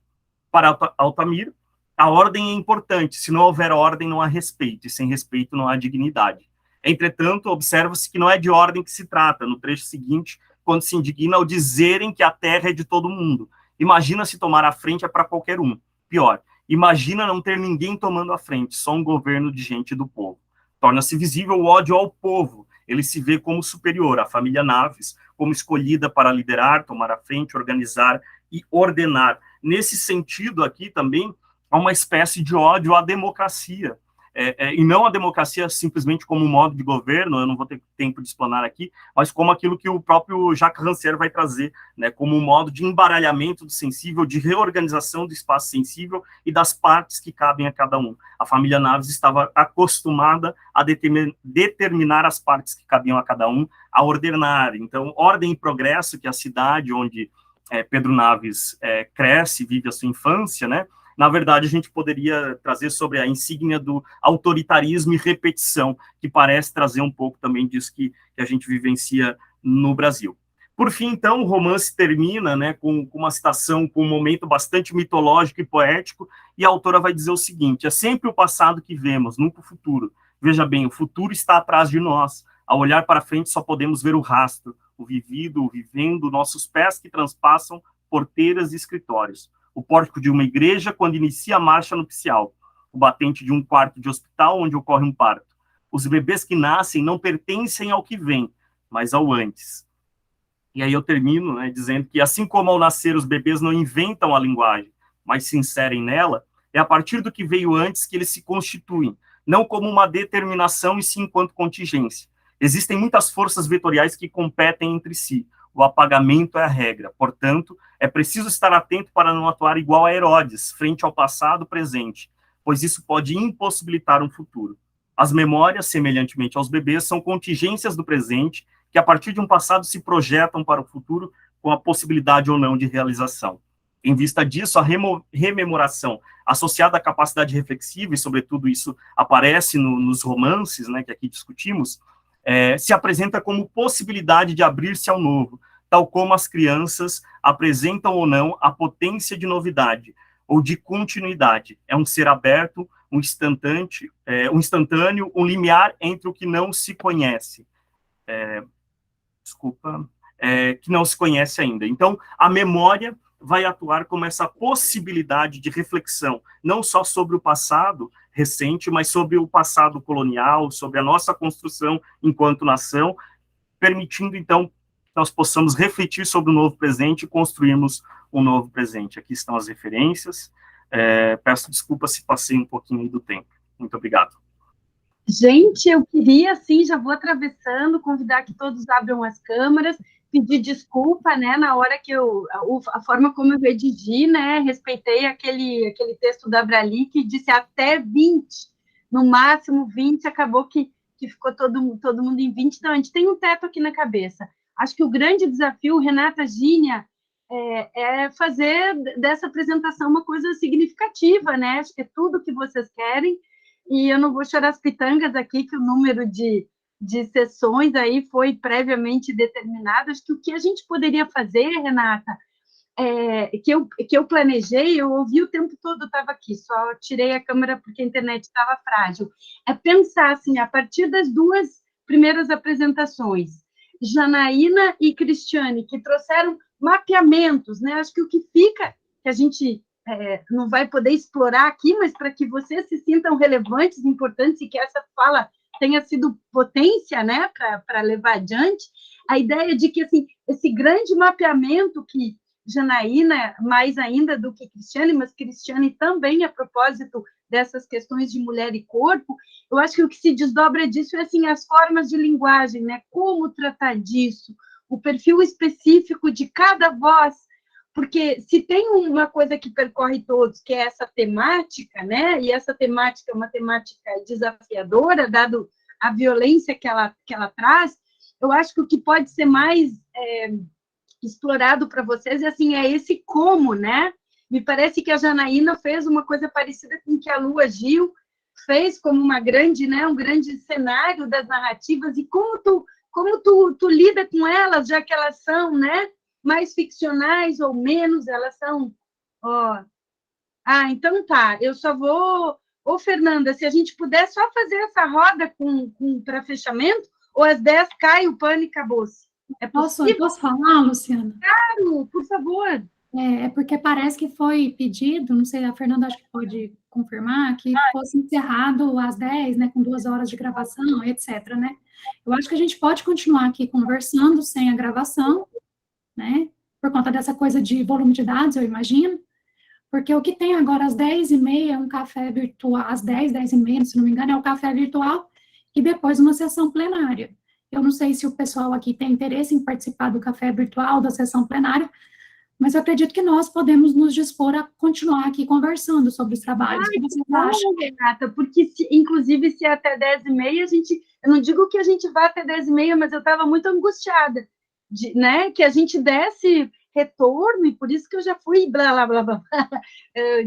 Para Altamir, a ordem é importante, se não houver ordem, não há respeito, e sem respeito não há dignidade. Entretanto, observa-se que não é de ordem que se trata, no trecho seguinte, quando se indigna ao dizerem que a terra é de todo mundo. Imagina se tomar a frente é para qualquer um. Pior, imagina não ter ninguém tomando a frente, só um governo de gente do povo. Torna-se visível o ódio ao povo, ele se vê como superior, a família Naves, como escolhida para liderar, tomar a frente, organizar e ordenar. Nesse sentido aqui também, há uma espécie de ódio à democracia, e não a democracia simplesmente como um modo de governo, eu não vou ter tempo de explanar aqui, mas como aquilo que o próprio Jacques Rancière vai trazer, né, como um modo de embaralhamento do sensível, de reorganização do espaço sensível e das partes que cabem a cada um. A família Naves estava acostumada a determinar as partes que cabiam a cada um, a ordenar. Então, Ordem e Progresso, que é a cidade onde Pedro Naves cresce, vive a sua infância, né? Na verdade, a gente poderia trazer sobre a insígnia do autoritarismo e repetição, que parece trazer um pouco também disso que a gente vivencia no Brasil. Por fim, então, o romance termina, né, com uma citação, com um momento bastante mitológico e poético, e a autora vai dizer o seguinte: é sempre o passado que vemos, nunca o futuro. Veja bem, o futuro está atrás de nós. Ao olhar para frente, só podemos ver o rastro, o vivido, o vivendo, nossos pés que transpassam porteiras e escritórios. O pórtico de uma igreja quando inicia a marcha nupcial, o batente de um quarto de hospital onde ocorre um parto. Os bebês que nascem não pertencem ao que vem, mas ao antes. E aí eu termino, né, dizendo que assim como ao nascer os bebês não inventam a linguagem, mas se inserem nela, é a partir do que veio antes que eles se constituem, não como uma determinação e sim enquanto contingência. Existem muitas forças vetoriais que competem entre si. O apagamento é a regra. Portanto, é preciso estar atento para não atuar igual a Herodes, frente ao passado presente, pois isso pode impossibilitar um futuro. As memórias, semelhantemente aos bebês, são contingências do presente que, a partir de um passado, se projetam para o futuro com a possibilidade ou não de realização. Em vista disso, a rememoração associada à capacidade reflexiva, e sobretudo isso aparece nos romances, né, que aqui discutimos, se apresenta como possibilidade de abrir-se ao novo, tal como as crianças apresentam ou não a potência de novidade ou de continuidade. É um ser aberto, um instantâneo, um limiar entre o que não se conhece. Que não se conhece ainda. Então, a memória vai atuar como essa possibilidade de reflexão, não só sobre o passado recente, mas sobre o passado colonial, sobre a nossa construção enquanto nação, permitindo, então, que nós possamos refletir sobre o novo presente e construirmos um novo presente. Aqui estão as referências. Peço desculpa se passei um pouquinho do tempo. Muito obrigado. Gente, eu queria, sim, já vou atravessando, convidar que todos abram as câmeras, pedir desculpa, né, na hora que a forma como eu redigi, né, respeitei aquele texto da Abrali que disse até 20, no máximo 20, acabou que ficou todo mundo em 20, então a gente tem um teto aqui na cabeça. Acho que o grande desafio, Renata, Gínia, é fazer dessa apresentação uma coisa significativa, né, acho que é tudo que vocês querem, e eu não vou chorar as pitangas aqui, que o número de sessões aí foi previamente determinado. Acho que o que a gente poderia fazer, Renata, que eu planejei, eu ouvi o tempo todo, eu estava aqui, só tirei a câmera porque a internet estava frágil, é pensar, assim, a partir das duas primeiras apresentações, Janaína e Cristiane, que trouxeram mapeamentos, né? Acho que o que fica, que a gente não vai poder explorar aqui, mas para que vocês se sintam relevantes, importantes, e que essa fala tenha sido potência, né, para levar adiante, a ideia de que, assim, esse grande mapeamento que Janaína, mais ainda do que Cristiane, mas Cristiane também, a propósito dessas questões de mulher e corpo, eu acho que o que se desdobra disso é, assim, as formas de linguagem, né, como tratar disso, o perfil específico de cada voz, porque se tem uma coisa que percorre todos, que é essa temática, né, e essa temática é uma temática desafiadora, dado a violência que ela traz, eu acho que o que pode ser mais explorado para vocês é, assim, é esse como, né? Me parece que a Janaína fez uma coisa parecida com o que a Lua Gil fez, como uma grande, né, um grande cenário das narrativas, e como tu lida com elas, já que elas são, né, mais ficcionais ou menos, elas são... então tá, eu só vou... Ô, Fernanda, se a gente puder só fazer essa roda para fechamento, ou às 10 cai o pano e acabou-se. É possível? Posso falar, Luciana? Claro, por favor. É porque parece que foi pedido, não sei, a Fernanda acho que pode confirmar, que fosse encerrado às 10, né, com 2 horas de gravação, etc, né? Eu acho que a gente pode continuar aqui conversando sem a gravação, né, por conta dessa coisa de volume de dados, eu imagino, porque o que tem agora às 10h30 é um café virtual, às 10h30, se não me engano, é um café virtual, e depois uma sessão plenária. Eu não sei se o pessoal aqui tem interesse em participar do café virtual, da sessão plenária, mas eu acredito que nós podemos nos dispor a continuar aqui conversando sobre os trabalhos. O que vocês acham? Renata, porque, inclusive, se é até 10h30, eu não digo que a gente vá até 10h30, mas eu estava muito angustiada, né, que a gente desse retorno, e por isso que eu já fui blá, blá, blá, blá.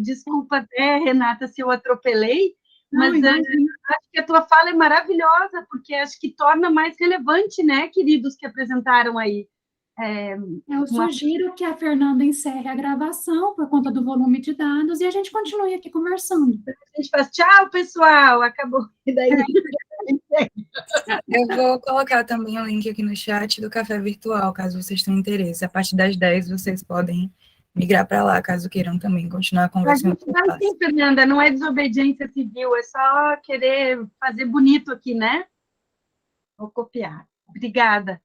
Desculpa até, Renata, se eu atropelei, mas acho que a tua fala é maravilhosa, porque acho que torna mais relevante, né, queridos que apresentaram aí. Eu sugiro que a Fernanda encerre a gravação por conta do volume de dados e a gente continue aqui conversando. A gente faz tchau, pessoal, acabou. E daí... Eu vou colocar também o link aqui no chat do café virtual, caso vocês tenham interesse. A partir das 10 vocês podem migrar para lá, caso queiram também continuar conversando. A gente vai sim, Fernanda, não é desobediência civil, é só querer fazer bonito aqui, né? Vou copiar. Obrigada.